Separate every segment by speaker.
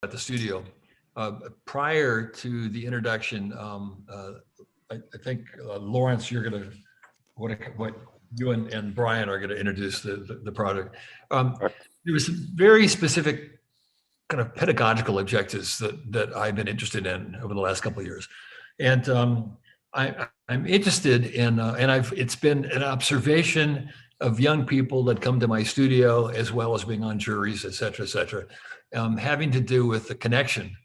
Speaker 1: at the studio. Prior to the introduction, I think Lawrence, you're going to what you and Brian are going to introduce the project. There was some very specific kind of pedagogical objectives that I've been interested in over the last couple of years, and I'm interested in it's been an observation of young people that come to my studio, as well as being on juries, et cetera, having to do with the connection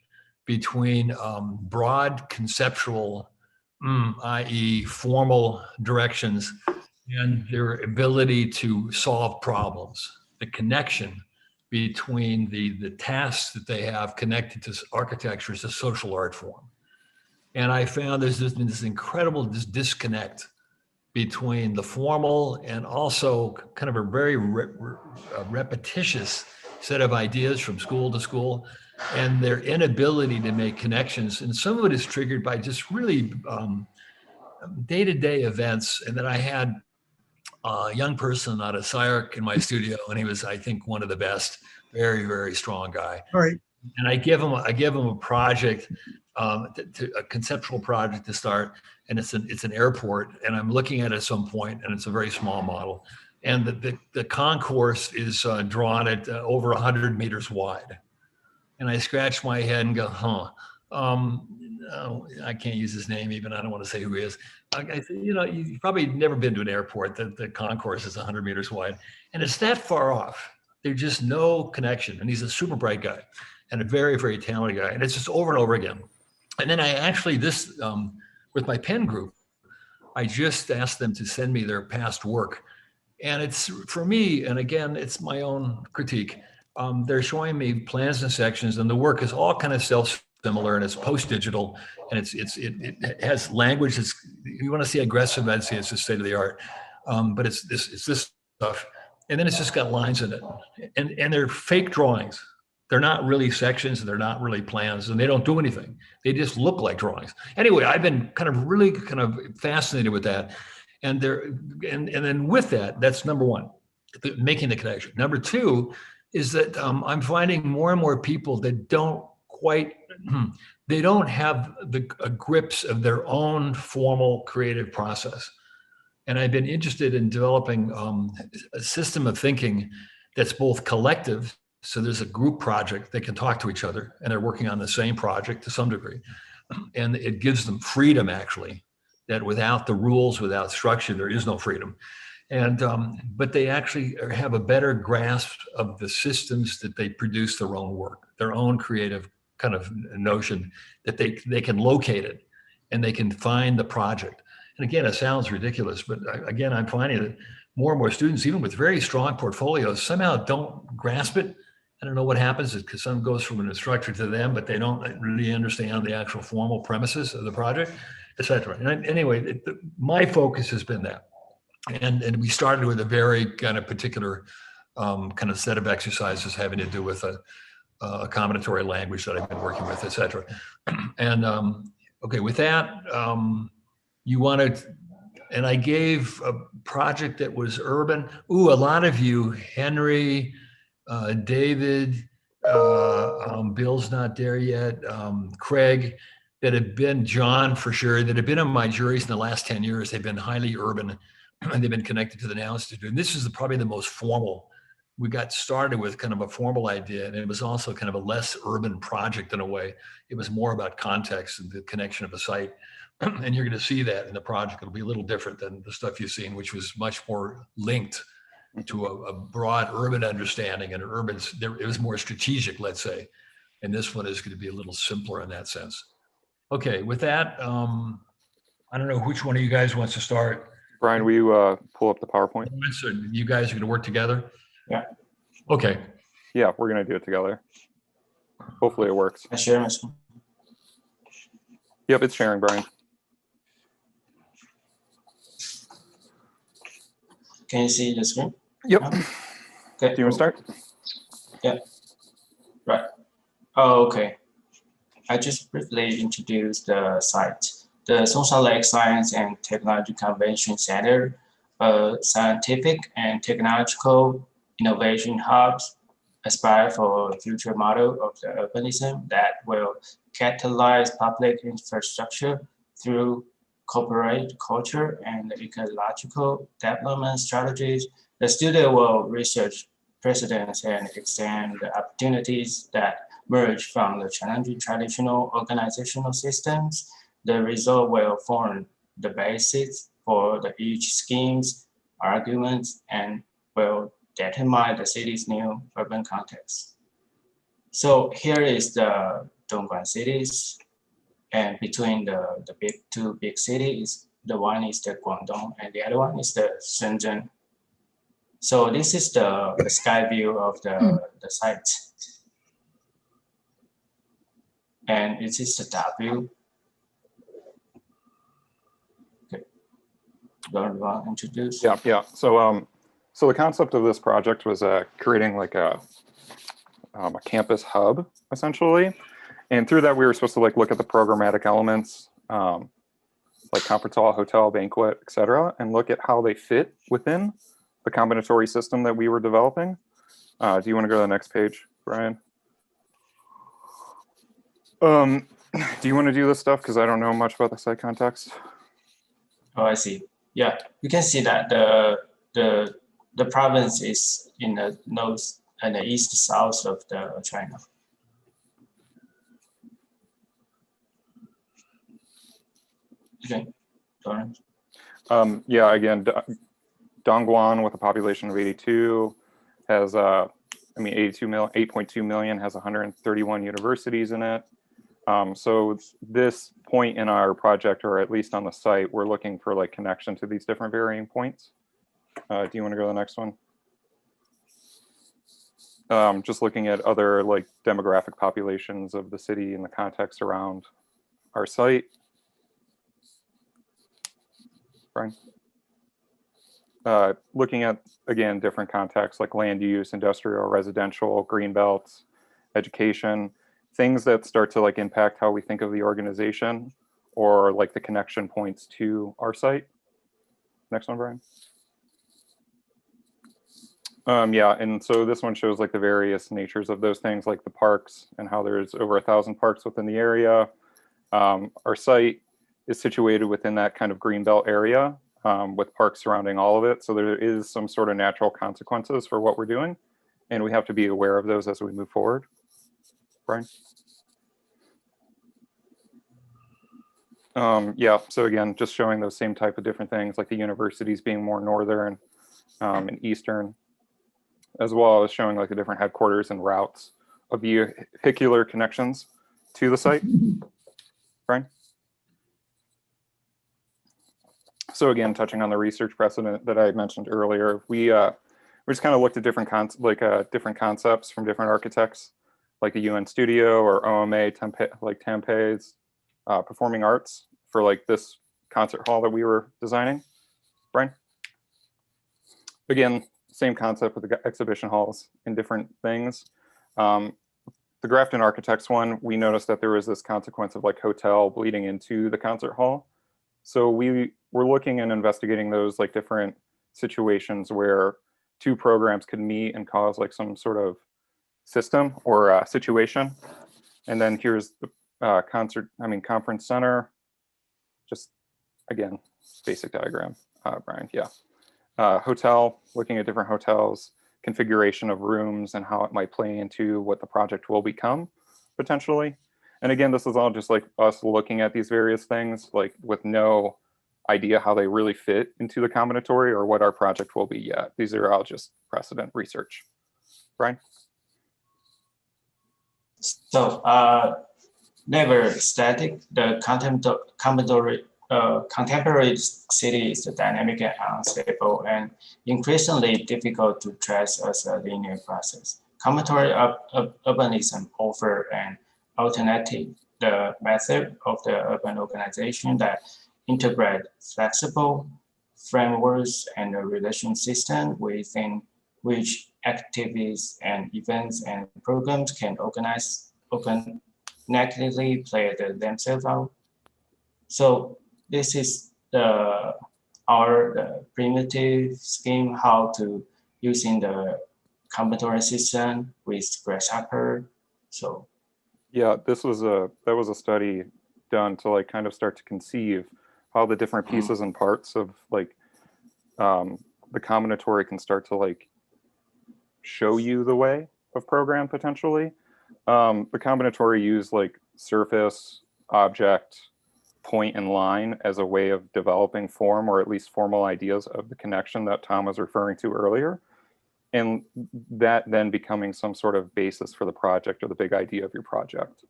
Speaker 1: between broad conceptual, i.e. formal directions, and their ability to solve problems, the connection between the tasks that they have connected to architecture as a social art form. And I found there's been this incredible disconnect between the formal and also kind of a very repetitious set of ideas from school to school, and their inability to make connections. And some of it is triggered by just really day-to-day events. And then I had a young person out of SCI-Arc in my studio, and he was, I think, one of the best, very, very strong guy.
Speaker 2: All right.
Speaker 1: And I give him a project, a conceptual project to start, and it's an airport, and I'm looking at it at some point, and it's a very small model, and the concourse is drawn at over 100 meters wide, and I scratch my head and go, I can't use his name even. I don't want to say who he is. I said, you've probably never been to an airport that the concourse is 100 meters wide, and it's that far off. There's just no connection, and he's a super bright guy and a very, very talented guy, and it's just over and over again. And then I actually, with my pen group, I just asked them to send me their past work. And it's, for me, and again, it's my own critique, they're showing me plans and sections, and the work is all kind of self-similar, and it's post-digital, and it has language that's, you want to see aggressive, I'd say it's the state of the art, but it's this stuff. And then it's just got lines in it, and they're fake drawings. They're not really sections, and they're not really plans, and they don't do anything. They just look like drawings. Anyway, I've been really fascinated with that. And then with that, that's number one, making the connection. Number two is that I'm finding more and more people that don't have the grips of their own formal creative process. And I've been interested in developing a system of thinking that's both collective. So there's a group project, they can talk to each other, and they're working on the same project to some degree. And it gives them freedom, actually, that without the rules, without structure, there is no freedom. And but they actually have a better grasp of the systems that they produce their own work, their own creative kind of notion, that they can locate it and they can find the project. And again, it sounds ridiculous, but again, I'm finding that more and more students, even with very strong portfolios, somehow don't grasp it. I don't know what happens, because some goes from an instructor to them, but they don't really understand the actual formal premises of the project, et cetera. And anyway, my focus has been that. And we started with a very kind of particular kind of set of exercises having to do with a combinatory language that I've been working with, et cetera. And okay, with that, you wanted, and I gave a project that was urban. Ooh, a lot of you, Henry, David, Bill's not there yet, Craig, that have been, John for sure, that have been on my juries in the last 10 years. They've been highly urban, and they've been connected to the Now Institute. And this is probably the most formal. We got started with kind of a formal idea, and it was also kind of a less urban project in a way. It was more about context and the connection of a site. And you're going to see that in the project. It'll be a little different than the stuff you've seen, which was much more linked to a broad urban understanding, and it was more strategic, let's say. And this one is going to be a little simpler in that sense. Okay, with that, I don't know which one of you guys wants to start.
Speaker 3: Brian, will you pull up the PowerPoint?
Speaker 1: So you guys are going to work together?
Speaker 4: Yeah.
Speaker 1: Okay.
Speaker 3: Yeah, we're going to do it together. Hopefully it works.
Speaker 4: I share my screen.
Speaker 3: Yep, it's sharing, Brian.
Speaker 4: Can you see the screen?
Speaker 3: Yep.
Speaker 4: Okay.
Speaker 3: Do you want to start?
Speaker 4: Yeah. Right. Oh, okay. I just briefly introduced the site. The Social Lake Science and Technology Convention Center, a scientific and technological innovation hubs aspire for a future model of the urbanism that will catalyze public infrastructure through corporate culture and ecological development strategies. The studio will research precedents and extend the opportunities that merge from the challenging traditional organizational systems. The result will form the basis for each scheme's arguments and will determine the city's new urban context. So here is the Dongguan cities, and between the two big cities, the one is the Guangdong and the other one is the Shenzhen. So this is the sky view of the site. And this is the top view. Okay. Don't you want to introduce?
Speaker 3: Yeah. So the concept of this project was creating like a campus hub, essentially. And through that, we were supposed to like look at the programmatic elements, like conference hall, hotel, banquet, et cetera, and look at how they fit within the combinatory system that we were developing. Do you want to go to the next page, Brian? Do you want to do this stuff? Because I don't know much about the site context.
Speaker 4: Oh, I see. Yeah, you can see that the province is in the north and the east south of the China. Okay, Doran.
Speaker 3: Yeah, again, Dongguan with a population of 82 has, 8.2 million has 131 universities in it. So this point in our project, or at least on the site, we're looking for like connection to these different varying points. Do you want to go to the next one? Just looking at other like demographic populations of the city in the context around our site. Brian? Looking at, again, different contexts like land use, industrial, residential, green belts, education, things that start to like impact how we think of the organization or like the connection points to our site. Next one, Brian. Yeah, and so this one shows like the various natures of those things, like the parks and how there's over 1,000 parks within the area. Our site is situated within that kind of greenbelt area with parks surrounding all of it. So there is some sort of natural consequences for what we're doing, and we have to be aware of those as we move forward. Brian? Yeah, so again, just showing those same type of different things, like the universities being more northern and eastern, as well as showing like the different headquarters and routes of vehicular connections to the site. Brian? So again, touching on the research precedent that I mentioned earlier, we just kind of looked at different concepts from different architects, like the UN Studio or OMA, Tampei's Performing Arts for like this concert hall that we were designing. Brian? Again, same concept with the exhibition halls and different things. The Grafton Architects one, we noticed that there was this consequence of like hotel bleeding into the concert hall. So we were looking and investigating those like different situations where two programs could meet and cause like some sort of system or situation. And then here's the conference center. Just again, basic diagram, Brian, yeah. Hotel, looking at different hotels, configuration of rooms and how it might play into what the project will become potentially. And again, this is all just like us looking at these various things, like with no idea how they really fit into the combinatory or what our project will be yet. These are all just precedent research. Brian?
Speaker 4: So never static, the contemporary city is dynamic and unstable and increasingly difficult to trace as a linear process. Combinatory urbanism offers an alternative, the method of the urban organization that integrate flexible frameworks and a relation system within which activities and events and programs can connectively play themselves out. So this is our primitive scheme how to using the combinatory system with grasshopper. So
Speaker 3: yeah, that was a study done to like kind of start to conceive how the different pieces and parts of like the combinatory can start to like show you the way of program potentially. The combinatory used like surface, object, point, and line as a way of developing form, or at least formal ideas of the connection that Tom was referring to earlier. And that then becoming some sort of basis for the project or the big idea of your project.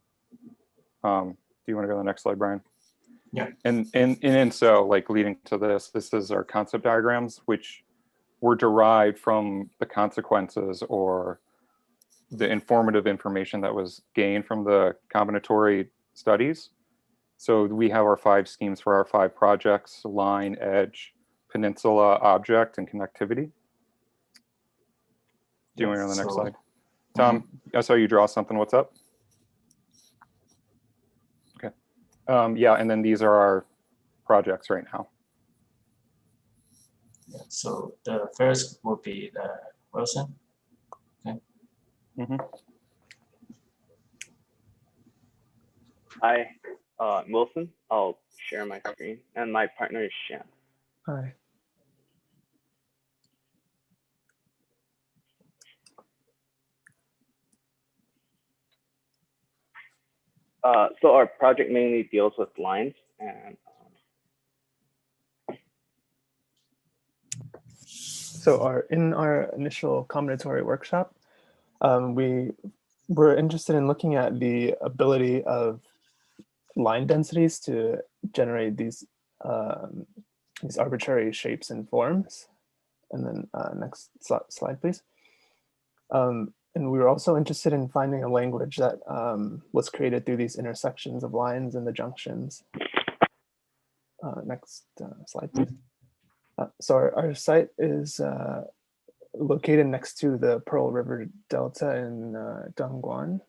Speaker 3: Do you want to go to the next slide, Brian?
Speaker 4: yeah.
Speaker 3: And so like leading to this is our concept diagrams, which were derived from the consequences or the informative information that was gained from the combinatory studies. So we have our 5 schemes for our 5 projects: line, edge, peninsula, object, and connectivity. Do you want to go to the next slide? Tom, I saw you draw something. What's up? Okay. Yeah, and then these are our projects right now.
Speaker 4: Yeah, so the first will be the Wilson. Okay.
Speaker 2: Hi, Wilson. I'll share my screen, and my partner is Shan.
Speaker 5: Hi.
Speaker 2: So our project mainly deals with lines, and
Speaker 5: so in our initial combinatory workshop, we were interested in looking at the ability of line densities to generate these arbitrary shapes and forms. And then next slide, please. And we were also interested in finding a language that was created through these intersections of lines and the junctions. Next slide, please. So our site is located next to the Pearl River Delta in Dongguan.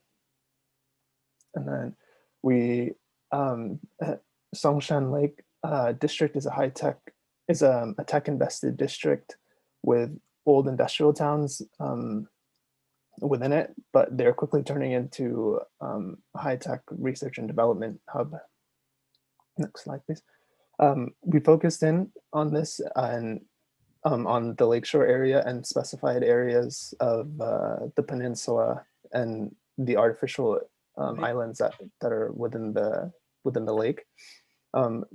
Speaker 5: And then we, Songshan Lake district is a tech invested district with old industrial towns within it, but they're quickly turning into a high-tech research and development hub. Next slide, please. We focused in on this and on the lakeshore area and specified areas of the peninsula and the artificial islands that are within the lake. And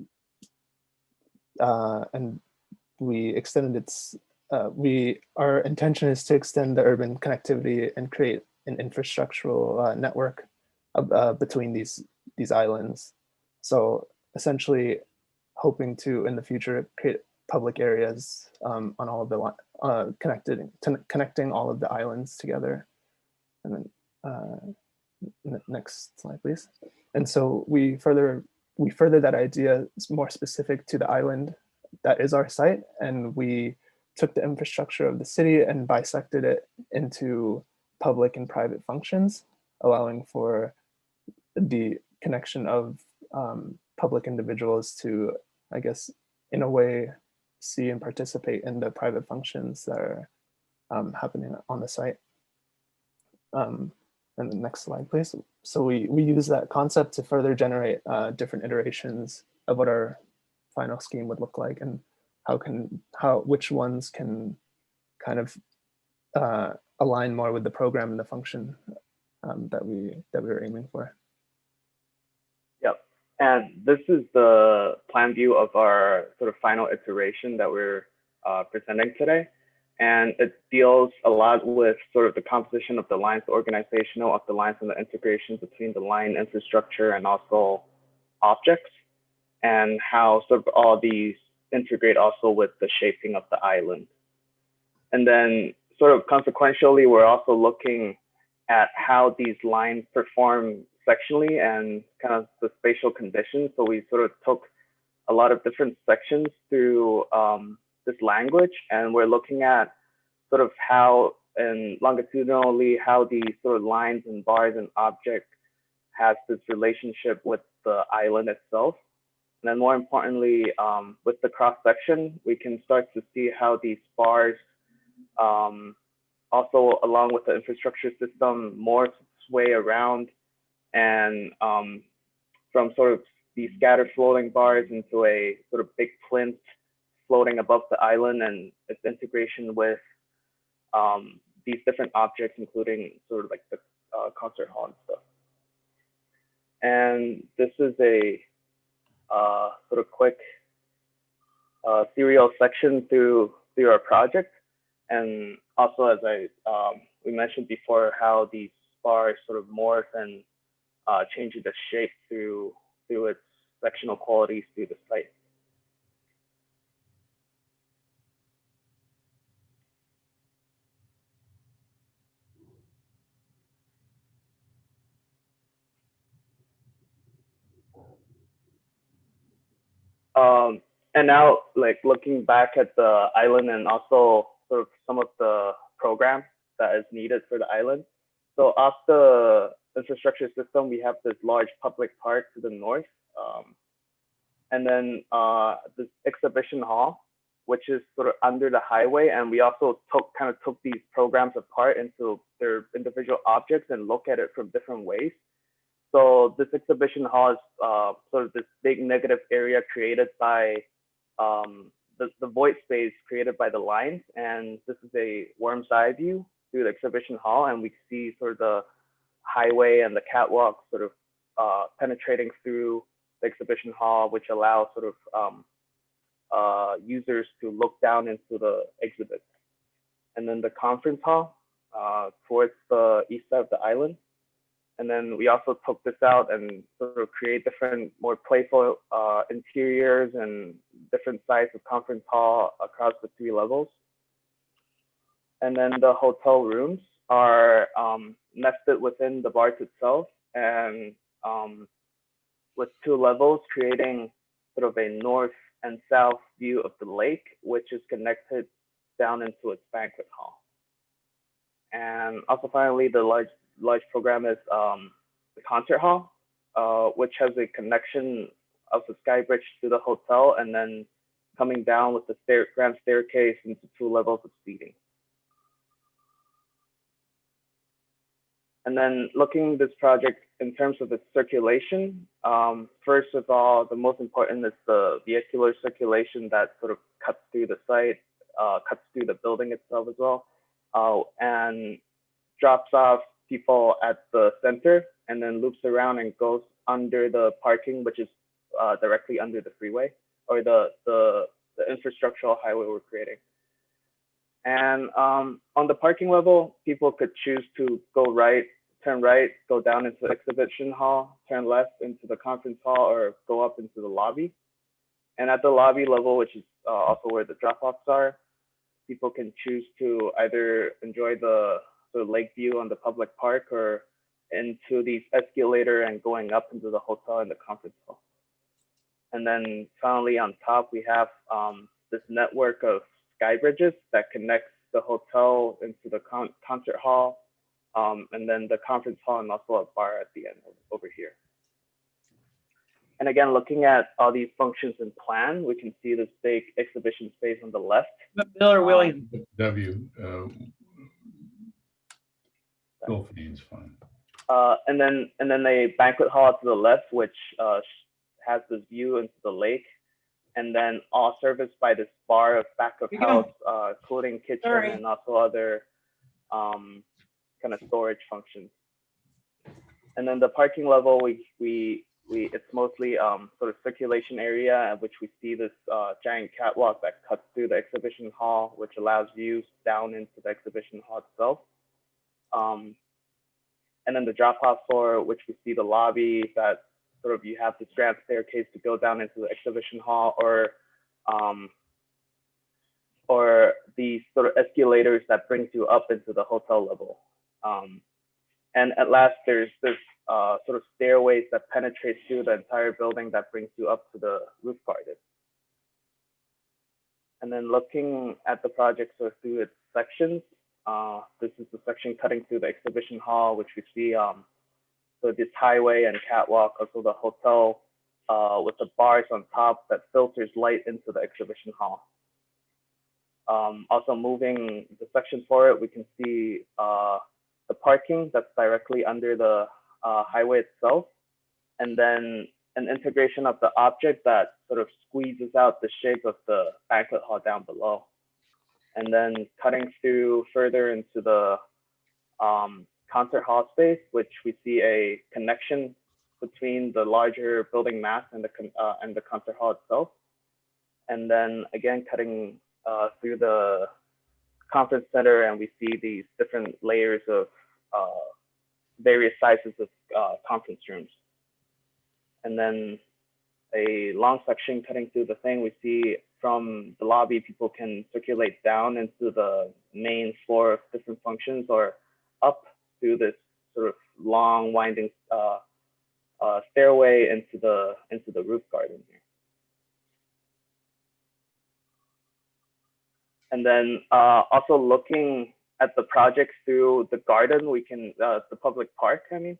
Speaker 5: we extended its our intention is to extend the urban connectivity and create an infrastructural network between these islands. So essentially hoping to, in the future, create public areas on all of the connecting all of the islands together. And then next slide, please. And so we further that idea more specific to the island that is our site, and we took the infrastructure of the city and bisected it into public and private functions, allowing for the connection of public individuals to, I guess, in a way, see and participate in the private functions that are happening on the site. And the next slide, please. So we use that concept to further generate different iterations of what our final scheme would look like, and which ones can kind of align more with the program and the function that we were aiming for.
Speaker 2: Yep, and this is the plan view of our sort of final iteration that we're presenting today. And it deals a lot with sort of the composition of the lines, the organizational of the lines, and the integration between the line infrastructure and also objects, and how sort of all these integrate also with the shaping of the island. And then sort of consequentially, we're also looking at how these lines perform sectionally and kind of the spatial conditions. So we sort of took a lot of different sections through this language, and we're looking at sort of how, and longitudinally, how these sort of lines and bars and objects has this relationship with the island itself. And then more importantly, with the cross section, we can start to see how these bars also, along with the infrastructure system, morphs its way around and from sort of these scattered floating bars into a sort of big plinth floating above the island, and its integration with these different objects, including sort of like the concert hall and stuff. And this is a sort of quick serial section through our project. And also, as we mentioned before, how these bars sort of morph and changing the shape through its sectional qualities through the site. And now, like looking back at the island and also sort of some of the program that is needed for the island. So off the infrastructure system, we have this large public park to the north. And then this exhibition hall, which is sort of under the highway. And we also kind of took these programs apart into their individual objects and look at it from different ways. So this exhibition hall is sort of this big negative area created by the void space created by the lines. And this is a worm's eye view through the exhibition hall. And we see sort of the highway and the catwalk sort of penetrating through the exhibition hall, which allows sort of users to look down into the exhibit. And then the conference hall towards the east side of the island. And then we also took this out and sort of create different, more playful interiors and different sizes of conference hall across the 3 levels. And then the hotel rooms are nested within the bars itself, and with 2 levels, creating sort of a north and south view of the lake, which is connected down into its banquet hall. And also finally, the large program is the concert hall, which has a connection of the sky bridge to the hotel, and then coming down with the grand staircase into 2 levels of seating. And then looking at this project in terms of its circulation, first of all, the most important is the vehicular circulation that sort of cuts through the site, cuts through the building itself as well, and drops off people at the center and then loops around and goes under the parking, which is directly under the freeway or the infrastructural highway we're creating. And on the parking level, people could choose to go right, turn right, go down into the exhibition hall, turn left into the conference hall, or go up into the lobby. And at the lobby level, which is also where the drop-offs are, people can choose to either enjoy the lake view on the public park or into the escalator and going up into the hotel and the conference hall. And then finally on top, we have this network of sky bridges that connects the hotel into the concert hall, and then the conference hall, and also a bar at the end over here. And again, looking at all these functions in plan, we can see this big exhibition space on the left.
Speaker 6: Bill or William?
Speaker 7: W. Bill Fiend's fine.
Speaker 2: And then a banquet hall to the left, which has this view into the lake, and then all serviced by this bar of back of house, including kitchen and also other kind of storage functions. And then the parking level, it's mostly sort of circulation area, which we see this giant catwalk that cuts through the exhibition hall, which allows views down into the exhibition hall itself. And then the drop-off floor, which we see the lobby that sort of you have this grand staircase to go down into the exhibition hall, or the sort of escalators that brings you up into the hotel level. And at last, there's this sort of stairways that penetrate through the entire building that brings you up to the roof garden. And then looking at the project sort of through its sections, this is the section cutting through the exhibition hall, which we see so this highway and catwalk, also the hotel with the bars on top that filters light into the exhibition hall. Also moving the section forward, we can see the parking that's directly under the highway itself, and then an integration of the object that sort of squeezes out the shape of the banquet hall down below. And then cutting through further into the concert hall space, which we see a connection between the larger building mass and the concert hall itself. And then again, cutting through the conference center, and we see these different layers of various sizes of conference rooms. And then a long section cutting through the thing, we see from the lobby, people can circulate down into the main floor of different functions, or up through this sort of long winding stairway into the roof garden here. And then also looking at the projects through the garden, we can, the public park, I mean,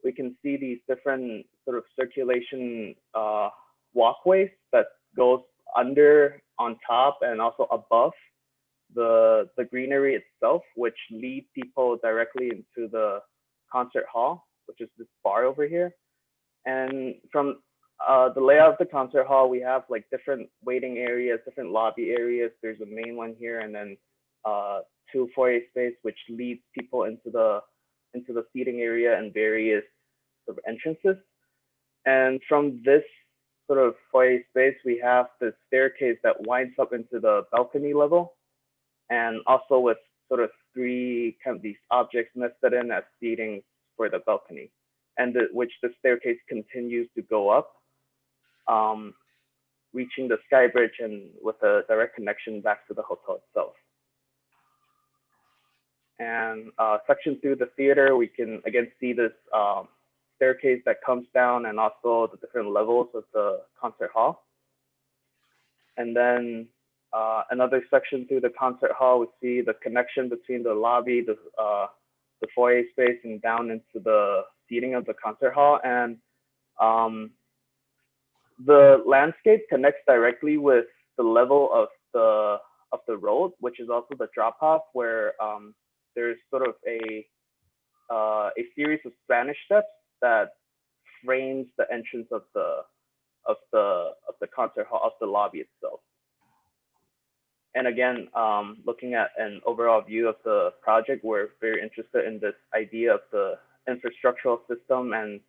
Speaker 2: we can see these different sort of circulation walkways that goes under, on top, and also above the greenery itself, which lead people directly into the concert hall, which is this bar over here. And from the layout of the concert hall, we have like different waiting areas, different lobby areas. There's a main one here, and then two foyer space, which leads people into the seating area and various sort of entrances. And from this sort of foyer space, we have the staircase that winds up into the balcony level, and also with sort of three kind of these objects nested in as seating for the balcony, and which the staircase continues to go up, reaching the sky bridge and with a direct connection back to the hotel itself. And section through the theater, we can again see this staircase that comes down, and also the different levels of the concert hall. And then another section through the concert hall, we see the connection between the lobby, the foyer space, and down into the seating of the concert hall. And the landscape connects directly with the level of the road, which is also the drop off, where there's sort of a series of Spanish steps that frames the entrance of the concert hall, of the lobby itself. And again, looking at an overall view of the project, we're very interested in this idea of the infrastructural system and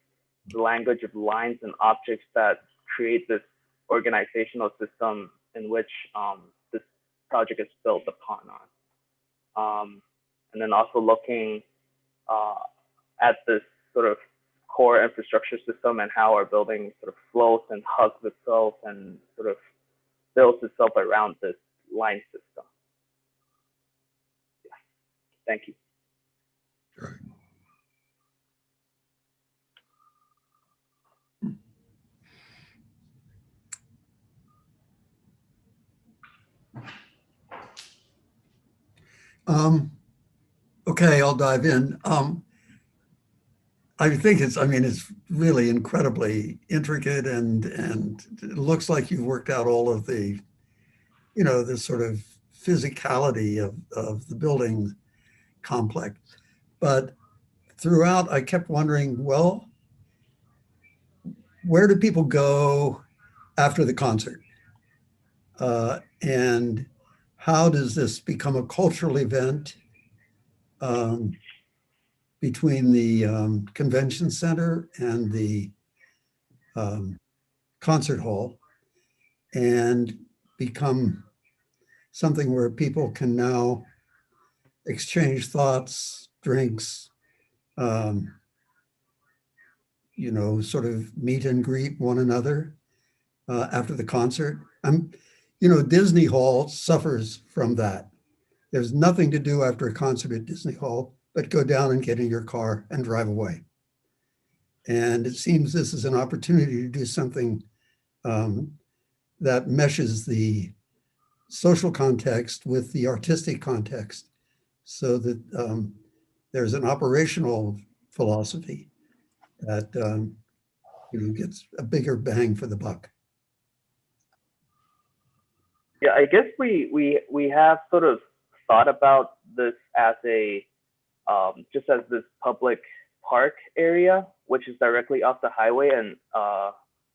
Speaker 2: the language of lines and objects that create this organizational system in which this project is built upon. And then also looking at this sort of core infrastructure system and how our building sort of floats and hugs itself and sort of builds itself around this line system. Yeah. Thank you.
Speaker 1: Sure. Okay, I'll dive in. I think it's really incredibly intricate, and it looks like you've worked out all of the, the sort of physicality of the building complex. But throughout, I kept wondering, well, where do people go after the concert? And how does this become a cultural event between the convention center and the concert hall, and become something where people can now exchange thoughts, drinks, sort of meet and greet one another after the concert? Disney Hall suffers from that. There's nothing to do after a concert at Disney Hall but go down and get in your car and drive away. And it seems this is an opportunity to do something that meshes the social context with the artistic context, so that there's an operational philosophy that gets a bigger bang for the buck.
Speaker 2: Yeah, I guess we have sort of thought about this as a just as this public park area, which is directly off the highway and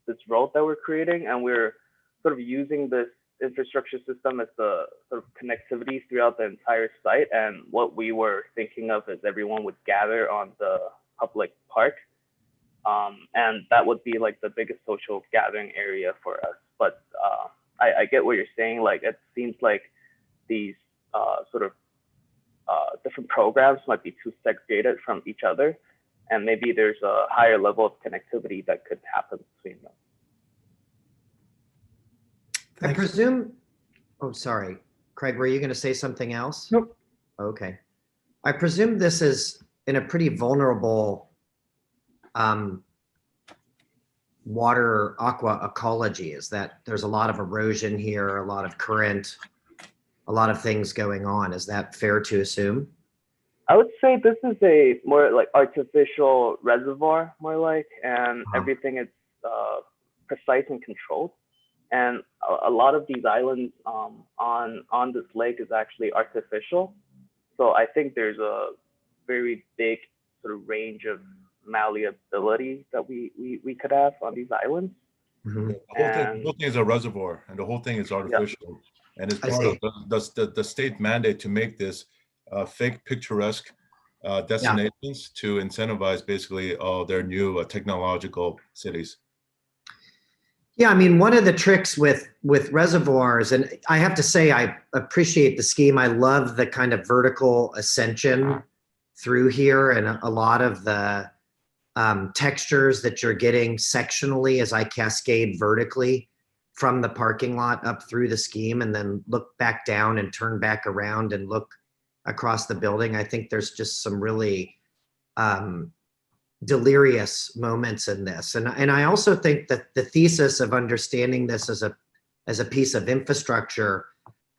Speaker 2: this road that we're creating, and we're sort of using this infrastructure system as the sort of connectivity throughout the entire site. And what we were thinking of is everyone would gather on the public park, and that would be like the biggest social gathering area for us. But I get what you're saying. Like it seems like these sort of different programs might be too segregated from each other, and maybe there's a higher level of connectivity that could happen between them.
Speaker 6: I presume, oh, sorry, Craig, were you going to say something else?
Speaker 2: Nope.
Speaker 6: Okay. I presume this is in a pretty vulnerable water aqua ecology. Is that there's a lot of erosion here, a lot of current, a lot of things going on. Is that fair to assume?
Speaker 2: I would say this is a more like artificial reservoir, more like, and everything is precise and controlled. And a lot of these islands on this lake is actually artificial. So I think there's a very big sort of range of malleability that we could have on these islands.
Speaker 6: Mm-hmm.
Speaker 8: The whole thing is a reservoir, and the whole thing is artificial. And it's part of the state mandate to make this fake picturesque destinations to incentivize basically their new technological cities.
Speaker 6: Yeah, I mean, one of the tricks with reservoirs, and I have to say, I appreciate the scheme. I love the kind of vertical ascension through here, and a lot of the textures that you're getting sectionally as I cascade vertically from the parking lot up through the scheme and then look back down and turn back around and look across the building. I think there's just some really delirious moments in this. And I also think that the thesis of understanding this as a piece of infrastructure,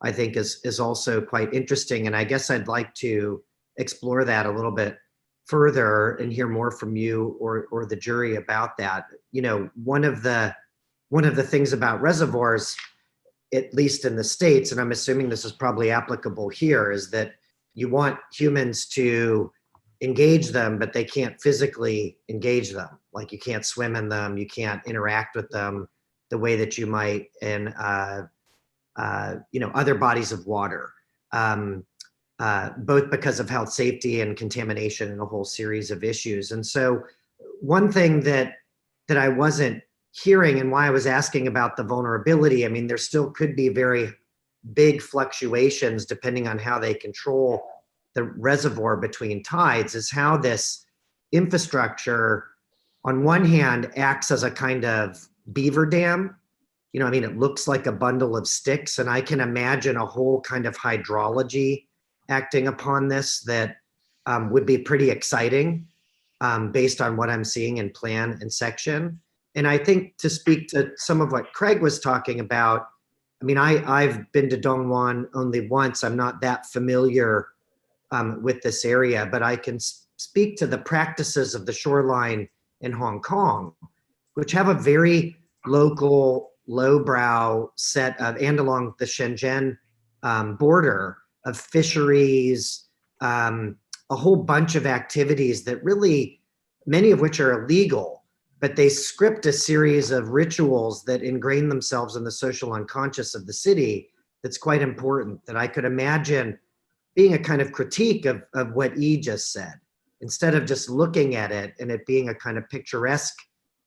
Speaker 6: I think is also quite interesting. And I guess I'd like to explore that a little bit further and hear more from you or the jury about that. You know, one of the things about reservoirs, at least in the States, and I'm assuming this is probably applicable here, is that you want humans to engage them, but they can't physically engage them. Like you can't swim in them, you can't interact with them the way that you might in other bodies of water, both because of health, safety, and contamination, and a whole series of issues. And so, one thing that I wasn't hearing, and why I was asking about the vulnerability, I mean, there still could be very big fluctuations depending on how they control the reservoir between tides, is how this infrastructure, on one hand, acts as a kind of beaver dam. You know, I mean, it looks like a bundle of sticks, and I can imagine a whole kind of hydrology acting upon this that would be pretty exciting based on what I'm seeing in plan and section. And I think, to speak to some of what Craig was talking about, I mean, I've been to Dongguan only once. I'm not that familiar with this area, but I can speak to the practices of the shoreline in Hong Kong, which have a very local, lowbrow set of, and along the Shenzhen border, of fisheries, a whole bunch of activities that really, many of which are illegal, but they script a series of rituals that ingrain themselves in the social unconscious of the city that's quite important, that I could imagine being a kind of critique of what E just said. Instead of just looking at it and it being a kind of picturesque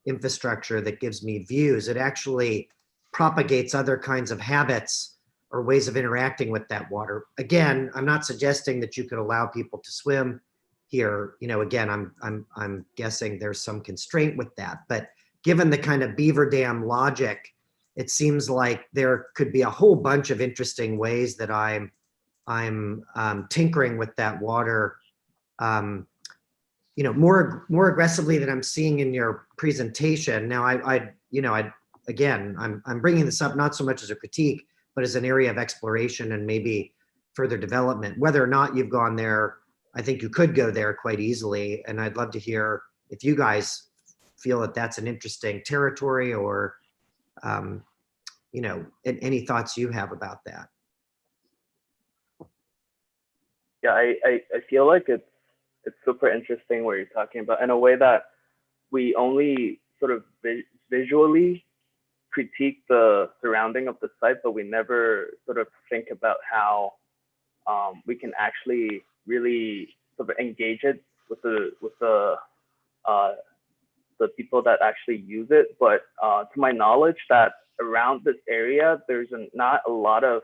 Speaker 6: infrastructure that gives me views, it actually propagates other kinds of habits or ways of interacting with that water. Again, I'm not suggesting that you could allow people to swim here. You know, again, I'm guessing there's some constraint with that. But given the kind of beaver dam logic, it seems like there could be a whole bunch of interesting ways that I'm tinkering with that water, more aggressively than I'm seeing in your presentation. Now, again, I'm bringing this up not so much as a critique, but as an area of exploration and maybe further development. Whether or not you've gone there, I think you could go there quite easily. And I'd love to hear if you guys feel that that's an interesting territory, or, any thoughts you have about that.
Speaker 2: Yeah, I feel like it's super interesting what you're talking about in a way that we only sort of visually critique the surrounding of the site, but we never sort of think about how we can actually really sort of engage it with the people that actually use it. But to my knowledge, that around this area, there's not a lot of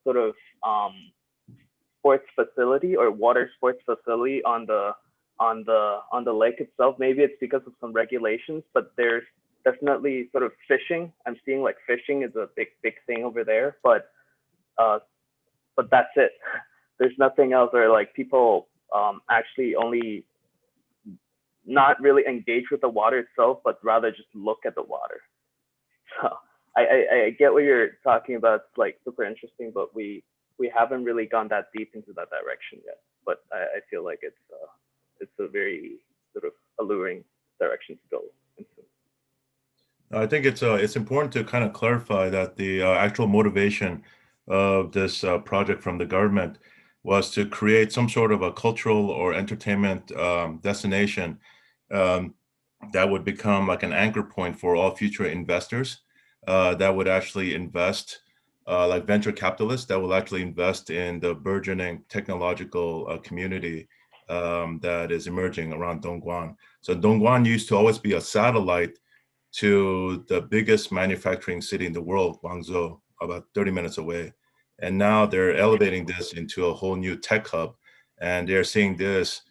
Speaker 2: sort of sports facility or water sports facility on the lake itself. Maybe it's because of some regulations, but there's definitely sort of fishing. I'm seeing like fishing is a big thing over there, but that's it. There's nothing else, or like people actually only not really engage with the water itself, but rather just look at the water. So I get what you're talking about. It's like super interesting, but we haven't really gone that deep into that direction yet. But I feel like it's a very sort of alluring direction to go into.
Speaker 8: I think it's important to kind of clarify that the actual motivation of this project from the government was to create some sort of a cultural or entertainment destination that would become like an anchor point for all future investors that would actually invest, like venture capitalists that will actually invest in the burgeoning technological community that is emerging around Dongguan. So Dongguan used to always be a satellite to the biggest manufacturing city in the world, Guangzhou, about 30 minutes away. And now they're elevating this into a whole new tech hub. And they're seeing this,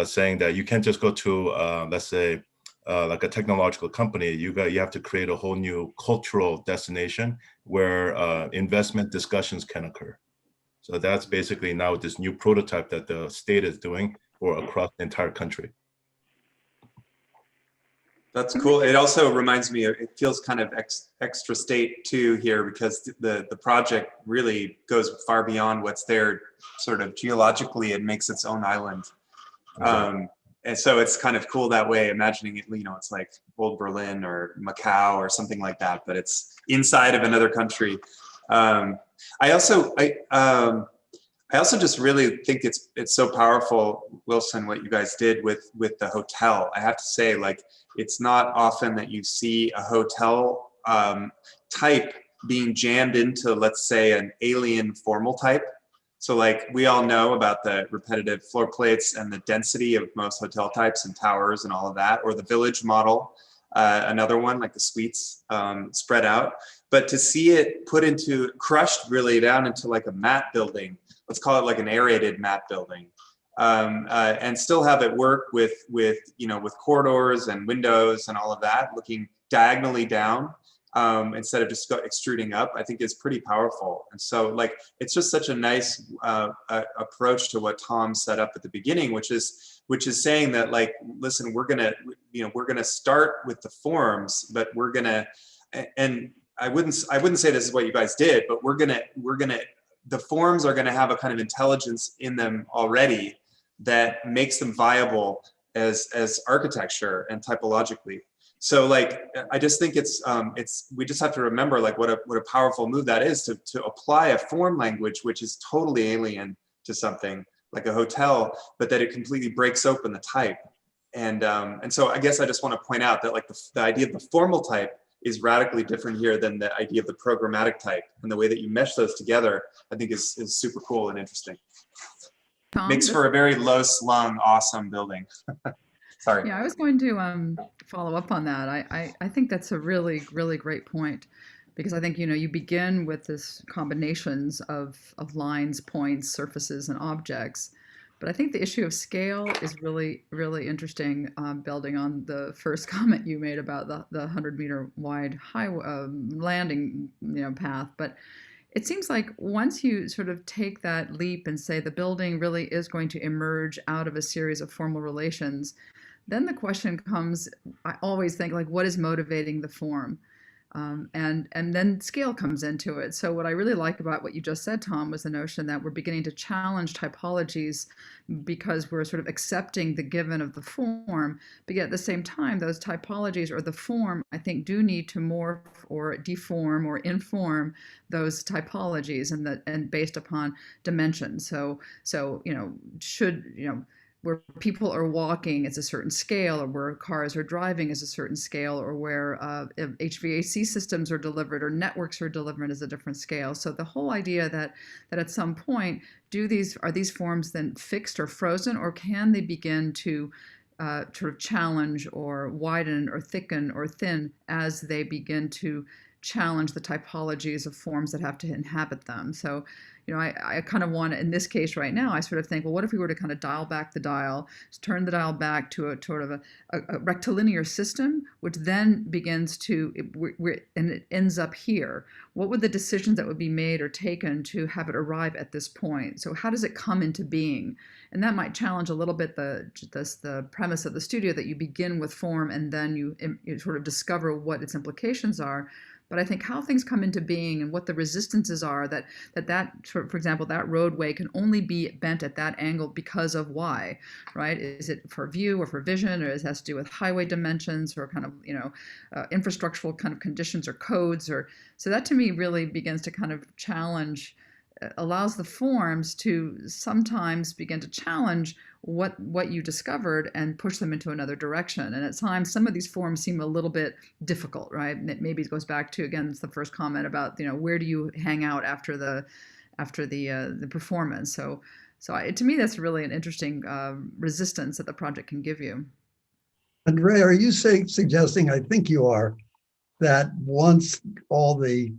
Speaker 8: saying that you can't just go to, let's say, like a technological company. You have to create a whole new cultural destination where investment discussions can occur. So that's basically now this new prototype that the state is doing for across the entire country.
Speaker 9: That's cool. It also reminds me of, it feels kind of extra state too here, because the project really goes far beyond what's there sort of geologically. It makes its own island.
Speaker 8: Okay.
Speaker 9: And so it's kind of cool that way, imagining it, it's like old Berlin or Macau or something like that, but it's inside of another country. I also just really think it's so powerful, Wilson, what you guys did with the hotel. I have to say, like, it's not often that you see a hotel type being jammed into, let's say, an alien formal type. So like we all know about the repetitive floor plates and the density of most hotel types and towers and all of that, or the village model, another one like the suites spread out. But to see it crushed really down into like a mat building, let's call it like an aerated mat building, and still have it work with corridors and windows and all of that, looking diagonally down instead of just extruding up, I think is pretty powerful. And so like, it's just such a nice approach to what Tom set up at the beginning, which is saying that, like, listen, we're gonna start with the forms, but we're gonna, and I wouldn't say this is what you guys did, but the forms are gonna have a kind of intelligence in them already that makes them viable as architecture and typologically. So like, I just think we just have to remember like what a powerful move that is to apply a form language which is totally alien to something like a hotel, but that it completely breaks open the type. And so I guess I just want to point out that like the idea of the formal type is radically different here than the idea of the programmatic type, and the way that you mesh those together, I think is super cool and interesting.
Speaker 10: Tom,
Speaker 9: Makes for a very low slung, awesome building. Sorry.
Speaker 10: Yeah, I was going to follow up on that. I think that's a really, really great point, because I think, you begin with this combinations of lines, points, surfaces, and objects. But I think the issue of scale is really, really interesting, building on the first comment you made about the 100-meter wide landing path. But it seems like once you sort of take that leap and say the building really is going to emerge out of a series of formal relations, then the question comes, I always think, like, what is motivating the form? And then scale comes into it. So what I really like about what you just said, Tom, was the notion that we're beginning to challenge typologies because we're sort of accepting the given of the form, but yet at the same time, those typologies or the form, I think, do need to morph or deform or inform those typologies and based upon dimensions. So where people are walking is a certain scale, or where cars are driving is a certain scale, or where HVAC systems are delivered or networks are delivered is a different scale. So the whole idea that at some point, are these forms then fixed or frozen, or can they begin to sort of challenge or widen or thicken or thin as they begin to challenge the typologies of forms that have to inhabit them? So I kind of want to, in this case right now, I sort of think, well, what if we were to kind of dial back the dial, turn the dial back to a sort of a rectilinear system, which then begins to, and it ends up here. What would the decisions that would be made or taken to have it arrive at this point? So how does it come into being? And that might challenge a little bit the premise of the studio, that you begin with form and then you sort of discover what its implications are. But I think how things come into being and what the resistances are, that for example, that roadway can only be bent at that angle because of why, right? Is it for view or for vision, or it has to do with highway dimensions or kind of, infrastructural kind of conditions or codes, or so that to me really begins to kind of challenge, allows the forms to sometimes begin to challenge what you discovered and push them into another direction. And at times, some of these forms seem a little bit difficult, right? And maybe it goes back to, again, it's the first comment about, where do you hang out after the performance? So to me, that's really an interesting resistance that the project can give you.
Speaker 11: And Ray, are you suggesting, I think you are, that once all the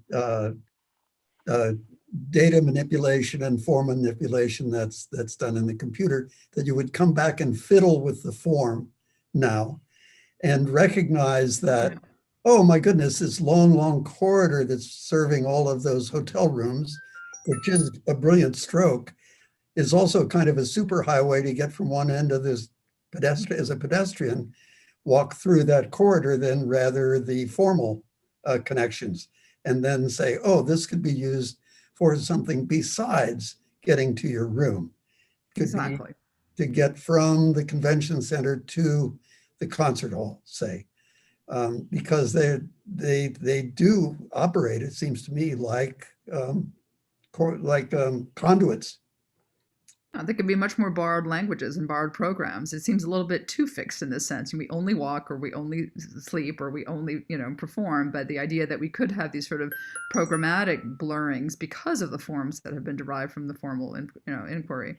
Speaker 11: data manipulation and form manipulation that's done in the computer, that you would come back and fiddle with the form now and recognize that, oh my goodness, this long corridor that's serving all of those hotel rooms, which is a brilliant stroke, is also kind of a super highway to get from one end of this pedestrian, as a pedestrian, walk through that corridor than rather the formal connections, and then say, oh, this could be used for something besides getting to your room.
Speaker 10: Exactly.
Speaker 11: To get from the convention center to the concert hall, say, because they do operate, it seems to me, like conduits.
Speaker 10: There could be much more borrowed languages and borrowed programs. It seems a little bit too fixed in this sense. We only walk, or we only sleep, or we only, perform. But the idea that we could have these sort of programmatic blurrings because of the forms that have been derived from the formal, inquiry.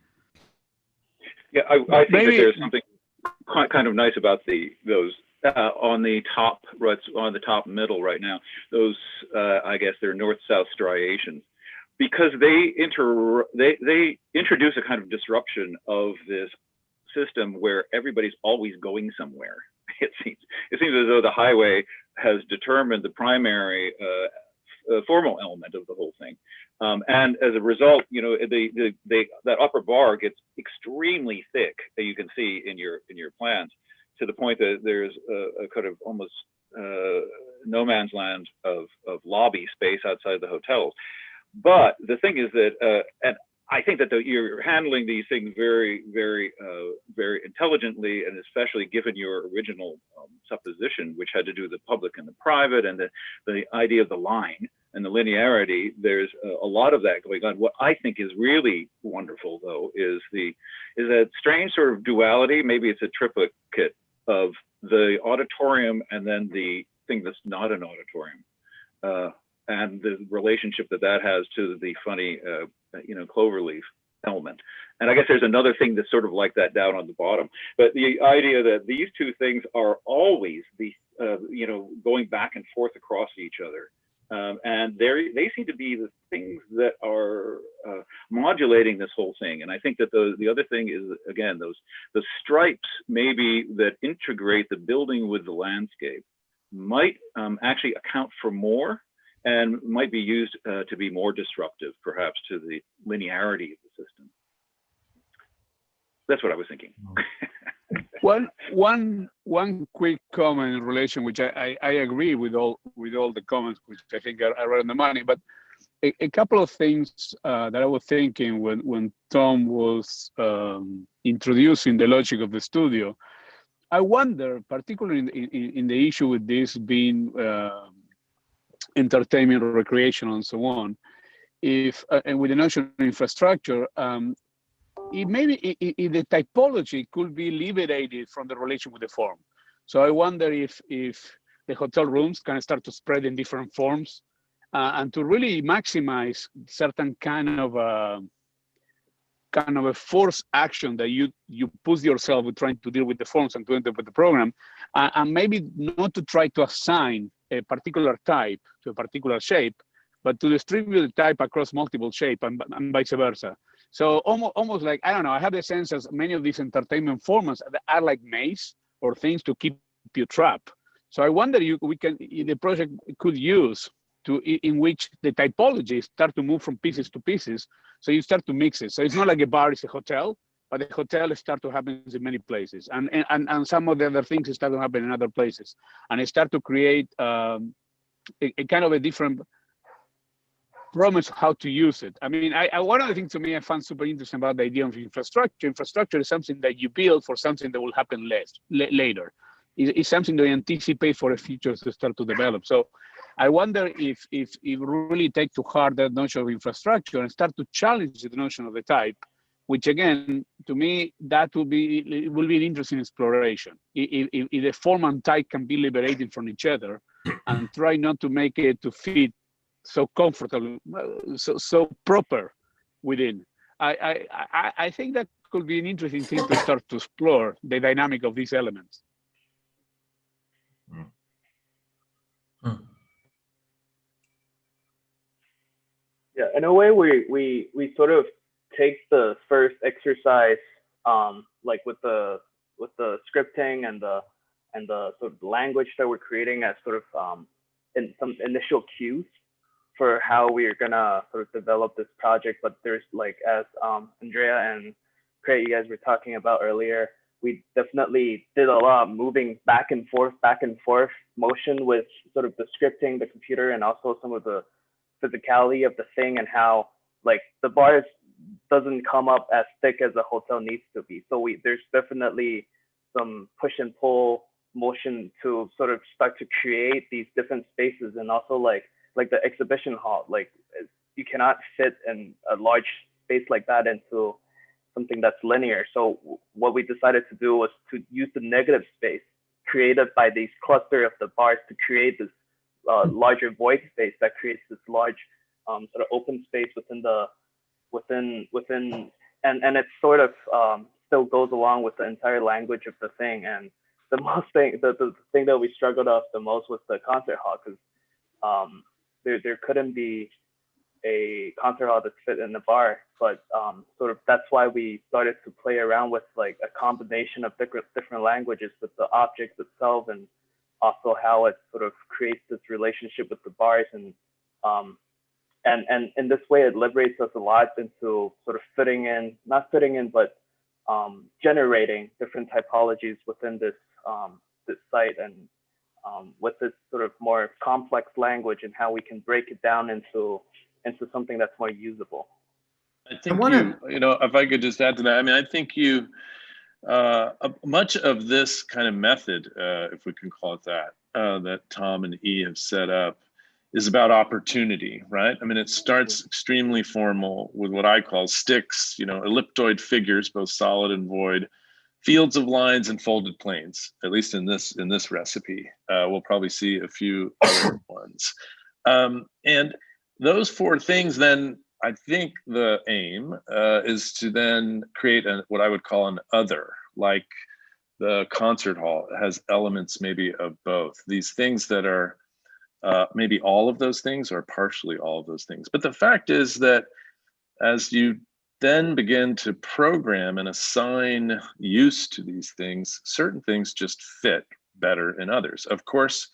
Speaker 12: Yeah, I think that there's something kind of nice about those on the top, right on the top middle right now. Those, I guess, they're north-south striations, because they introduce a kind of disruption of this system where everybody's always going somewhere. It seems as though the highway has determined the primary formal element of the whole thing, and as a result, that upper bar gets extremely thick, that you can see in your plans, to the point that there's a kind of almost no man's land of lobby space outside the hotels. But the thing is that, and I think that you're handling these things very, very, very intelligently, and especially given your original supposition, which had to do with the public and the private, and the idea of the line and the linearity. There's a lot of that going on. What I think is really wonderful, though, is that strange sort of duality. Maybe it's a triplicate of the auditorium and then the thing that's not an auditorium. And the relationship that has to the funny, cloverleaf element. And I guess there's another thing that's sort of like that down on the bottom. But the idea that these two things are always going back and forth across each other. And they seem to be the things that are modulating this whole thing. And I think that the other thing is, again, the stripes maybe that integrate the building with the landscape might actually account for more, and might be used to be more disruptive, perhaps, to the linearity of the system. That's what I was thinking.
Speaker 13: One quick comment in relation, which I agree with all the comments, which I think are right on the money. But a couple of things that I was thinking when Tom was introducing the logic of the studio. I wonder, particularly in the issue with this being entertainment, recreation, and so on, if and with the notion of infrastructure, if the typology could be liberated from the relation with the form. So I wonder if the hotel rooms can start to spread in different forms and to really maximize certain kind of a force action that you push yourself with trying to deal with the forms and to interpret the program, and maybe not to try to assign a particular type to a particular shape, but to distribute the type across multiple shape and vice versa. So almost like, I don't know, I have the sense as many of these entertainment formats are like maze or things to keep you trapped. So I wonder the project could use in which the typology start to move from pieces to pieces. So you start to mix it. So it's not like a bar is a hotel, but the hotel start to happen in many places. And some of the other things start to happen in other places. And it start to create a kind of a different promise how to use it. I mean, one of the things to me I found super interesting about the idea of infrastructure. Infrastructure is something that you build for something that will happen later. It's something that you anticipate for the future to start to develop. So I wonder if really take to heart that notion of infrastructure and start to challenge the notion of the type, which again, to me, it will be an interesting exploration. If the form and type can be liberated from each other and try not to make it to fit so comfortable, so proper within. I think that could be an interesting thing to start to explore the dynamic of these elements.
Speaker 2: Yeah, in a way, we sort of take the first exercise, like with the scripting and the sort of language that we're creating as sort of in some initial cues for how we're gonna sort of develop this project. But there's like, as Andrea and Craig, you guys were talking about earlier, we definitely did a lot of moving back and forth motion with sort of the scripting, the computer, and also some of the physicality of the thing, and how like the bars doesn't come up as thick as a hotel needs to be. So there's definitely some push and pull motion to sort of start to create these different spaces. And also like the exhibition hall, like you cannot fit in a large space like that into something that's linear. So what we decided to do was to use the negative space created by these cluster of the bars to create this larger void space that creates this large sort of open space within and it sort of still goes along with the entire language of the thing. And the thing that we struggled off the most was the concert hall, because there couldn't be a concert hall that's fit in the bar. But sort of that's why we started to play around with like a combination of different languages with the objects itself, and also how it sort of creates this relationship with the bars. And in this way, it liberates us a lot into sort of not fitting in, but generating different typologies within this site, and with this sort of more complex language, and how we can break it down into something that's more usable.
Speaker 14: I think if I could just add to that, I mean, I think much of this kind of method, if we can call it that, that Tom and E have set up, is about opportunity, right? I mean, it starts extremely formal with what I call sticks, elliptoid figures, both solid and void, fields of lines and folded planes. At least in this recipe, we'll probably see a few other ones. And those four things, then I think the aim is to then create what I would call an other, like the concert hall. It has elements maybe of both. These things that are maybe all of those things or partially all of those things. But the fact is that as you then begin to program and assign use to these things, certain things just fit better in others. Of course,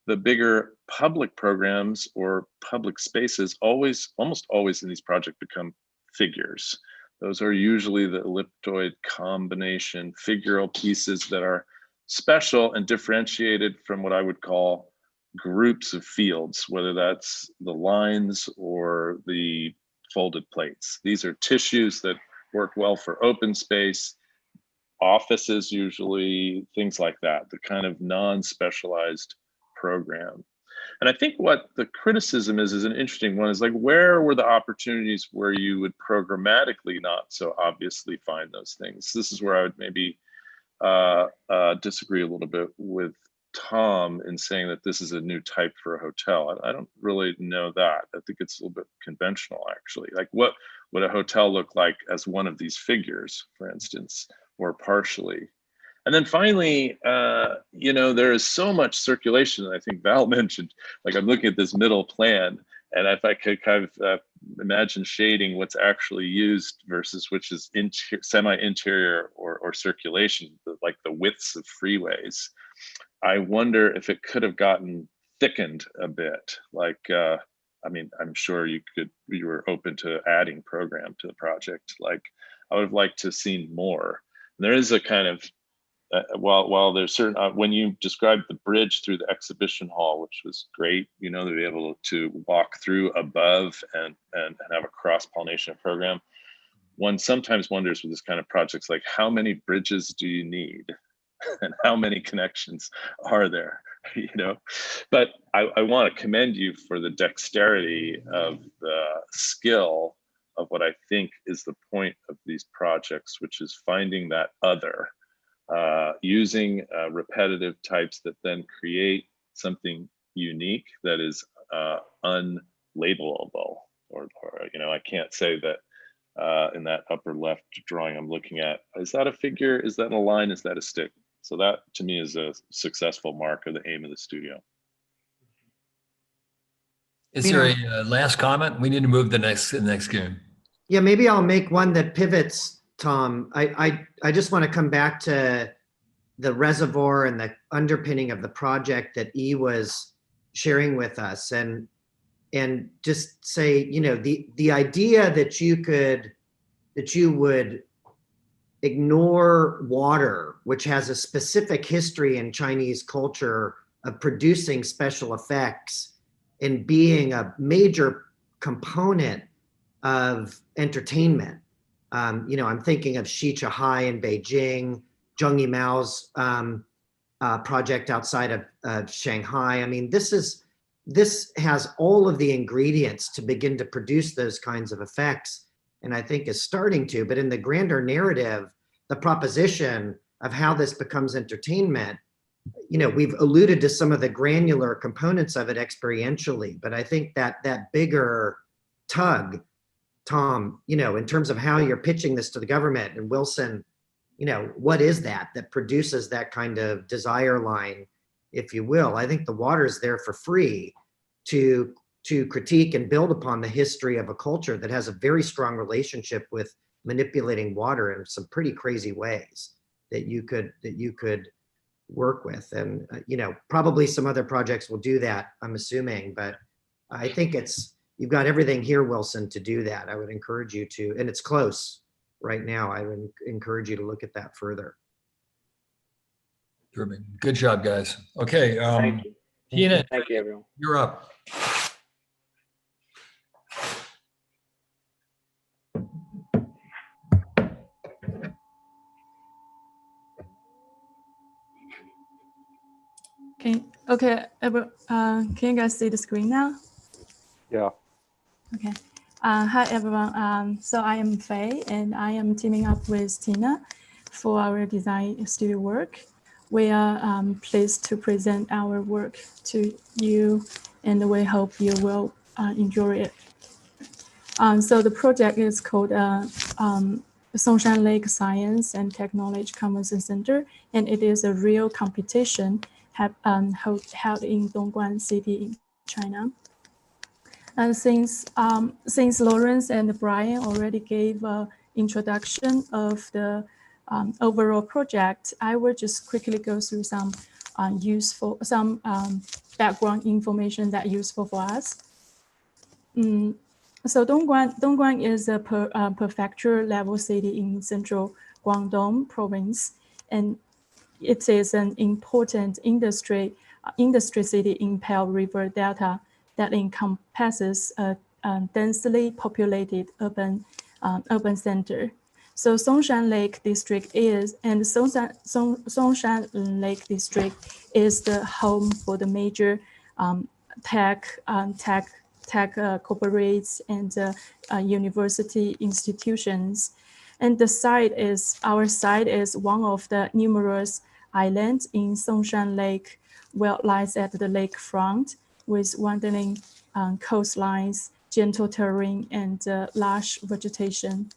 Speaker 14: the bigger public programs or public spaces almost always in these projects become figures. Those are usually the elliptoid combination figural pieces that are special and differentiated from what I would call groups of fields, whether that's the lines or the folded plates. These are tissues that work well for open space, offices usually, things like that, the kind of non-specialized program. And I think what the criticism is an interesting one, is like, where were the opportunities where you would programmatically not so obviously find those things? This is where I would maybe disagree a little bit with Tom in saying that this is a new type for a hotel. I don't really know that. I think it's a little bit conventional, actually. Like, what would a hotel look like as one of these figures, for instance, or partially? And then finally, you know, there is so much circulation. I think Val mentioned, like, I'm looking at this middle plan, and if I could kind of imagine shading what's actually used versus which is semi-interior or circulation, like the widths of freeways, I wonder if it could have gotten thickened a bit. Like, I mean, I'm sure you were open to adding program to the project. Like, I would have liked to have seen more. And there is a kind of, while there's certain, when you described the bridge through the exhibition hall, which was great, you know, to be able to walk through above and have a cross-pollination program, one sometimes wonders with this kind of projects, like, how many bridges do you need? And how many connections are there, you know? But I want to commend you for the dexterity of the skill of what I think is the point of these projects, which is finding that other, using repetitive types that then create something unique that is unlabelable, or you know, I can't say that in that upper left drawing I'm looking at, is that a figure? Is that a line? Is that a stick? So that to me is a successful mark of the aim of the studio.
Speaker 1: Is there a last comment? We need to move the next game.
Speaker 6: Yeah, maybe I'll make one that pivots, Tom. I just want to come back to the reservoir and the underpinning of the project that E was sharing with us, and just say, you know, the idea that you would ignore water, which has a specific history in Chinese culture of producing special effects and being a major component of entertainment. You know, I'm thinking of Shichahai in Beijing, Zheng Yimao's project outside of Shanghai. I mean, this has all of the ingredients to begin to produce those kinds of effects, and I think is starting to. But in the grander narrative, the proposition of how this becomes entertainment, you know, we've alluded to some of the granular components of it experientially, but I think that bigger tug, Tom, you know, in terms of how you're pitching this to the government, and Wilson, you know, what is that produces that kind of desire line, if you will? I think the water's there for free to critique and build upon the history of a culture that has a very strong relationship with manipulating water in some pretty crazy ways that you could work with. And you know, probably some other projects will do that, I'm assuming, but I think you've got everything here, Wilson, to do that. I would encourage you to, and it's close right now. I would encourage you to look at that further.
Speaker 1: Good job, guys. Okay.
Speaker 2: Thank you.
Speaker 1: Tina,
Speaker 2: thank you, everyone.
Speaker 1: You're up.
Speaker 15: Okay. Can you guys see the screen now?
Speaker 3: Yeah.
Speaker 15: Okay. Hi, everyone. So I am Faye, and I am teaming up with Tina for our design studio work. We are pleased to present our work to you, and we hope you will enjoy it. So the project is called Songshan Lake Science and Technology Convention Center, and it is a real competition held in Dongguan City in China. And since Lawrence and Brian already gave an introduction of the overall project, I will just quickly go through some background information that useful for us. So Dongguan is a prefecture level city in central Guangdong province, and it is an important industry city in Pearl River Delta that encompasses a densely populated urban center. So Songshan Lake District is the home for the major tech corporates and university institutions. And our site is one of the numerous islands in Songshan Lake, where it lies at the lakefront with winding coastlines, gentle terrain, and lush vegetation.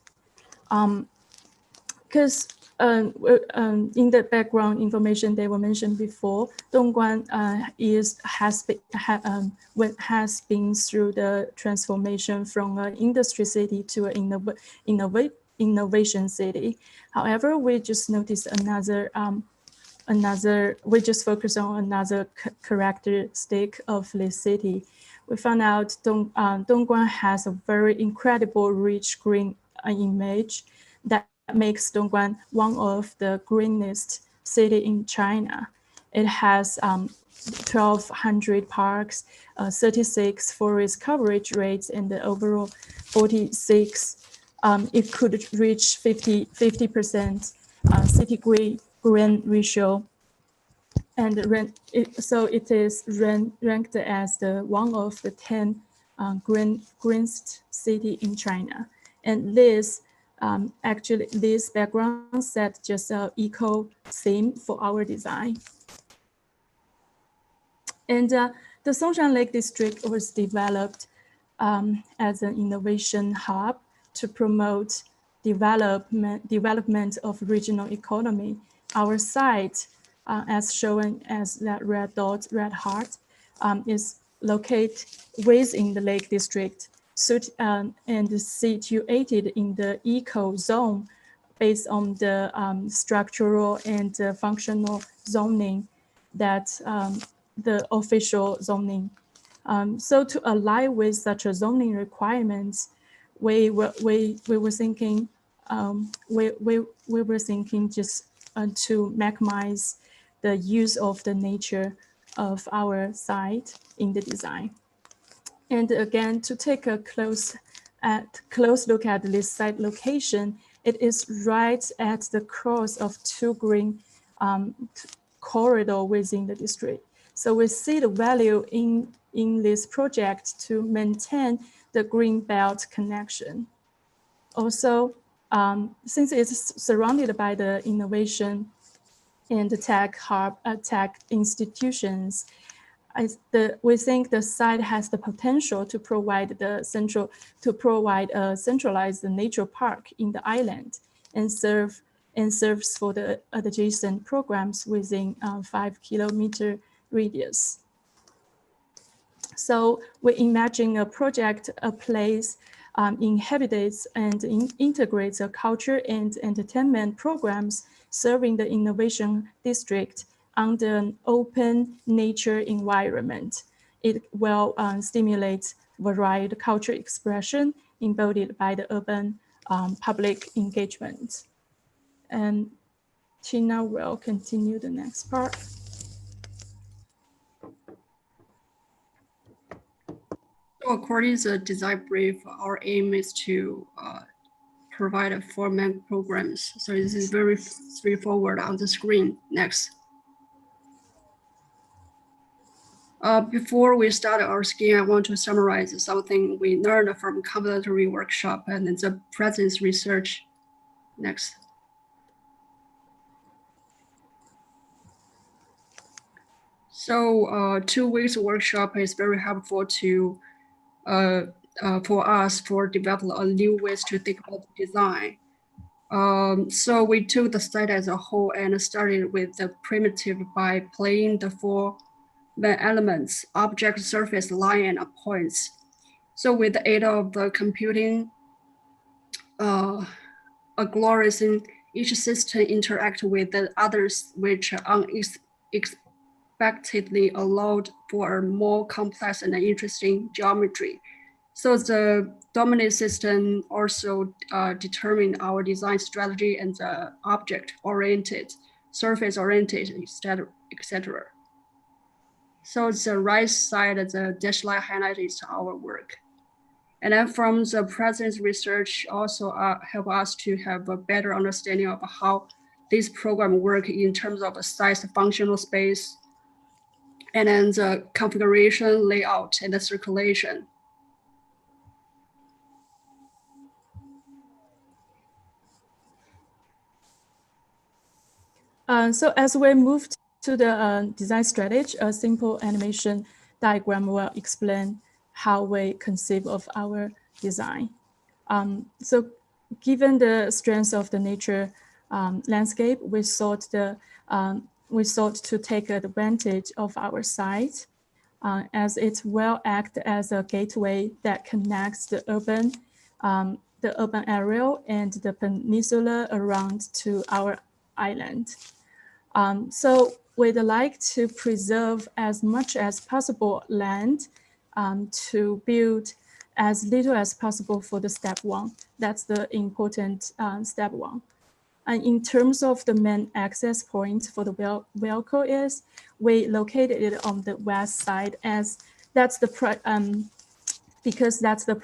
Speaker 15: Because in the background information they were mentioned before, Dongguan has been through the transformation from an industry city to an innovation city. However, we just noticed we just focus on another characteristic of this city. We found out Dongguan has a very incredible rich green image that makes Dongguan one of the greenest city in China. It has 1,200 parks, 36 forest coverage rates, and the overall 46. It could reach 50% city green ratio, and so it is ranked as one of the 10 greenest city in China. And this this background set just an eco theme for our design. And the Songshan Lake District was developed as an innovation hub to promote development of regional economy. Our site, as shown as that red heart, is located within the Lake District, and situated in the eco zone based on the structural and functional zoning that the official zoning. So to align with such a zoning requirements, we were thinking just to maximize the use of the nature of our site in the design. And again, to take a close look at this site location, it is right at the cross of two green corridors within the district. So we see the value in this project to maintain the green belt connection. Also, since it's surrounded by the innovation and the tech institutions, we think the site has the potential to provide a centralized nature park in the island and serves for the adjacent programs within 5 kilometer radius. So we imagine a project, a place inhabits and integrates a culture and entertainment programs serving the innovation district under an open nature environment. It will stimulate varied cultural expression embodied by the urban public engagement. And Tina will continue the next part.
Speaker 16: So according to the design brief, our aim is to provide a 4 main programs. So this is very straightforward on the screen. Next. Before we start our scheme, I want to summarize something we learned from combinatory workshop and the presence research. Next. So 2 weeks workshop is very helpful to for us for develop a new ways to think about design. So we took the site as a whole and started with the primitive by playing the 4 main elements: object, surface, line, and points. So with the aid of the computing algorithm, each system interact with the others, which unexpectedly allowed for a more complex and interesting geometry. So the dominant system also determine our design strategy and the object-oriented, surface-oriented, etc. So the right side, the dashed line highlights our work. And then from the present research also help us to have a better understanding of how this program work in terms of the size, functional space, and then the configuration, layout, and the circulation.
Speaker 15: So as we move to the design strategy, a simple animation diagram will explain how we conceive of our design. So given the strength of the nature landscape, we sought to take advantage of our site as it will act as a gateway that connects the urban area and the peninsula around to our island. So we'd like to preserve as much as possible land to build as little as possible for the step one. That's the important step one. And in terms of the main access point for the vehicle is, we located it on the west side as that's the because that's the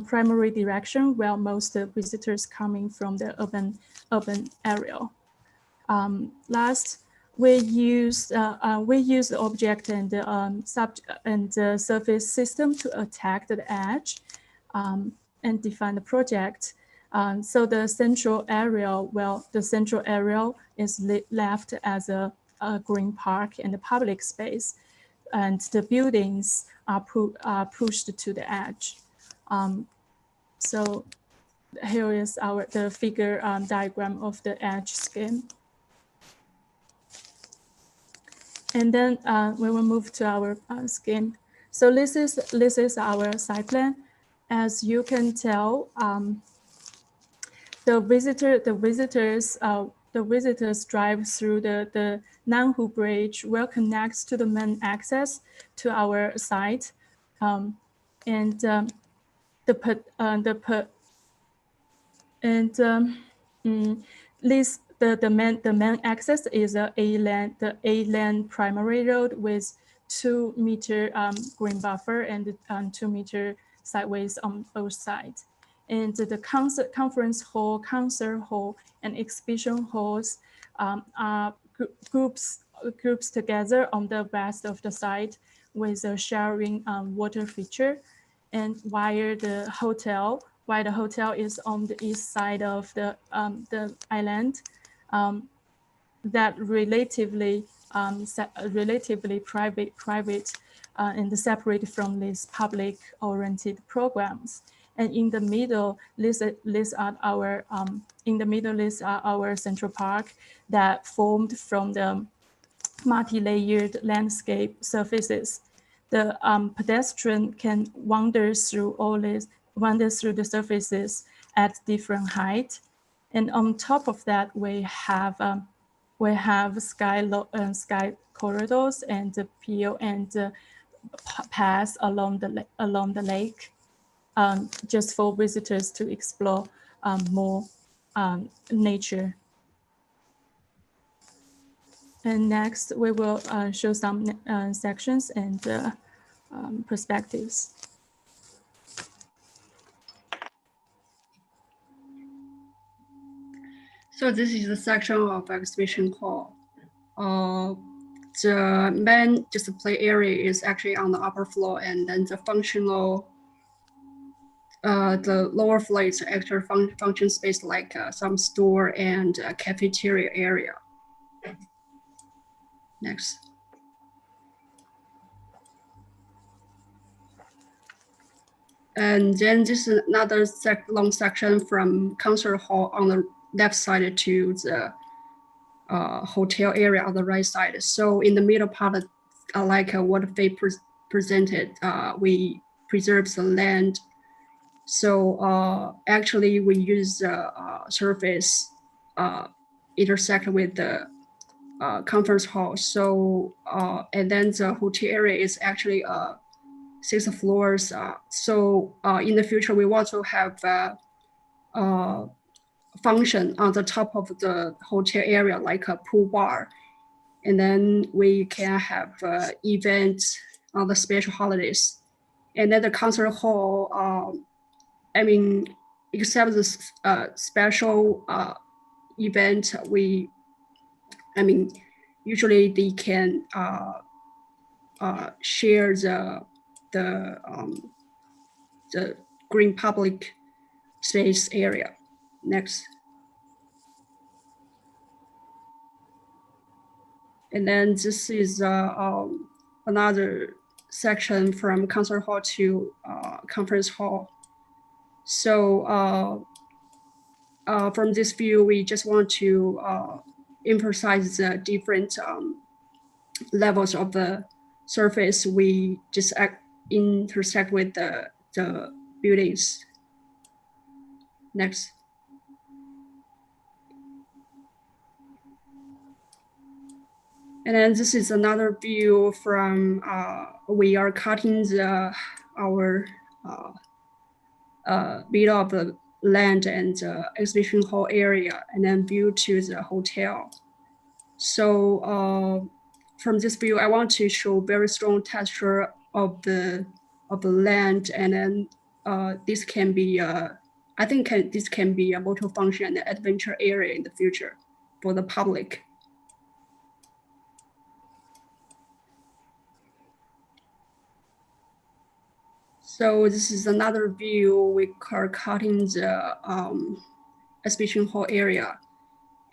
Speaker 15: primary direction where most visitors coming from the urban area. Last, we use the object and the surface system to attack the edge and define the project. So the central area, is left as a green park and a public space, and the buildings are pushed to the edge. So here is the figure diagram of the edge scheme. And then we will move to our scheme. So this is our site plan. As you can tell, the visitors drive through the Nanhu Bridge, will connect to the main access to our site, the main access is the A-lane primary road with 2 meter green buffer and 2 meter sideways on both sides. And the conference hall, concert hall, and exhibition halls are groups together on the west of the site with a sharing water feature. And while the hotel is on the east side of the island, that relatively private and separate from these public-oriented programs. And in the middle, these are our central park that formed from the multi-layered landscape surfaces. The pedestrian can wander through the surfaces at different height. And on top of that, we have sky corridors and the pier and paths along the lake, just for visitors to explore more nature. And next, we will show some sections and perspectives.
Speaker 16: So this is the section of exhibition hall. The main display area is actually on the upper floor, and then the functional, the lower floor is actual function space like some store and cafeteria area. Next. And then this is another long section from concert hall on the left side to the hotel area on the right side. So in the middle part, like what Faye presented, we preserve the land. So actually we use the surface intersect with the conference hall. So and then the hotel area is actually 6 floors. So in the future, we want to have function on the top of the hotel area, like a pool bar. And then we can have events on the special holidays. And then the concert hall, I mean, except the special event, usually they can share the green public space area. Next. And then this is another section from concert hall to conference hall. So from this view, we just want to emphasize the different levels of the surface we just intersect with the buildings. Next. And then this is another view from, we are cutting our bit of the land and exhibition hall area, and then view to the hotel. So from this view, I want to show very strong texture of the land, and then this can be, I think this can be a multifunction and adventure area in the future for the public. So this is another view. We are cutting the exhibition hall area,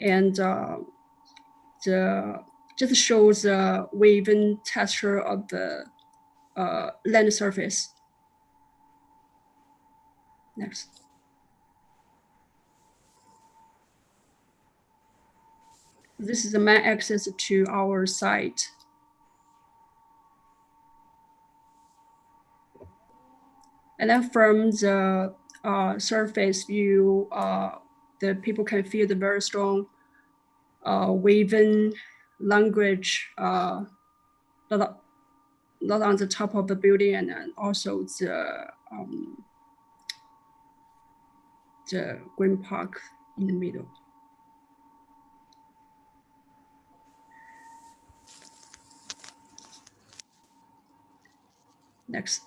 Speaker 16: and just shows the waving texture of the land surface. Next. This is the main access to our site. And then from the surface view, the people can feel the very strong waving language, not on the top of the building, and then also the green park in the middle. Next.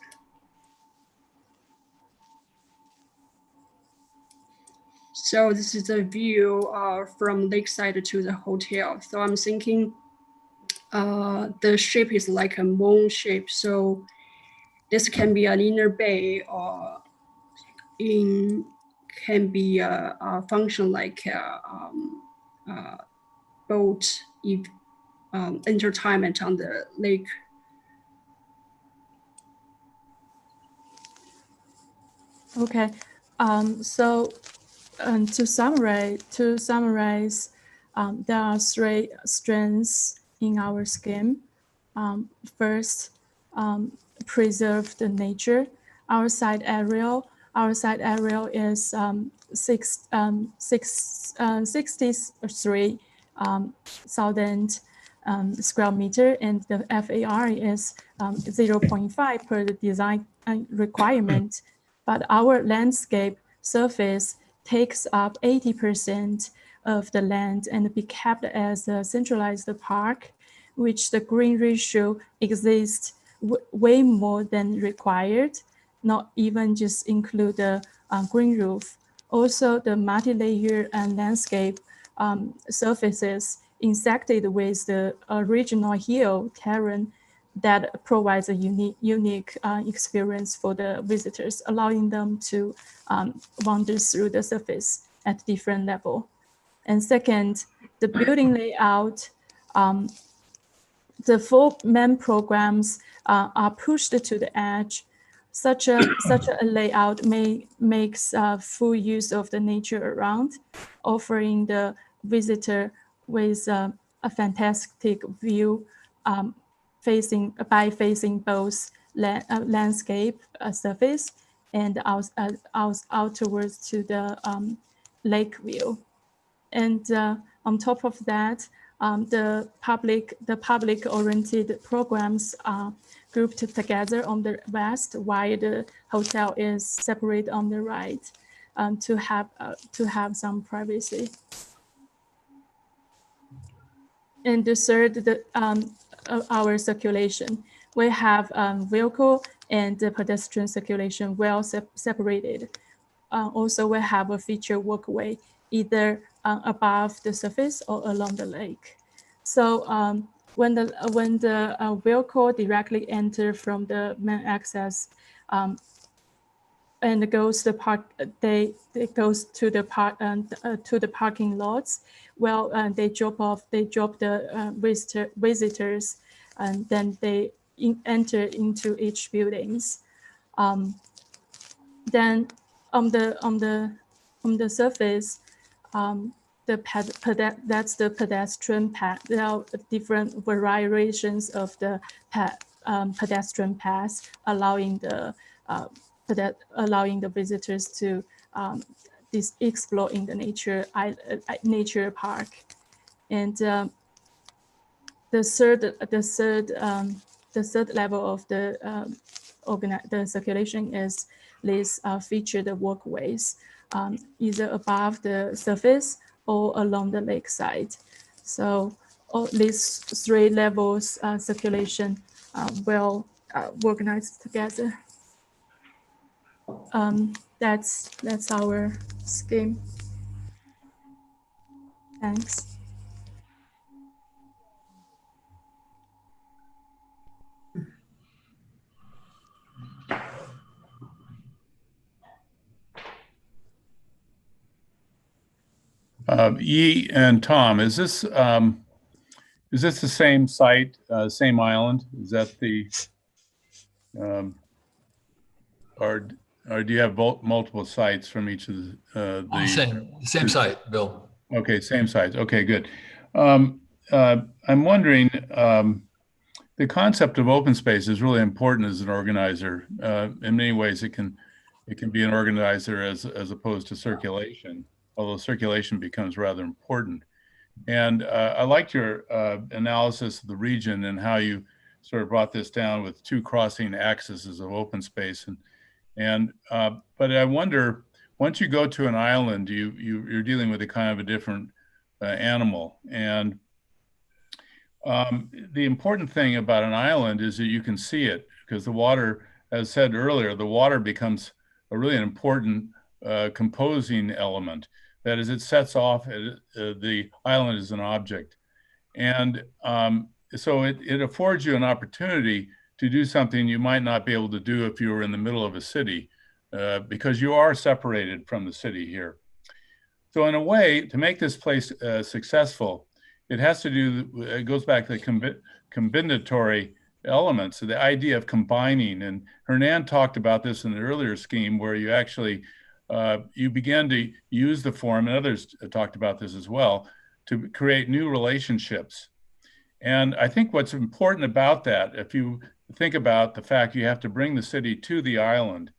Speaker 16: So this is a view from lakeside to the hotel. So I'm thinking the shape is like a moon shape. So this can be an inner bay, or can be a function like a boat entertainment on the lake.
Speaker 15: Okay, so to summarize, there are 3 strengths in our scheme. First, preserve the nature. Our site area is 63,000 square meter, and the FAR is 0.5 per the design requirement. But our landscape surface takes up 80% of the land and be kept as a centralized park, which the green ratio exists way more than required, not even just include the green roof. Also, the multi-layer and landscape surfaces intersected with the original hill terrain that provides a unique experience for the visitors, allowing them to wander through the surface at different level. And second, the building layout, the 4 main programs are pushed to the edge. Such a layout makes full use of the nature around, offering the visitor with a fantastic view by facing both landscape surface and outwards to the lake view. And on top of that, The public-oriented programs are grouped together on the west, while the hotel is separate on the right, to have some privacy. And the third, our circulation. We have vehicle and the pedestrian circulation well separated. Also, we have a feature walkway either above the surface or along the lake. So when the vehicle directly enter from the main access and goes to goes to the parking lots. Well, they drop the visitors, and then they enter into each buildings. Then on the surface, that's the pedestrian path. There are different variations of the pedestrian paths, allowing the visitors to explore in the nature park. And the third level of the circulation is these featured walkways, either above the surface or along the lakeside. So all these three levels circulation well organized together. That's our scheme. Thanks.
Speaker 7: Yi and Tom, is this the same site, same island? Is that the, or do you have multiple sites from each of the
Speaker 1: same site, Bill? Okay,
Speaker 7: same sites. Okay, good. I'm wondering, the concept of open space is really important as an organizer. In many ways, it can be an organizer as opposed to circulation, although circulation becomes rather important. And I liked your analysis of the region and how you sort of brought this down with two crossing axes of open space. But I wonder, once you go to an island, you're dealing with a kind of a different animal. And the important thing about an island is that you can see it, because the water, as said earlier, the water becomes a really important composing element. That is, it sets off the island as an object. And so it affords you an opportunity to do something you might not be able to do if you were in the middle of a city, because you are separated from the city here. So in a way, to make this place successful, it goes back to the combinatory elements, so the idea of combining. And Hernan talked about this in the earlier scheme, where you actually, you began to use the form, and others talked about this as well, to create new relationships. And I think what's important about that, if you think about the fact you have to bring the city to the island,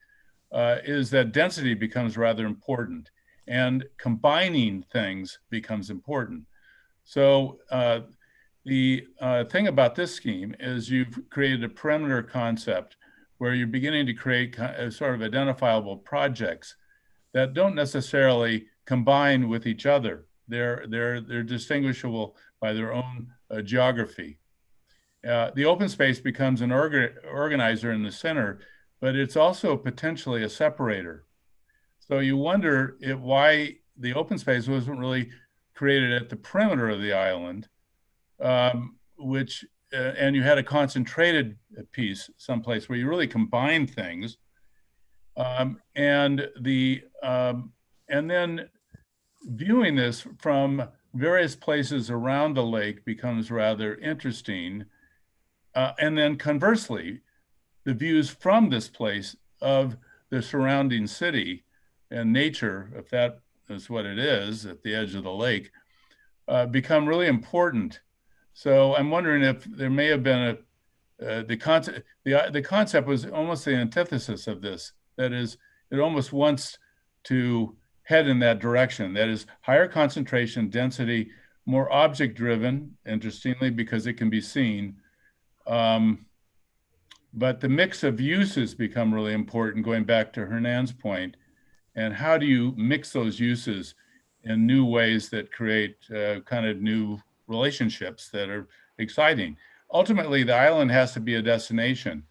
Speaker 7: is that density becomes rather important, and combining things becomes important. So the thing about this scheme is you've created a perimeter concept where you're beginning to create sort of identifiable projects that don't necessarily combine with each other. They're distinguishable by their own geography. The open space becomes an organizer in the center, but it's also potentially a separator. So you wonder why the open space wasn't really created at the perimeter of the island, and you had a concentrated piece someplace where you really combine things, and then viewing this from various places around the lake becomes rather interesting. And then conversely, the views from this place of the surrounding city and nature, if that is what it is at the edge of the lake, become really important. So I'm wondering if there may have been the concept was almost the antithesis of this. That is, it almost wants to head in that direction. That is, higher concentration, density, more object driven, interestingly, because it can be seen. But the mix of uses become really important, going back to Hernan's point. And how do you mix those uses in new ways that create kind of new relationships that are exciting? Ultimately, the island has to be a destination,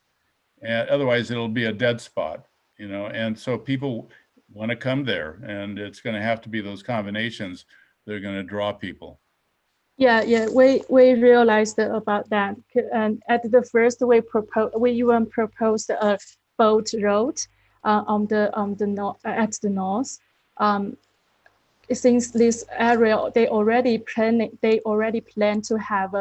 Speaker 7: and otherwise it'll be a dead spot, you know. And so people want to come there, and it's going to have to be those combinations that are going to draw people.
Speaker 15: Yeah, we realized about that. And at the first, we even proposed a boat road on the north at the north. Since this area, they already plan to have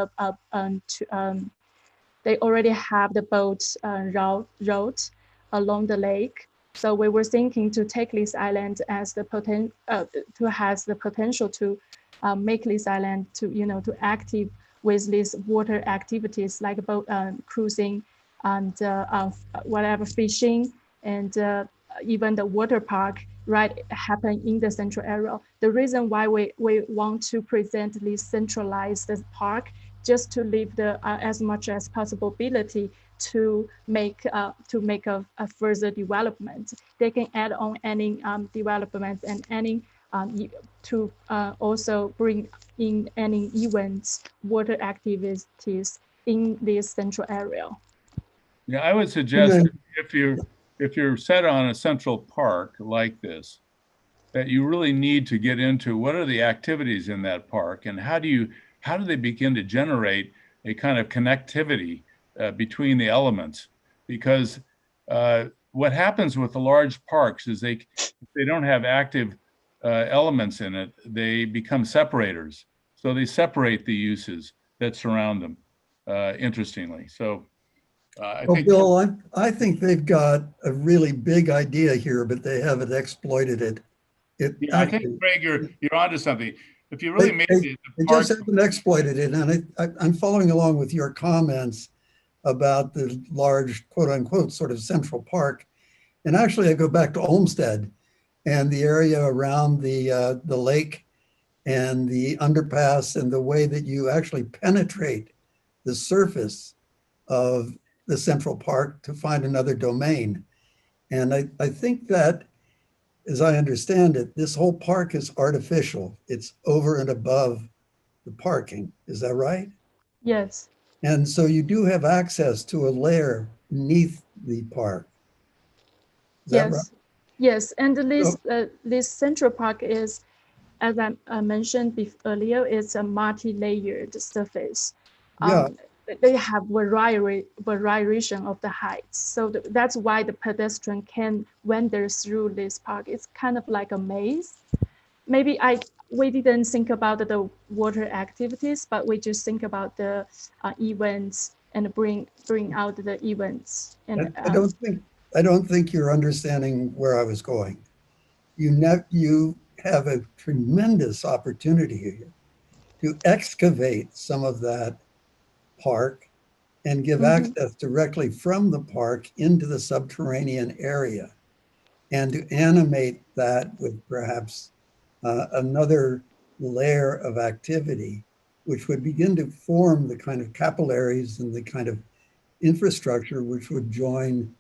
Speaker 15: they already have the boat route along the lake. So we were thinking to take this island as the potential to make this island to active with these water activities like boat cruising and whatever fishing and even the water park happen in the central area. The reason why we want to present this centralized park just to leave the as much as possibility to make a further development. They can add on any development and any to also bring in any events, water activities in this central area.
Speaker 7: Yeah, I would suggest if you're set on a central park like this, that you really need to get into what are the activities in that park and how do they begin to generate a kind of connectivity between the elements? Because what happens with the large parks is they don't have active elements in it, they become separators. So they separate the uses that surround them, interestingly. So I think
Speaker 11: Bill, I think they've got a really big idea here, but they haven't exploited it.
Speaker 7: Yeah, I think, Craig, you're onto something. If you really
Speaker 11: they just haven't exploited it, and I'm following along with your comments about the large, quote unquote, sort of central park. And actually, I go back to Olmsted and the area around the lake and the underpass and the way that you actually penetrate the surface of the central park to find another domain. And I think that, as I understand it, this whole park is artificial. It's over and above the parking. Is that right?
Speaker 15: Yes.
Speaker 11: And so you do have access to a layer beneath the park. Is that right?
Speaker 15: Yes, and this central park is, as I mentioned earlier, it's a multi-layered surface. They have variation of the heights. So that's why the pedestrian can wander through this park. It's kind of like a maze. Maybe we didn't think about the water activities, but we just think about the events and bring out the events. And
Speaker 11: I don't think you're understanding where I was going. You have a tremendous opportunity here to excavate some of that park and give access directly from the park into the subterranean area and to animate that with perhaps another layer of activity, which would begin to form the kind of capillaries and the kind of infrastructure which would join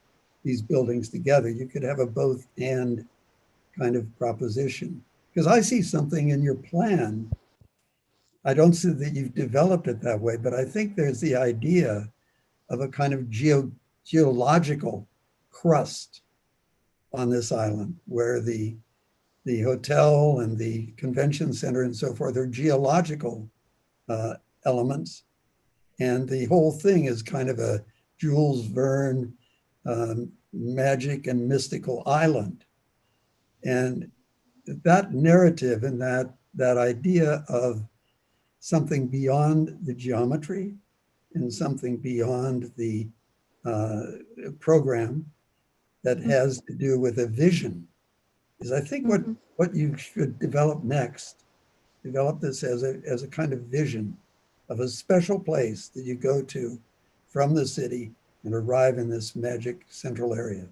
Speaker 11: these buildings together. You could have a both and kind of proposition. Because I see something in your plan. I don't see that you've developed it that way, but I think there's the idea of a kind of geological crust on this island where the hotel and the convention center and so forth are geological elements. And the whole thing is kind of a Jules Verne magic and mystical island. And that narrative and that idea of something beyond the geometry and something beyond the program that has to do with a vision is, I think, what you should develop next. Develop this as a kind of vision of a special place that you go to from the city and arrive in this magic central area.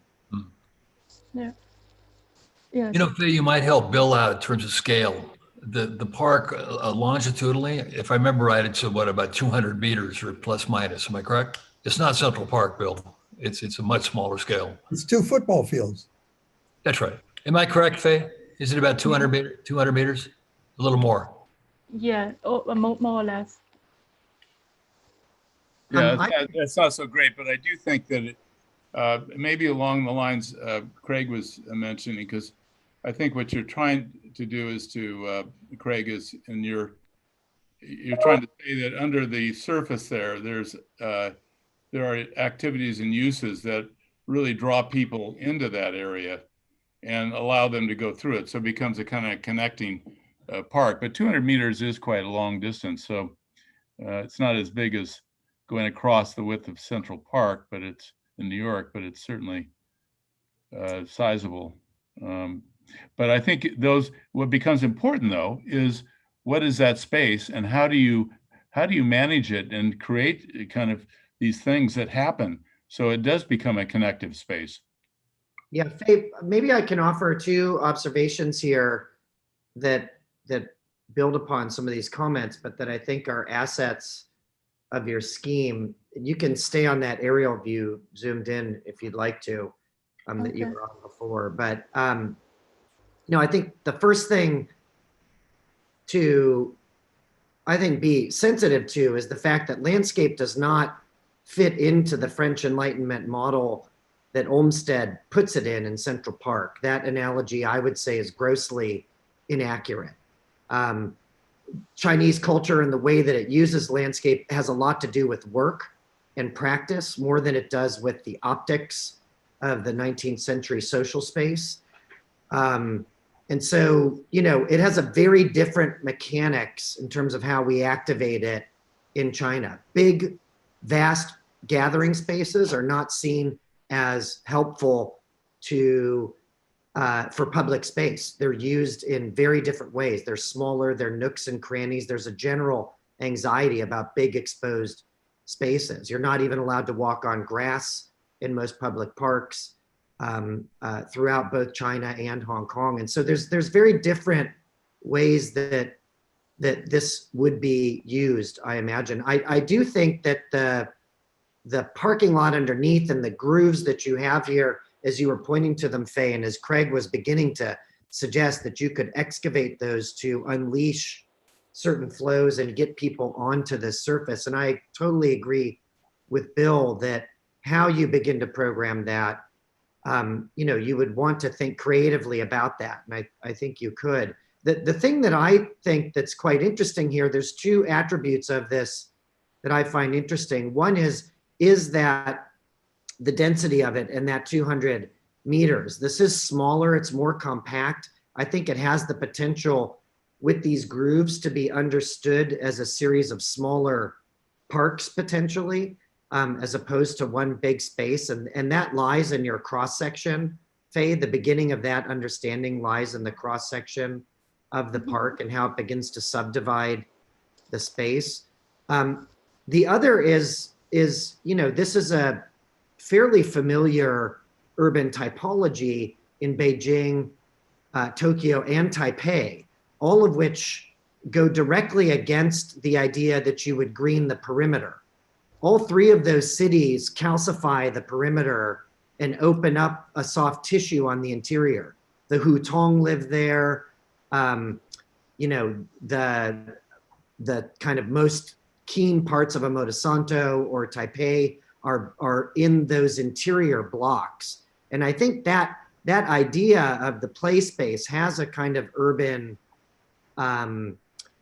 Speaker 15: Yeah. Yeah.
Speaker 1: You know, Faye, you might help Bill out in terms of scale. the park longitudinally, if I remember right, it's about 200 meters or plus minus. Am I correct? It's not Central Park, Bill. It's a much smaller scale.
Speaker 11: It's 2 football fields.
Speaker 1: That's right. Am I correct, Faye? Is it about 200 meters? A little more.
Speaker 15: Yeah, more or less.
Speaker 7: Yeah, it's not so great, but I do think that it, maybe along the lines Craig was mentioning, because I think what you're trying to do is to, Craig, is you're trying to say that under the surface there are activities and uses that really draw people into that area and allow them to go through it. So it becomes a kind of connecting park. But 200 meters is quite a long distance. So it's not as big as going across the width of Central Park, but it's in New York, but it's certainly sizable. But I think what becomes important though is what is that space and how do you manage it and create kind of these things that happen so it does become a connective space.
Speaker 6: Yeah, Faye, maybe I can offer 2 observations here that build upon some of these comments, but that I think are assets of your scheme. You can stay on that aerial view zoomed in if you'd like to, that you were on before. But I think the first thing to, be sensitive to is the fact that landscape does not fit into the French Enlightenment model that Olmsted puts it in Central Park. That analogy, I would say, is grossly inaccurate. Chinese culture and the way that it uses landscape has a lot to do with work and practice more than it does with the optics of the 19th century social space. And so, it has a very different mechanics in terms of how we activate it in China. Big, vast gathering spaces are not seen as helpful for public space. They're used in very different ways. They're smaller, they're nooks and crannies. There's a general anxiety about big exposed spaces. You're not even allowed to walk on grass in most public parks throughout both China and Hong Kong. And so there's very different ways that this would be used, I imagine. I do think that the parking lot underneath and the grooves that you have here, as you were pointing to them, Faye, and as Craig was beginning to suggest that you could excavate those to unleash certain flows and get people onto the surface. And I totally agree with Bill that how you begin to program that, you would want to think creatively about that. And I think you could. The thing that I think that's quite interesting here, there's 2 attributes of this that I find interesting. One is that the density of it and that 200 meters. This is smaller, it's more compact. I think it has the potential with these grooves to be understood as a series of smaller parks potentially, as opposed to one big space. And that lies in your cross-section, Faye. The beginning of that understanding lies in the cross-section of the park and how it begins to subdivide the space. The other is this is a fairly familiar urban typology in Beijing, Tokyo, and Taipei, all of which go directly against the idea that you would green the perimeter. All 3 of those cities calcify the perimeter and open up a soft tissue on the interior. The Hutong live there. The kind of most keen parts of Omotesanto or Taipei are in those interior blocks. And I think that idea of the play space has a kind of urban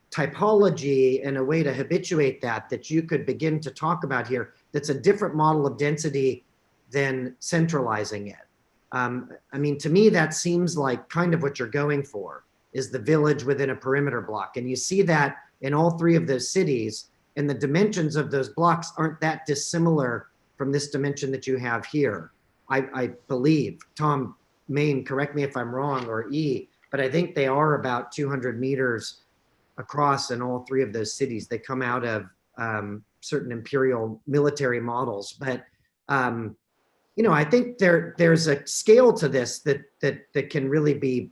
Speaker 6: typology and a way to habituate that you could begin to talk about here that's a different model of density than centralizing it. To me, that seems like kind of what you're going for, is the village within a perimeter block. And you see that in all 3 of those cities, and the dimensions of those blocks aren't that dissimilar from this dimension that you have here. I believe, Tom Main, correct me if I'm wrong, or E, but I think they are about 200 meters across in all 3 of those cities. They come out of certain imperial military models. But, I think there's a scale to this that can really be,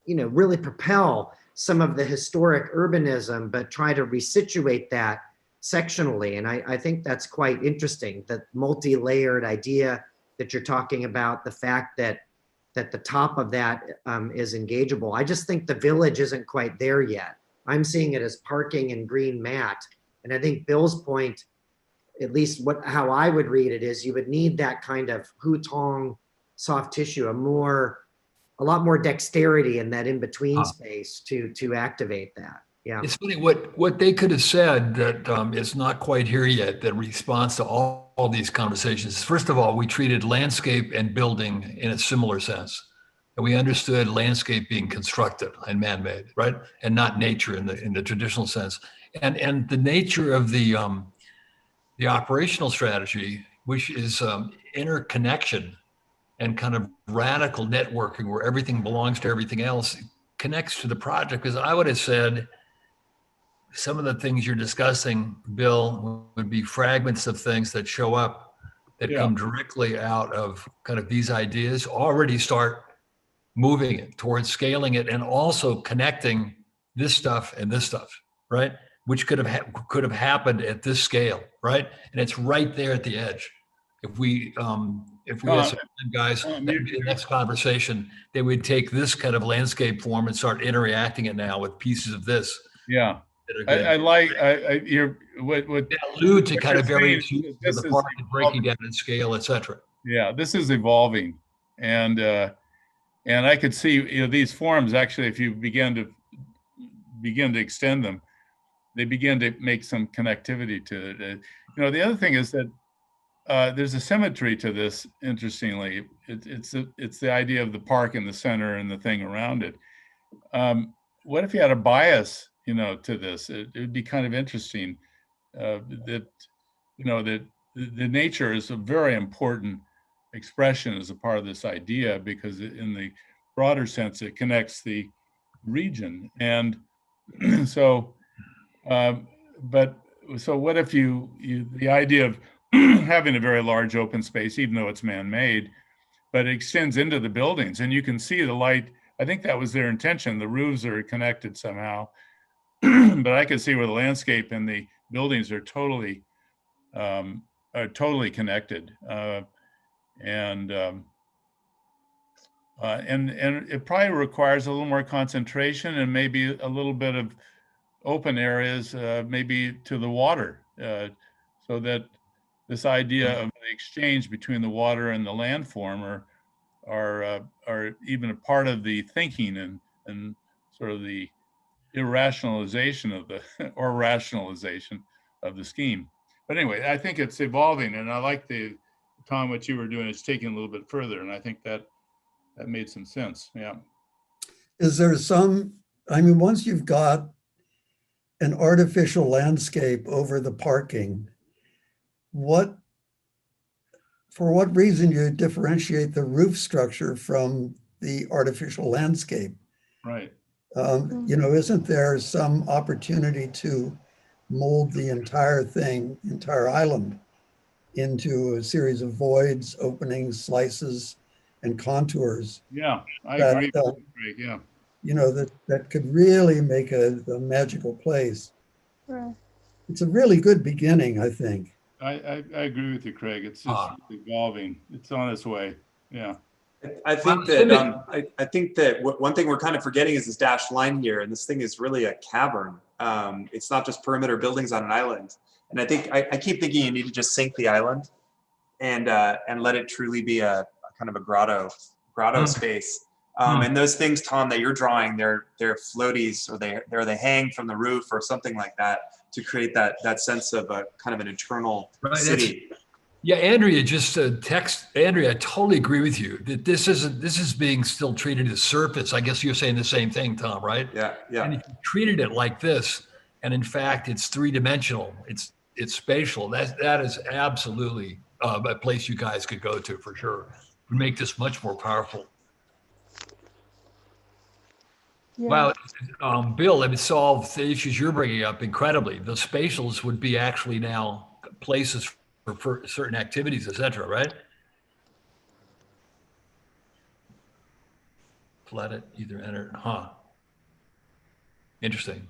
Speaker 6: really propel some of the historic urbanism, but try to resituate that sectionally. And I think that's quite interesting, that multi-layered idea that you're talking about, the fact that the top of that is engageable. I just think the village isn't quite there yet. I'm seeing it as parking and green mat. And I think Bill's point, at least how I would read it, is you would need that kind of hutong soft tissue, a lot more dexterity in that in-between space to activate that. Yeah.
Speaker 1: It's funny what they could have said that is not quite here yet, that responds to all these conversations. First of all, we treated landscape and building in a similar sense. And we understood landscape being constructed and man-made, right? And not nature in the traditional sense. And the nature of the operational strategy, which is interconnection and kind of radical networking where everything belongs to everything else, connects to the project. Because I would have said some of the things you're discussing, Bill, would be fragments of things that show up that come directly out of kind of these ideas, already start moving it towards scaling it, and also connecting this stuff and this stuff, right? Which could have happened at this scale, right? And it's right there at the edge. If we had some guys, the next conversation, they would take this kind of landscape form and start interacting it now with pieces of this.
Speaker 7: Yeah, I like you're what
Speaker 1: allude to kind of various uses of the park and breaking down in scale, etc.
Speaker 7: Yeah, this is evolving, and I could see these forms actually, if you begin to extend them, they begin to make some connectivity to it. The other thing is that there's a symmetry to this. Interestingly, it's the idea of the park in the center and the thing around it. What if you had a bias, to this? It would be kind of interesting that the nature is a very important expression as a part of this idea, because in the broader sense it connects the region. And so what if the idea of having a very large open space, even though it's man-made, but it extends into the buildings and you can see the light. I think that was their intention. The roofs are connected somehow, but I could see where the landscape and the buildings are totally connected. And it probably requires a little more concentration and maybe a little bit of open areas, maybe to the water, so that this idea of the exchange between the water and the landform are even a part of the thinking and sort of the irrationalization of or rationalization of the scheme. But anyway, I think it's evolving, and I like Tom, what you were doing is taking a little bit further, and I think that made some sense. Yeah.
Speaker 11: Is there once you've got an artificial landscape over the parking, for what reason do you differentiate the roof structure from the artificial landscape?
Speaker 7: Right.
Speaker 11: Isn't there some opportunity to mold the entire island into a series of voids, openings, slices, and contours?
Speaker 7: Yeah, I agree. Yeah.
Speaker 11: That could really make a magical place.
Speaker 15: Right.
Speaker 11: It's a really good beginning, I think.
Speaker 7: I agree with you, Craig. It's just evolving. It's on its way. Yeah.
Speaker 9: I think that one thing we're kind of forgetting is this dashed line here, and this thing is really a cavern. It's not just perimeter buildings on an island. And I think I keep thinking you need to just sink the island and let it truly be a kind of a grotto space. And those things, Tom, that you're drawing, they're floaties, or they hang from the roof or something like that to create that sense of a kind of an eternal city.
Speaker 1: Yeah, Andrea just Andrea, I totally agree with you that this is being still treated as surface. I guess you're saying the same thing, Tom, right?
Speaker 9: Yeah.
Speaker 1: And if you treated it like this, and in fact it's three-dimensional, it's spatial, that is absolutely a place you guys could go to for sure. Would make this much more powerful.
Speaker 15: Yeah.
Speaker 1: Wow, Bill, it would solve the issues you're bringing up incredibly. The spatials would be actually now places for certain activities, etc., right? Let it either enter, Interesting.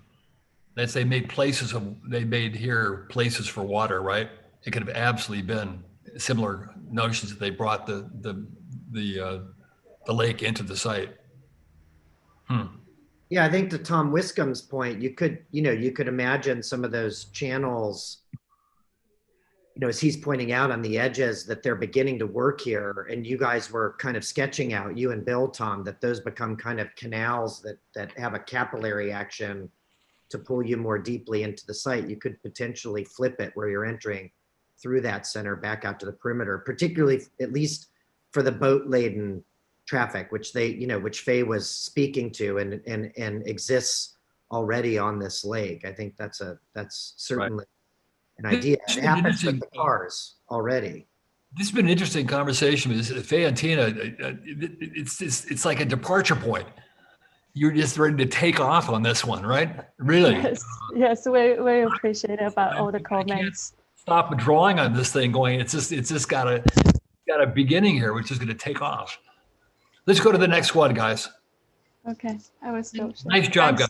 Speaker 1: That's they made here places for water, right? It could have absolutely been similar notions that they brought the lake into the site.
Speaker 6: Yeah, I think to Tom Wiscombe's point, you could imagine some of those channels, as he's pointing out on the edges, that they're beginning to work here, and you guys were kind of sketching out, you and Bill, Tom, that those become kind of canals that have a capillary action to pull you more deeply into the site. You could potentially flip it where you're entering through that center back out to the perimeter, particularly at least for the boat laden traffic, which which Faye was speaking to and exists already on this lake. I think that's certainly an idea. It happens with the cars already.
Speaker 1: This has been an interesting conversation with Faye and Tina. It's like a departure point. You're just ready to take off on this one, right? Really?
Speaker 15: Yes, we appreciate about all the comments.
Speaker 1: Stop drawing on this thing going, it's just got a beginning here, which is going to take off. Let's go to the next one, guys.
Speaker 15: Okay, I will still.
Speaker 1: Nice job, guys.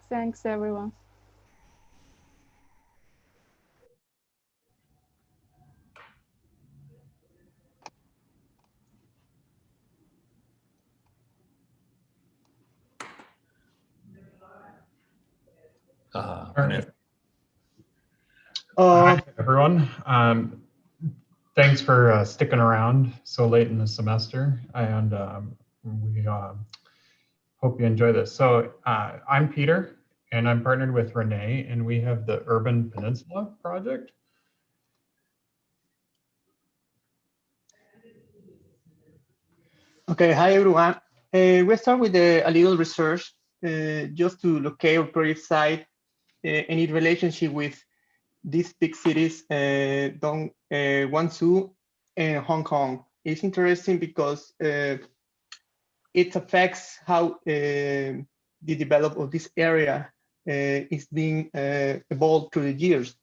Speaker 15: Thanks, everyone.
Speaker 17: All right. Hi, everyone. Thanks for sticking around so late in the semester, and we hope you enjoy this. So I'm Peter, and I'm partnered with Renee, and we have the Urban Peninsula project.
Speaker 18: Okay, hi everyone. We start with a little research just to locate our project site and its relationship with these big cities, Guangzhou and Hong Kong. It's interesting because it affects how the development of this area is being evolved through the years.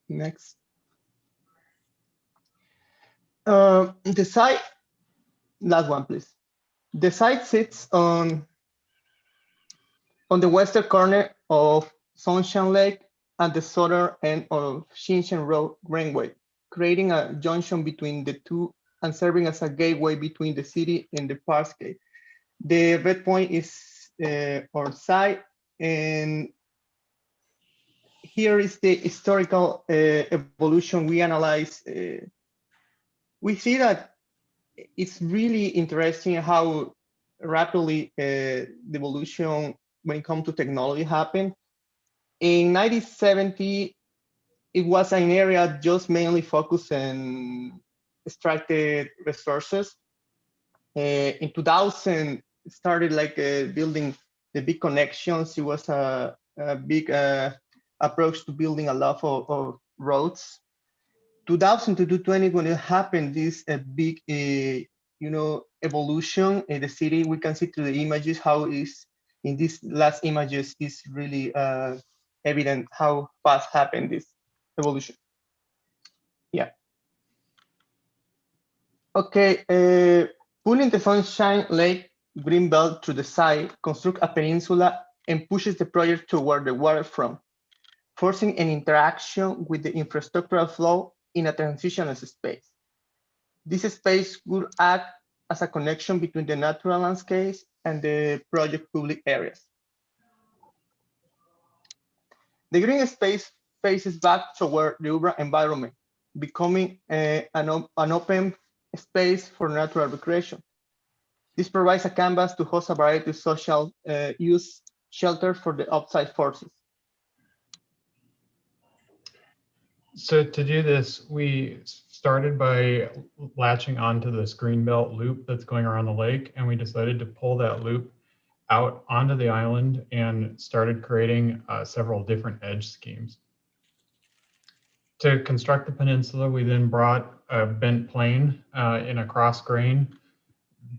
Speaker 18: Next. The site, last one, please. The site sits on the western corner of Songshan Lake and the southern end of Xinxian Road Greenway, creating a junction between the two and serving as a gateway between the city and the parkscape. The red point is our site, and here is the historical evolution we analyze. We see that it's really interesting how rapidly the evolution when it comes to technology happened. In 1970, it was an area just mainly focused on extracted resources. In 2000, it started like building the big connections. It was a big approach to building a lot of roads. 2000 to 2020, when it happened, this big, evolution in the city. We can see through the images how is in these last images is really evident how fast happened this evolution. Yeah. Okay, pulling the Sunshine Lake Greenbelt through the site, construct a peninsula and pushes the project toward the waterfront, forcing an interaction with the infrastructural flow in a transitional space. This space would act as a connection between the natural landscapes and the project public areas. The green space faces back toward the urban environment, becoming an open space for natural recreation. This provides a canvas to host a variety of social use shelters for the outside forces.
Speaker 17: So to do this, we started by latching onto this greenbelt loop that's going around the lake, and we decided to pull that loop out onto the island and started creating several different edge schemes. To construct the peninsula, we then brought a bent plane in a cross grain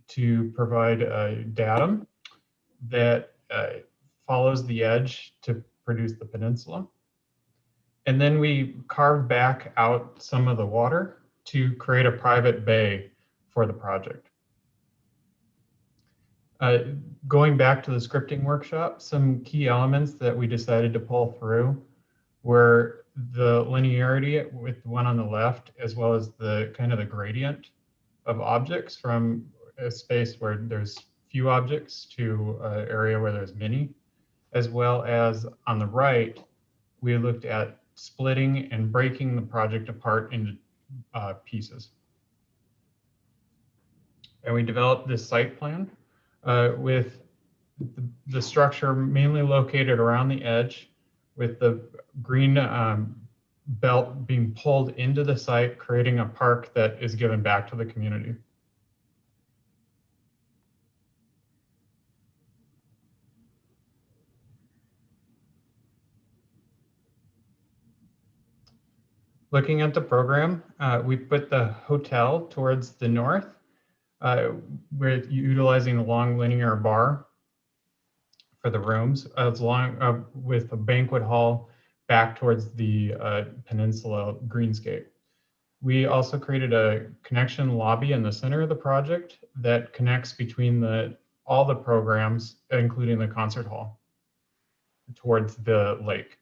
Speaker 17: to provide a datum that follows the edge to produce the peninsula. And then we carved back out some of the water to create a private bay for the project. Going back to the scripting workshop, some key elements that we decided to pull through were the linearity with the one on the left, as well as the kind of the gradient of objects from a space where there's few objects to an area where there's many, as well as on the right, we looked at splitting and breaking the project apart into pieces. And we developed this site plan with the structure mainly located around the edge, with the green belt being pulled into the site, creating a park that is given back to the community. Looking at the program, we put the hotel towards the north. We're utilizing a long linear bar for the rooms, as long with a banquet hall back towards the Peninsula greenscape. We also created a connection lobby in the center of the project that connects between all the programs, including the concert hall, towards the lake.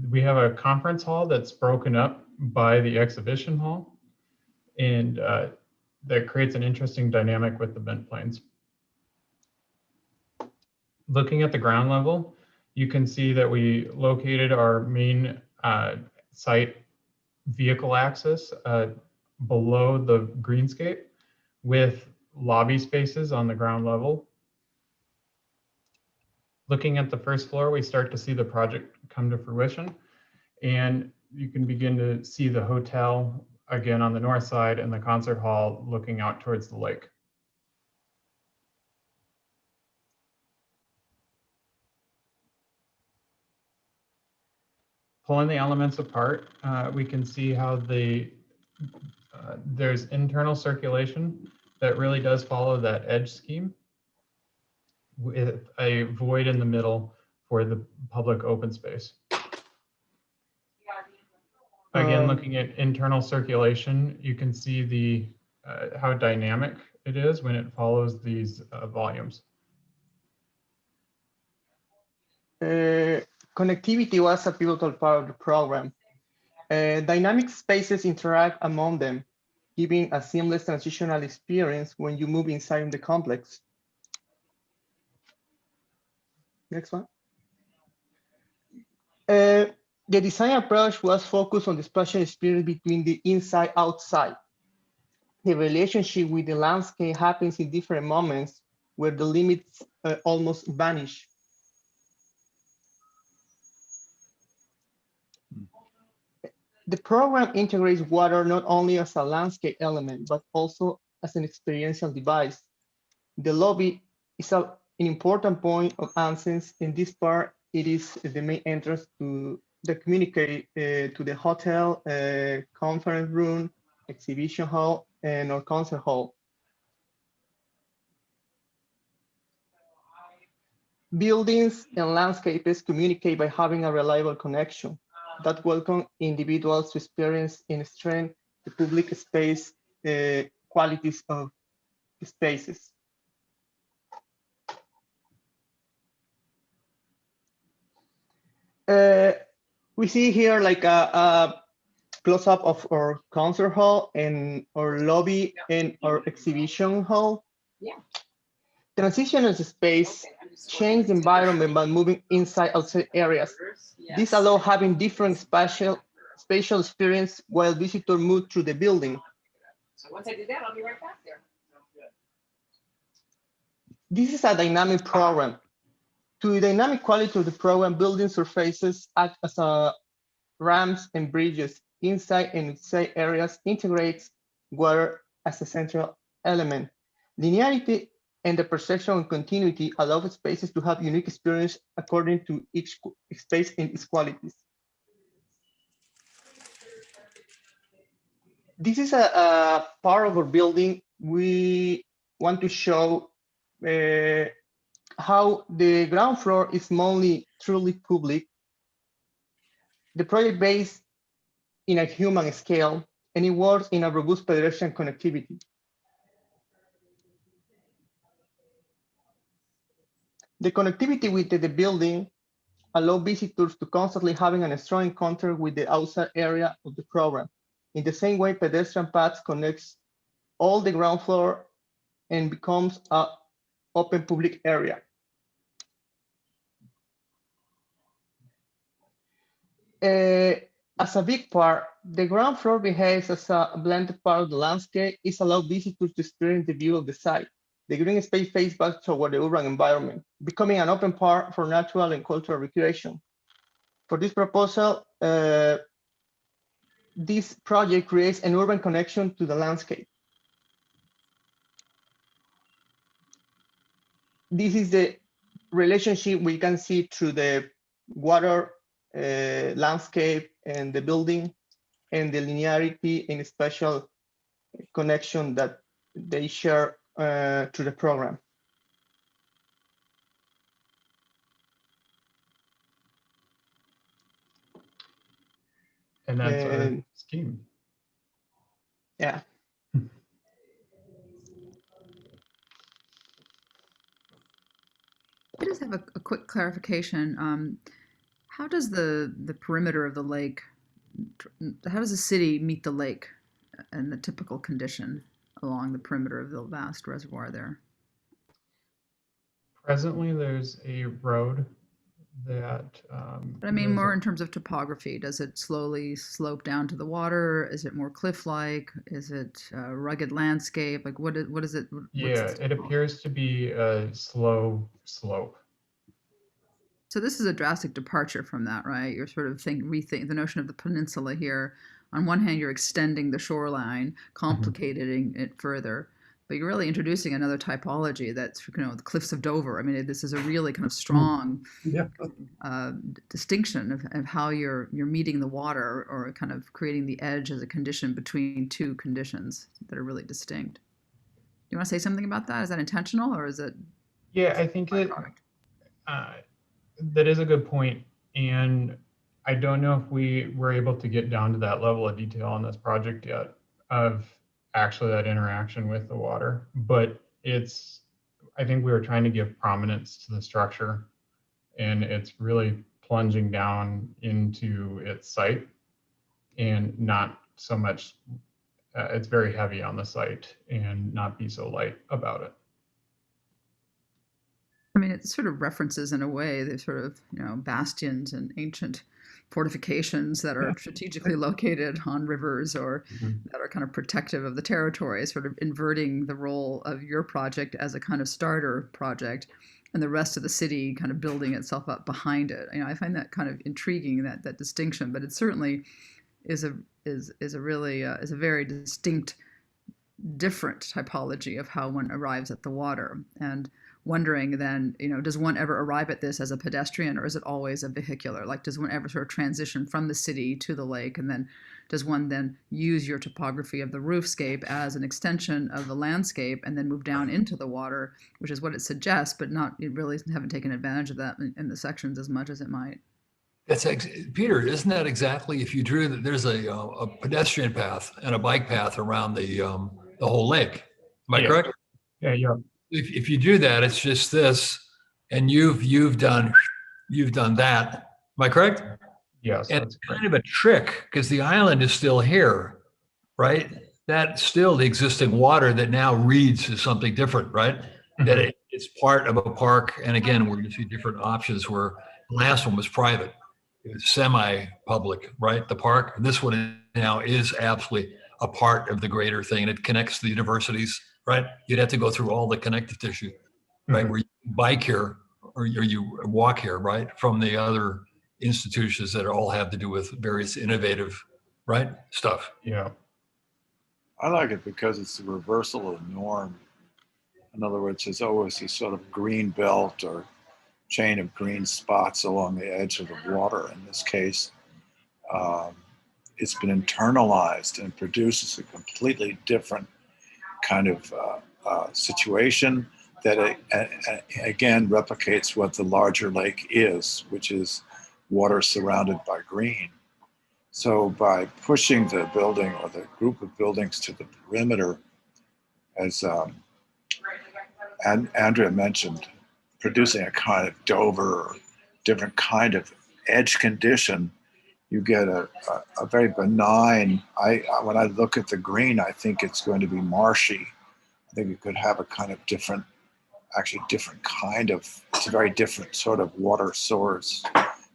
Speaker 17: We have a conference hall that's broken up by the exhibition hall, and that creates an interesting dynamic with the vent planes. Looking at the ground level, you can see that we located our main site vehicle access below the greenscape with lobby spaces on the ground level. Looking at the first floor, we start to see the project come to fruition, and you can begin to see the hotel again on the north side and the concert hall looking out towards the lake. Pulling the elements apart, we can see how there's internal circulation that really does follow that edge scheme, with a void in the middle for the public open space. Again, looking at internal circulation, you can see how dynamic it is when it follows these volumes.
Speaker 18: Connectivity was a pivotal part of the program. Dynamic spaces interact among them, giving a seamless transitional experience when you move inside the complex. Next one. The design approach was focused on the spatial experience between the inside-outside. The relationship with the landscape happens in different moments where the limits almost vanish. The program integrates water not only as a landscape element, but also as an experiential device. The lobby is an important point of entrance. In this part, it is the main entrance to the communicate to the hotel, conference room, exhibition hall, and our concert hall. Buildings and landscapes communicate by having a reliable connection that welcome individuals to experience and strengthen the public space qualities of spaces. We see here like a close-up of our concert hall and our lobby and our exhibition hall.
Speaker 19: Yeah.
Speaker 18: Transition of the space change the environment by moving inside outside areas.
Speaker 19: Yes.
Speaker 18: This allows having different spatial experience while visitors move through the building.
Speaker 19: So once I do that, I'll be right back there.
Speaker 18: This is a dynamic program. To the dynamic quality of the program, building surfaces act as ramps and bridges inside and outside areas, integrates water as a central element. Linearity and the perception of continuity allow spaces to have unique experience according to each space and its qualities. This is a part of our building. We want to show how the ground floor is mostly truly public. The project based in a human scale, and it works in a robust pedestrian connectivity. The connectivity with the building allow visitors to constantly having a strong encounter with the outside area of the program. In the same way, pedestrian paths connects all the ground floor and becomes an open public area. As a big part, the ground floor behaves as a blended part of the landscape. It allows visitors to experience the view of the site. The green space faces back toward the urban environment, becoming an open part for natural and cultural recreation. For this proposal, this project creates an urban connection to the landscape. This is the relationship we can see through the water, landscape, and the building, and the linearity and special connection that they share to the program.
Speaker 17: And that's our scheme.
Speaker 18: Yeah.
Speaker 10: I just have a quick clarification. How does the perimeter of the lake, how does the city meet the lake and the typical condition along the perimeter of the vast reservoir there?
Speaker 17: Presently, there's a road that.
Speaker 10: But I mean, more in terms of topography. Does it slowly slope down to the water? Is it more cliff-like? Is it a rugged landscape? Like, what is it?
Speaker 17: Yeah, it appears to be a slow slope.
Speaker 10: So this is a drastic departure from that, right? You're sort of rethink the notion of the peninsula here. On one hand, you're extending the shoreline, complicating it further, but you're really introducing another typology that's, you know, the cliffs of Dover. I mean, this is a really kind of strong distinction of how you're meeting the water, or kind of creating the edge as a condition between two conditions that are really distinct. Do you want to say something about that? Is that intentional, or is it?
Speaker 17: Yeah, I think that is a good point. And I don't know if we were able to get down to that level of detail on this project yet, of actually that interaction with the water. But I think we were trying to give prominence to the structure, and it's really plunging down into its site, and not so much, it's very heavy on the site, and not be so light about it.
Speaker 10: I mean, it sort of references in a way the sort of, you know, bastions and ancient fortifications that are strategically located on rivers, or that are kind of protective of the territory, sort of inverting the role of your project as a kind of starter project, and the rest of the city kind of building itself up behind it. You know, I find that kind of intriguing, that distinction, but it certainly is a very distinct, different typology of how one arrives at the water. And wondering then, you know, does one ever arrive at this as a pedestrian, or is it always a vehicular? Like, does one ever sort of transition from the city to the lake, and then does one then use your topography of the roofscape as an extension of the landscape, and then move down into the water, which is what it suggests, but you really haven't taken advantage of that in the sections as much as it might.
Speaker 1: That's Peter, isn't that exactly, if you drew that, there's a pedestrian path and a bike path around the whole lake. Am I correct?
Speaker 17: Yeah, yeah.
Speaker 1: If you do that, it's just this, and you've done that. Am I correct?
Speaker 17: Yes.
Speaker 1: And it's kind of a trick, because the island is still here, right? That's still the existing water that now reads as something different, right? That it's part of a park. And again, we're going to see different options, where the last one was private. It was semi-public, right? The park. This one now is absolutely a part of the greater thing, and it connects the universities, right? You'd have to go through all the connective tissue, right? Where you bike here, or you walk here, right? From the other institutions that all have to do with various innovative, right, stuff.
Speaker 17: Yeah.
Speaker 20: I like it because it's the reversal of the norm. In other words, there's always these sort of green belt or chain of green spots along the edge of the water. In this case, it's been internalized and produces a completely different kind of situation that again replicates what the larger lake is, which is water surrounded by green. So by pushing the building or the group of buildings to the perimeter, as Andrea mentioned, producing a kind of Dover or different kind of edge condition, you get a very benign, when I look at the green, I think it's going to be marshy. I think you could have a kind of different, actually different kind of, it's a very different sort of water source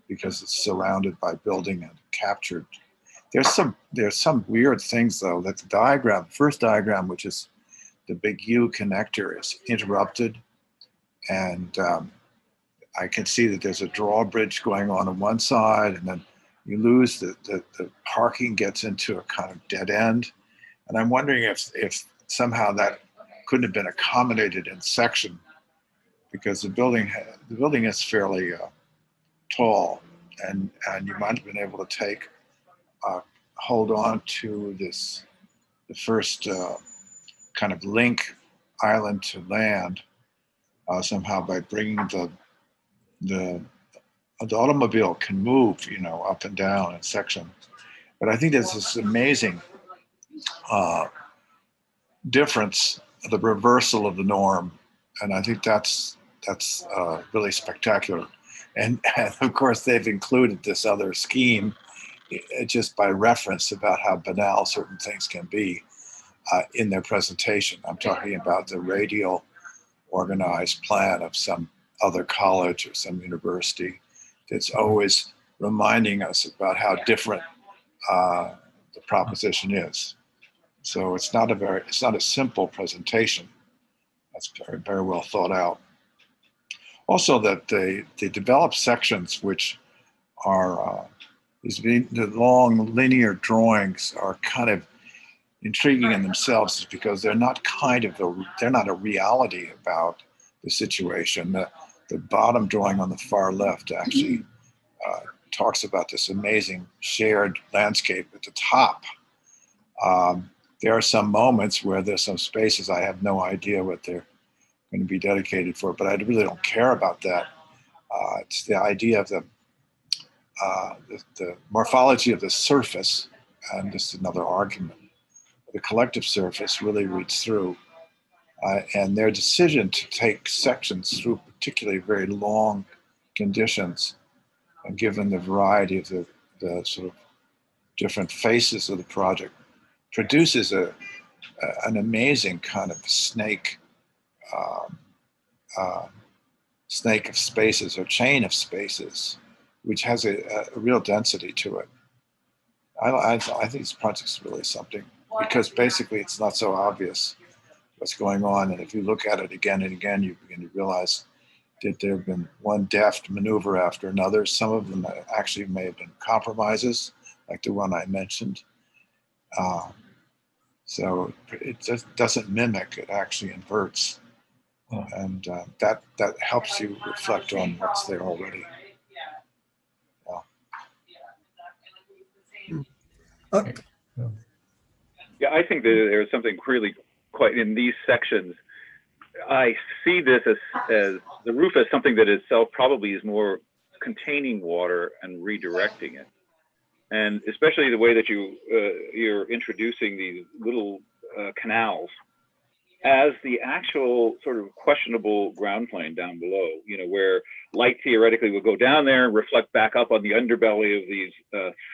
Speaker 20: because it's surrounded by building and captured. There's some weird things though, that the diagram, first diagram, which is the big U connector, is interrupted. And I can see that there's a drawbridge going on one side, and then you lose the parking gets into a kind of dead end. And I'm wondering if somehow that couldn't have been accommodated in section, because the building is fairly tall, and you might have been able to hold on to the first kind of link island to land somehow by bringing the automobile can move, up and down in section. But I think there's this amazing difference, the reversal of the norm, and I think that's really spectacular. And of course, they've included this other scheme just by reference about how banal certain things can be in their presentation. I'm talking about the radial organized plan of some other college or some university that's always reminding us about how different the proposition is. So it's not a simple presentation. That's very, very well thought out. Also, that they develop sections which are the long linear drawings are kind of intriguing in themselves, because they're not a reality about the situation. The bottom drawing on the far left actually talks about this amazing shared landscape at the top. There are some moments where there's some spaces I have no idea what they're going to be dedicated for, but I really don't care about that. It's the idea of the morphology of the surface, and this is another argument. The collective surface really reads through, and their decision to take sections through particularly very long conditions, and given the variety of the sort of different faces of the project, produces an amazing kind of snake of spaces, or chain of spaces, which has a real density to it. I think this project's really something, because basically it's not so obvious what's going on. And if you look at it again and again, you begin to realize that there have been one deft maneuver after another. Some of them actually may have been compromises, like the one I mentioned. So it just doesn't mimic, it actually inverts. And that helps you reflect on what's there already.
Speaker 12: Yeah, I think that there's something really quite in these sections. I see this as the roof as something that itself probably is more containing water and redirecting it. And especially the way that you're introducing these little canals as the actual sort of questionable ground plane down below, where light theoretically would go down there and reflect back up on the underbelly of these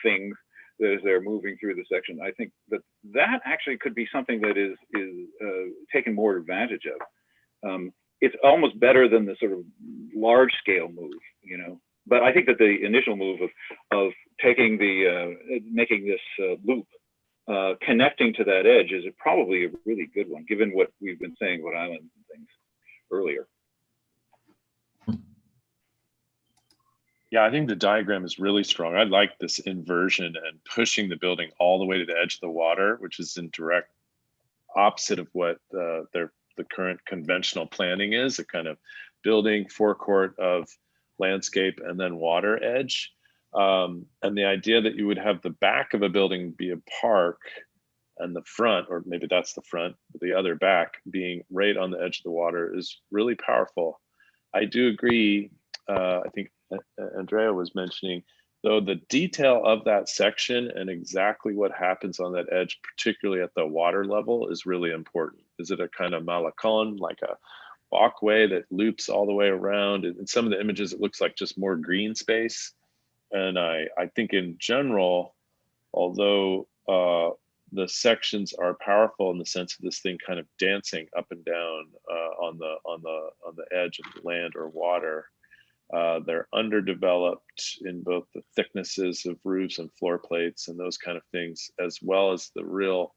Speaker 12: things as they're moving through the section. I think that actually could be something that is taken more advantage of. It's almost better than the sort of large scale move, But I think that the initial move of taking making this loop, connecting to that edge is probably a really good one, given what we've been saying about islands and things earlier.
Speaker 14: Yeah, I think the diagram is really strong. I like this inversion and pushing the building all the way to the edge of the water, which is in direct opposite of what the current conventional planning is, a kind of building forecourt of landscape and then water edge. And the idea that you would have the back of a building be a park and the front, or maybe that's the front, but the other back being right on the edge of the water is really powerful. I do agree. I think Andrea was mentioning, though, the detail of that section and exactly what happens on that edge, particularly at the water level, is really important. Is it a kind of malacon, like a walkway that loops all the way around. In some of the images, it looks like just more green space. And I think in general, although the sections are powerful in the sense of this thing kind of dancing up and down on the edge of the land or water, they're underdeveloped in both the thicknesses of roofs and floor plates and those kind of things, as well as the real,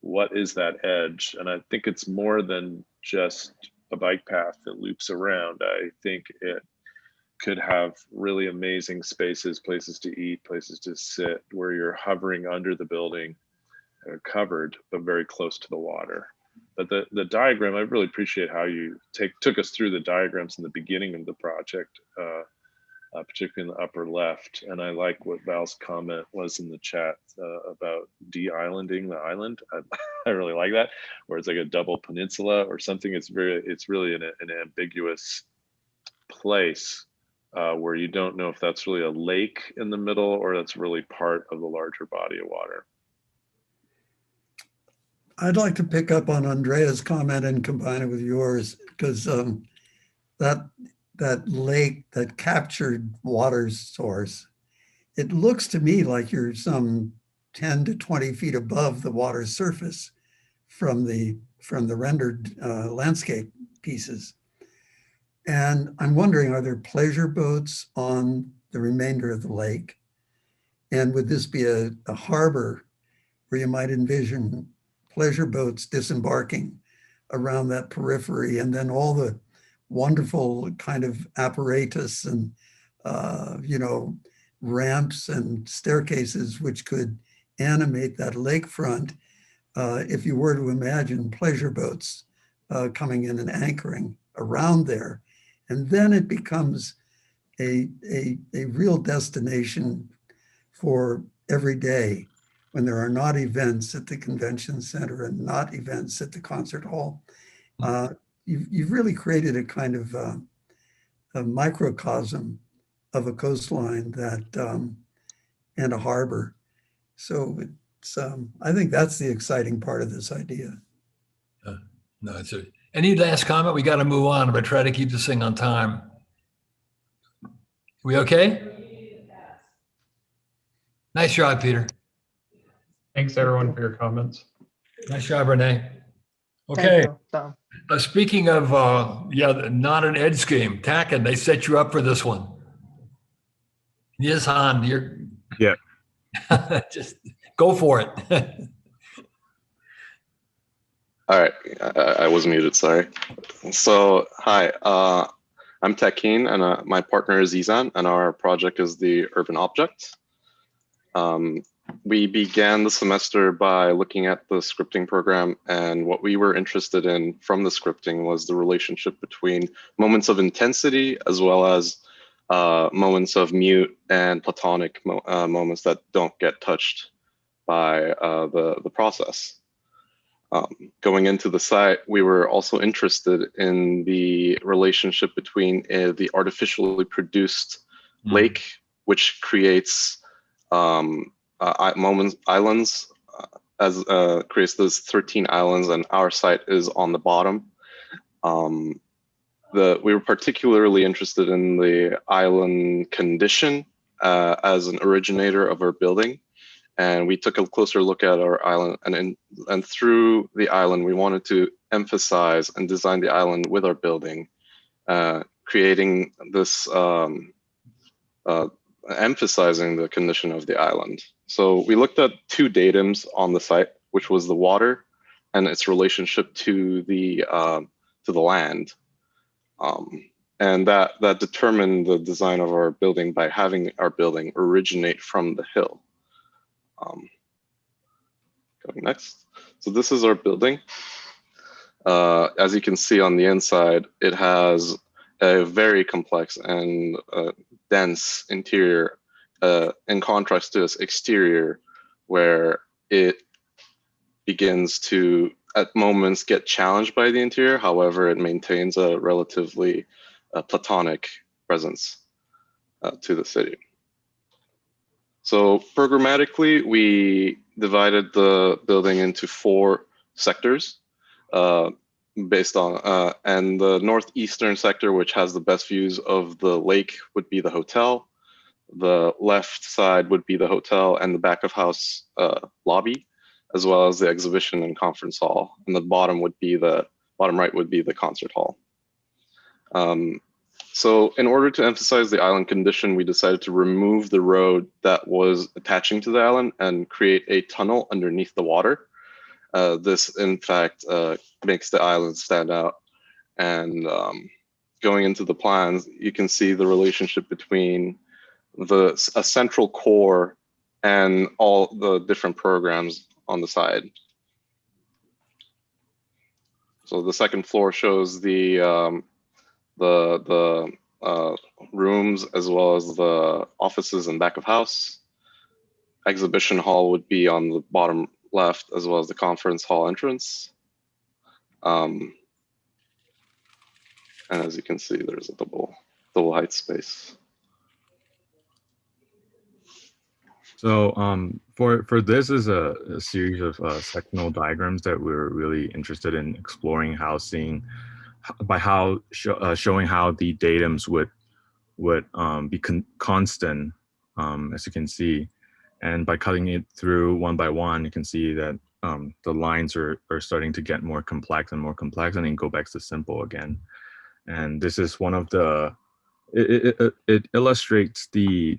Speaker 14: what is that edge? And I think it's more than just a bike path that loops around. I think it could have really amazing spaces, places to eat, places to sit, where you're hovering under the building, covered, but very close to the water. But the diagram, I really appreciate how you took us through the diagrams in the beginning of the project, particularly in the upper left. And I like what Val's comment was in the chat about de-islanding the island. I really like that, where it's like a double peninsula or something. It's really an ambiguous place where you don't know if that's really a lake in the middle or that's really part of the larger body of water.
Speaker 11: I'd like to pick up on Andrea's comment and combine it with yours, because that lake, that captured water source, it looks to me like you're some 10 to 20 feet above the water surface from the rendered landscape pieces. And I'm wondering, are there pleasure boats on the remainder of the lake? And would this be a harbor where you might envision pleasure boats disembarking around that periphery, and then all the wonderful kind of apparatus and ramps and staircases which could animate that lakefront if you were to imagine pleasure boats coming in and anchoring around there. And then it becomes a real destination for every day, when there are not events at the convention center and not events at the concert hall. You've really created a kind of a microcosm of a coastline that and a harbor. So it's I think that's the exciting part of this idea.
Speaker 1: No, any last comment? We got to move on, but try to keep this thing on time. We okay? Nice job, Peter.
Speaker 17: Thanks everyone for your comments.
Speaker 1: Nice job, Renee. Okay.
Speaker 18: Thank
Speaker 1: you, speaking of, not an edge game, Tacken, they set you up for this one. Yes, Han, you're.
Speaker 21: Yeah.
Speaker 1: Just go for it.
Speaker 22: All right, I was muted, sorry. So, hi, I'm Takin, and my partner is Izan, and our project is the Urban Object. We began the semester by looking at the scripting program, and what we were interested in from the scripting was the relationship between moments of intensity as well as moments of mute and platonic moments that don't get touched by the process. Going into the site, we were also interested in the relationship between the artificially produced lake, which creates islands, creates those 13 islands, and our site is on the bottom. We were particularly interested in the island condition as an originator of our building. And we took a closer look at our island, and through the island, we wanted to emphasize and design the island with our building, creating this, emphasizing the condition of the island. So we looked at two datums on the site, which was the water and its relationship to the land. And that determined the design of our building by having our building originate from the hill. Going next. So this is our building. As you can see on the inside, it has a very complex and dense interior in contrast to its exterior, where it begins to, at moments, get challenged by the interior. However, it maintains a relatively platonic presence to the city. So programmatically, we divided the building into 4 sectors. based on, and the northeastern sector, which has the best views of the lake, would be the hotel. The left side would be the hotel and the back of house lobby, as well as the exhibition and conference hall. And the bottom right would be the concert hall. So in order to emphasize the island condition, we decided to remove the road that was attaching to the island and create a tunnel underneath the water. This, in fact, makes the island stand out. And going into the plans, you can see the relationship between a central core and all the different programs on the side. So the second floor shows the rooms as well as the offices and back of house. Exhibition hall would be on the bottom left, as well as the conference hall entrance. And as you can see, there's a double height space.
Speaker 4: So for this is a series of sectional diagrams that we're really interested in exploring how showing how the datums would be constant, as you can see. And by cutting it through one by one, you can see that the lines are starting to get more complex and then go back to simple again. And this is one of the, it illustrates the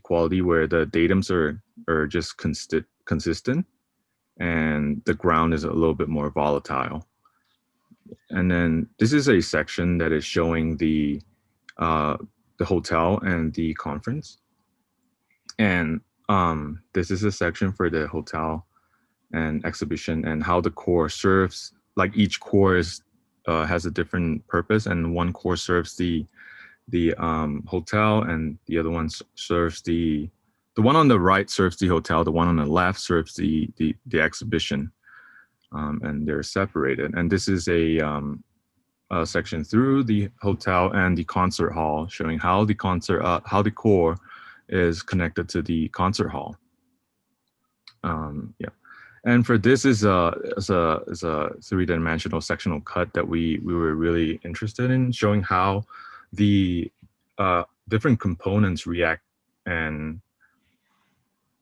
Speaker 4: quality where the datums are just consistent and the ground is a little bit more volatile. And then this is a section that is showing the hotel and the conference. And this is a section for the hotel and exhibition and how the core serves, like each core has a different purpose, and one core serves the hotel and the other one serves the one on the right serves the hotel, the one on the left serves the exhibition, and they're separated. And this is a section through the hotel and the concert hall, showing how the core is connected to the concert hall. Yeah, and for this is a three-dimensional sectional cut that we were really interested in, showing how the different components react and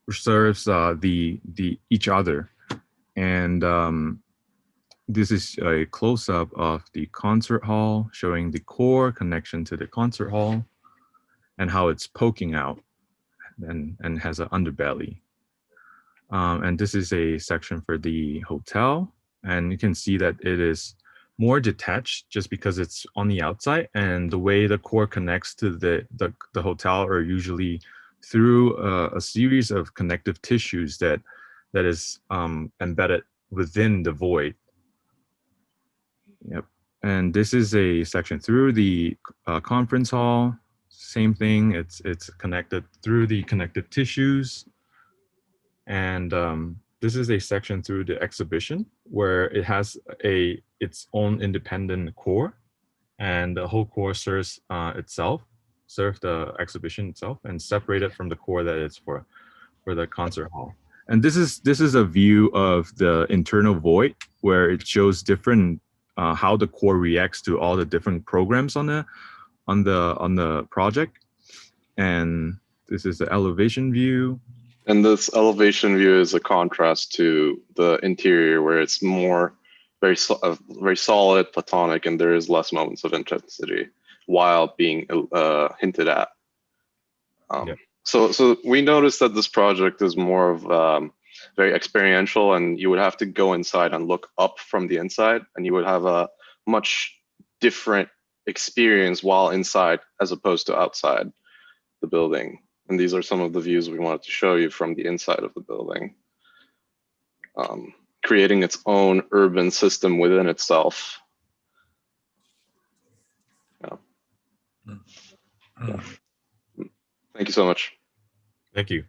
Speaker 4: serves each other. And this is a close-up of the concert hall, showing the core connection to the concert hall and how it's poking out and has an underbelly. And this is a section for the hotel, and you can see that it is more detached just because it's on the outside, and the way the core connects to the hotel are usually through a series of connective tissues that is embedded within the void. Yep. And this is a section through the conference hall. Same thing. It's connected through the connective tissues. And this is a section through the exhibition where it has its own independent core, and the whole core serves the exhibition itself, and separated from the core that is for the concert hall. And this is a view of the internal void where it shows different how the core reacts to all the different programs on the project. And this is the elevation view.
Speaker 22: And this elevation view is a contrast to the interior, where it's more very solid, platonic, and there is less moments of intensity while being hinted at. So we noticed that this project is more of very experiential, and you would have to go inside and look up from the inside, and you would have a much different experience while inside as opposed to outside the building. And these are some of the views we wanted to show you from the inside of the building, creating its own urban system within itself. Yeah. Thank you so much.
Speaker 4: Thank you.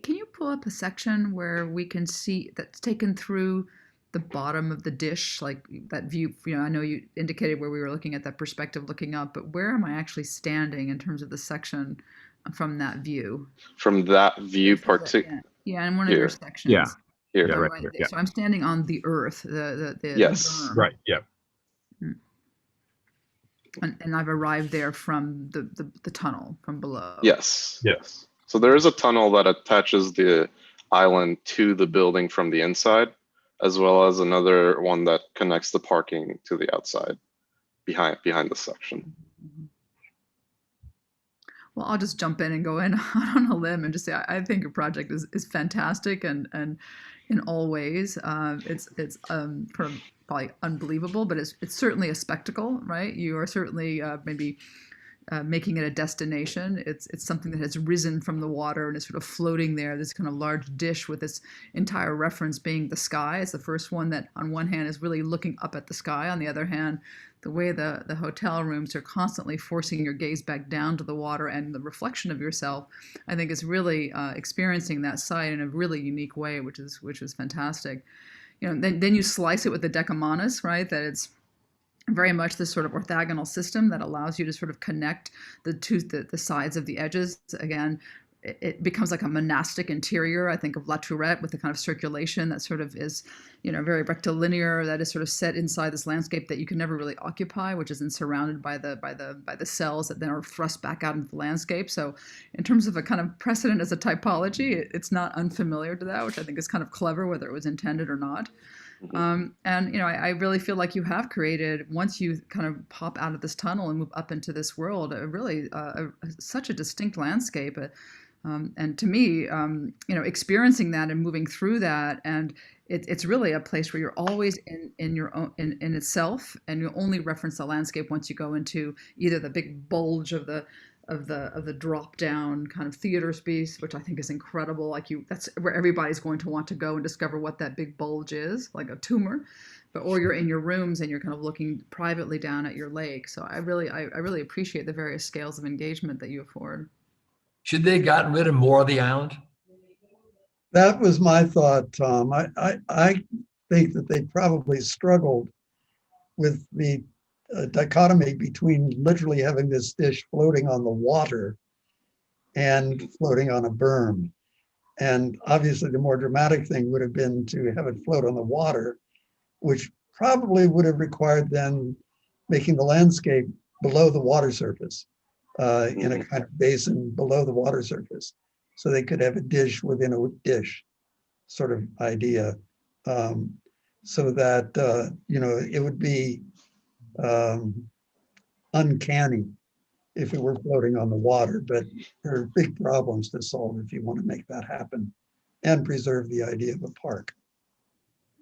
Speaker 10: Can you pull up a section where we can see that's taken through the bottom of the dish, like that view, I know you indicated where we were looking at that perspective looking up, but where am I actually standing in terms of the section from that view?
Speaker 22: From that view
Speaker 10: Yeah, in one of your sections.
Speaker 4: Yeah.
Speaker 22: Here.
Speaker 4: Yeah,
Speaker 10: So,
Speaker 4: right
Speaker 10: right
Speaker 4: here.
Speaker 10: there.
Speaker 4: Yeah.
Speaker 10: So I'm standing on the earth, the
Speaker 22: Yes.
Speaker 10: berm.
Speaker 4: Right. Yeah.
Speaker 10: And I've arrived there from the tunnel from below.
Speaker 22: Yes.
Speaker 4: Yes.
Speaker 22: So there is a tunnel that attaches the island to the building from the inside, as well as another one that connects the parking to the outside behind the section.
Speaker 10: Well, I'll just jump in and go in on a limb and just say I think your project is fantastic and in all ways. It's probably unbelievable, but it's certainly a spectacle, right? You are certainly maybe making it a destination. It's something that has risen from the water and is sort of floating there, this kind of large dish with its entire reference being the sky. It's the first one that on one hand is really looking up at the sky. On the other hand, the way the hotel rooms are constantly forcing your gaze back down to the water and the reflection of yourself, I think is really experiencing that site in a really unique way, which is fantastic. Then you slice it with the decumanus, right? That it's very much this sort of orthogonal system that allows you to sort of connect the sides of the edges. Again, it becomes like a monastic interior. I think of La Tourette with the kind of circulation that sort of is, very rectilinear, that is sort of set inside this landscape that you can never really occupy, which is then surrounded by the cells that then are thrust back out into the landscape. So in terms of a kind of precedent as a typology, it's not unfamiliar to that, which I think is kind of clever, whether it was intended or not. I really feel like you have created, once you kind of pop out of this tunnel and move up into this world, such a distinct landscape. And to me, experiencing that and moving through that, and it's really a place where you're always in your own in itself, and you only reference the landscape once you go into either the big bulge of the drop down kind of theater space, which I think is incredible. That's where everybody's going to want to go and discover what that big bulge is, like a tumor. Or you're in your rooms and you're kind of looking privately down at your lake. So I really appreciate the various scales of engagement that you afford.
Speaker 1: Should they have gotten rid of more of the island?
Speaker 11: That was my thought, Tom. I think that they probably struggled with the dichotomy between literally having this dish floating on the water and floating on a berm. And obviously the more dramatic thing would have been to have it float on the water, which probably would have required then making the landscape below the water surface, in a kind of basin below the water surface. So they could have a dish within a dish sort of idea. So that, it would be uncanny if it were floating on the water, but there are big problems to solve if you want to make that happen and preserve the idea of a park.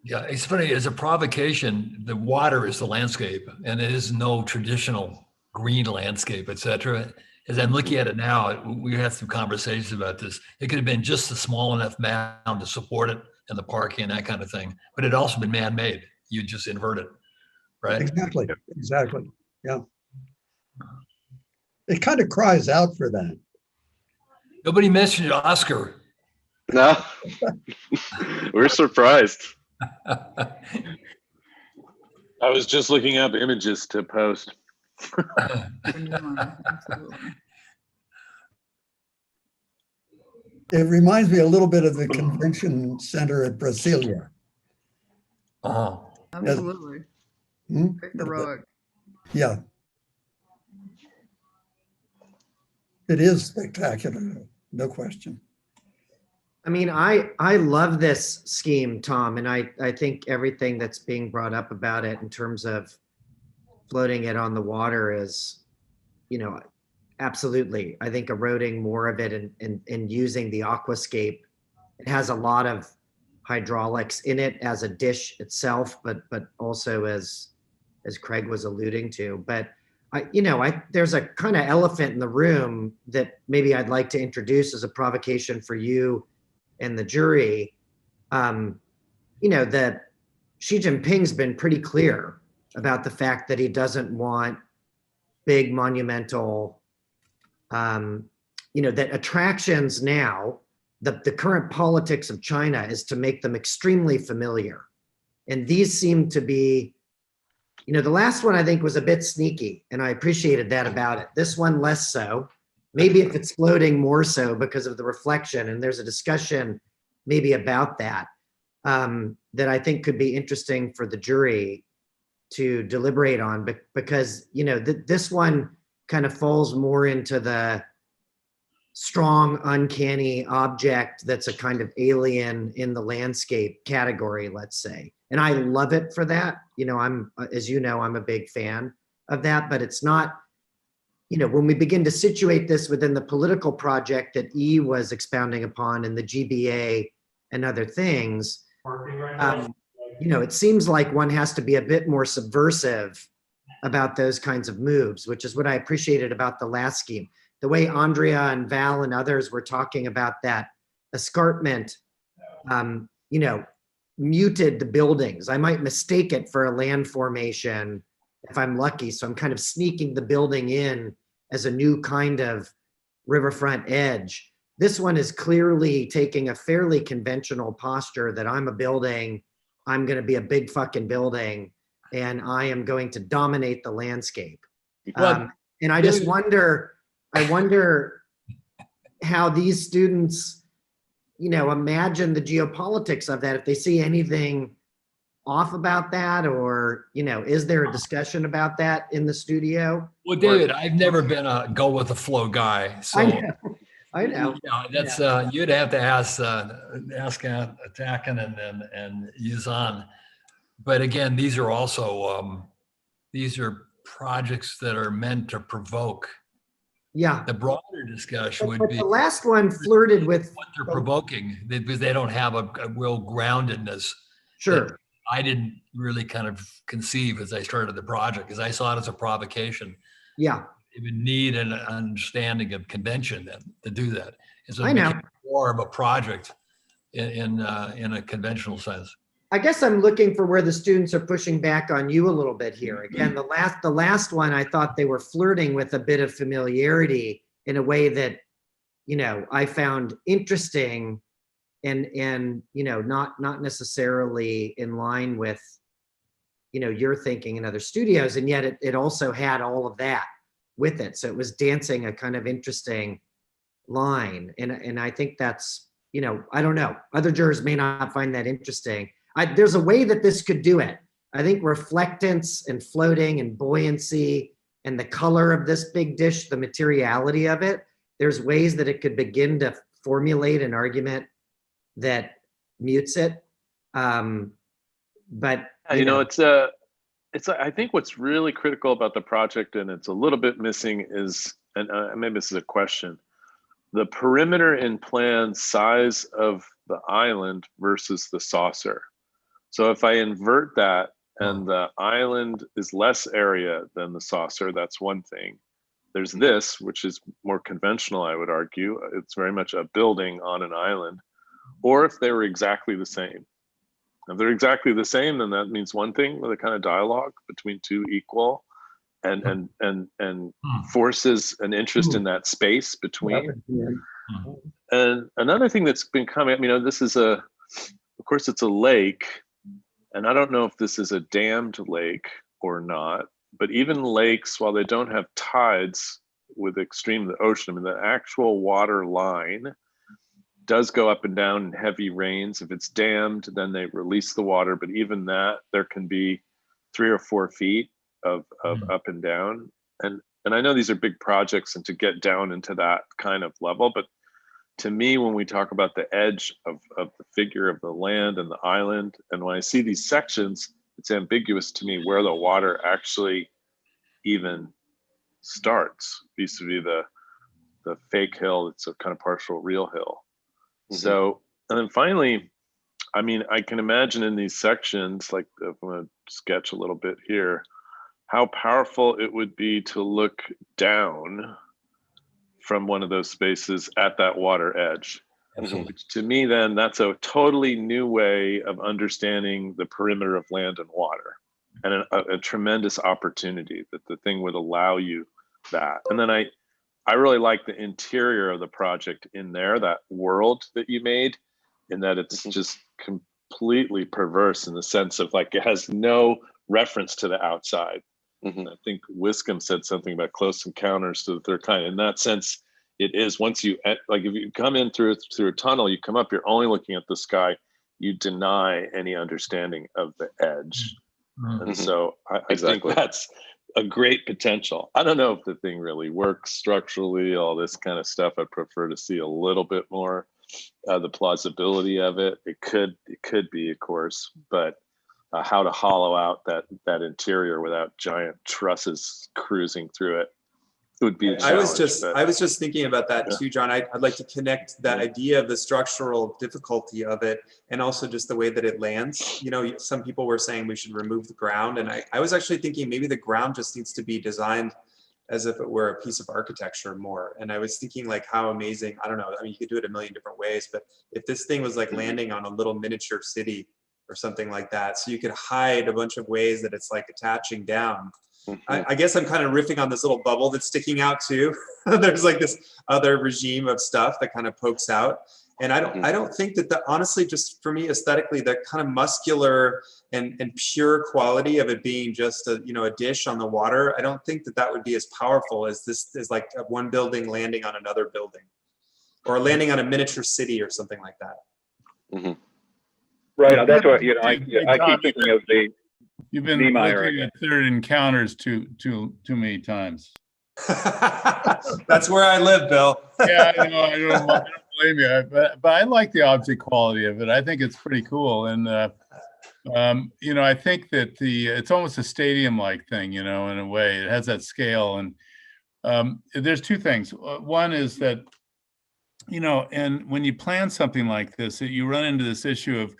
Speaker 1: Yeah, it's funny, as a provocation, the water is the landscape and it is no traditional green landscape, et cetera. As I'm looking at it now, we had some conversations about this. It could have been just a small enough mound to support it and the parking and that kind of thing, but it also been man-made. You just invert it, right?
Speaker 11: Exactly. Yeah. It kind of cries out for that.
Speaker 1: Nobody mentioned Oscar.
Speaker 22: No, we're surprised.
Speaker 14: I was just looking up images to post.
Speaker 11: It reminds me a little bit of the convention center at Brasilia.
Speaker 1: Oh,
Speaker 10: absolutely. Very heroic.
Speaker 11: Yeah. It is spectacular, no question.
Speaker 6: I mean, I love this scheme, Tom, and I think everything that's being brought up about it in terms of floating it on the water is, absolutely. I think eroding more of it and using the aquascape. It has a lot of hydraulics in it as a dish itself, but also as Craig was alluding to. But there's a kind of elephant in the room that maybe I'd like to introduce as a provocation for you and the jury. That Xi Jinping's been pretty clear about the fact that he doesn't want big monumental, that attractions now, the current politics of China is to make them extremely familiar. And these seem to be, you know, the last one I think was a bit sneaky, and I appreciated that about it. This one less so. Maybe if it's floating, more so because of the reflection, and there's a discussion maybe about that, that I think could be interesting for the jury to deliberate on, because, you know, this one kind of falls more into the strong, uncanny object that's a kind of alien in the landscape category, let's say. And I love it for that. You know, as you know, I'm a big fan of that, but it's not, you know, when we begin to situate this within the political project that E was expounding upon in the GBA and other things, you know, it seems like one has to be a bit more subversive about those kinds of moves, which is what I appreciated about the last scheme. The way Andrea and Val and others were talking about that escarpment, you know, muted the buildings. I might mistake it for a land formation if I'm lucky. So I'm kind of sneaking the building in as a new kind of riverfront edge. This one is clearly taking a fairly conventional posture that I'm a building, I'm going to be a big fucking building, and I am going to dominate the landscape. And I just wonder, I wonder how these students, you know, imagine the geopolitics of that, if they see anything off about that, or, you know, is there a discussion about that in the studio?
Speaker 1: Well, David, I've never been a go with the flow guy. So
Speaker 6: I know.
Speaker 1: You know, that's you'd have to ask Atakan and Yuzan. But again, these are also these are projects that are meant to provoke.
Speaker 6: Yeah.
Speaker 1: The broader discussion would be
Speaker 6: the last one flirted with
Speaker 1: what they're provoking, because they don't have a real groundedness.
Speaker 6: Sure.
Speaker 1: I didn't really kind of conceive as I started the project, because I saw it as a provocation.
Speaker 6: Yeah.
Speaker 1: It would need an understanding of convention then to do that. And so
Speaker 6: I
Speaker 1: it
Speaker 6: know.
Speaker 1: became more of a project in a conventional sense.
Speaker 6: I guess I'm looking for where the students are pushing back on you a little bit here. Again, the last one, I thought they were flirting with a bit of familiarity in a way that, you know, I found interesting and you know, not necessarily in line with, you know, your thinking in other studios. And yet it also had all of that with it. So it was dancing a kind of interesting line. And I think that's, you know, I don't know. Other jurors may not find that interesting. There's a way that this could do it. I think reflectance and floating and buoyancy and the color of this big dish, the materiality of it, there's ways that it could begin to formulate an argument that mutes it. But
Speaker 14: you know, it's I think what's really critical about the project, and it's a little bit missing, is, and maybe this is a question, the perimeter and plan size of the island versus the saucer. So if I invert that and the island is less area than the saucer, that's one thing. There's this, which is more conventional, I would argue. It's very much a building on an island. Or if they were exactly the same. If they're exactly the same, then that means one thing, with a kind of dialogue between two equal and forces an interest in that space between. And another thing that's been coming, you know, this is of course it's a lake, and I don't know if this is a dammed lake or not, but even lakes, while they don't have tides with extreme the ocean, I mean, the actual water line does go up and down in heavy rains. If it's dammed, then they release the water, but even that, there can be 3 or 4 feet of up and down. And I know these are big projects and to get down into that kind of level, but to me, when we talk about the edge of the figure of the land and the island, and when I see these sections, it's ambiguous to me where the water actually even starts, vis-a-vis the fake hill. It's a kind of partial real hill. So, and then finally, I mean, I can imagine in these sections, like I'm going to sketch a little bit here, how powerful it would be to look down from one of those spaces at that water edge. Which to me, then, that's a totally new way of understanding the perimeter of land and water, and a tremendous opportunity that the thing would allow you that. And then I really like the interior of the project in there, that world that you made, in that it's just completely perverse in the sense of like it has no reference to the outside. I think Wiscombe said something about Close Encounters to the Third Kind. In that sense, it is once you like if you come in through a tunnel, you come up, you're only looking at the sky. You deny any understanding of the edge, and so I think that's a great potential. I don't know if the thing really works structurally, all this kind of stuff. I prefer to see a little bit more the plausibility of it. It could be, of course, but how to hollow out that interior without giant trusses cruising through it would be a challenge.
Speaker 9: I was just thinking about that too, John. I'd like to connect that idea of the structural difficulty of it and also just the way that it lands. You know, some people were saying we should remove the ground, and I was actually thinking maybe the ground just needs to be designed as if it were a piece of architecture more. And I was thinking like how amazing, I don't know, I mean, you could do it a million different ways, but if this thing was like landing on a little miniature city or something like that, so you could hide a bunch of ways that it's like attaching down. I guess I'm kind of riffing on this little bubble that's sticking out too. There's like this other regime of stuff that kind of pokes out. And I don't think that honestly, just for me aesthetically, the kind of muscular and pure quality of it being just a dish on the water, I don't think that would be as powerful as this is like one building landing on another building or landing on a miniature city or something like that.
Speaker 12: Right. That's what, I keep thinking of the
Speaker 7: You've been looking at Third Encounters too many times.
Speaker 9: That's where I live, Bill.
Speaker 7: Yeah, I know. I don't blame you, but I like the object quality of it. I think it's pretty cool, and I think that it's almost a stadium-like thing, in a way. It has that scale, and there's two things. One is that, and when you plan something like this, you run into this issue of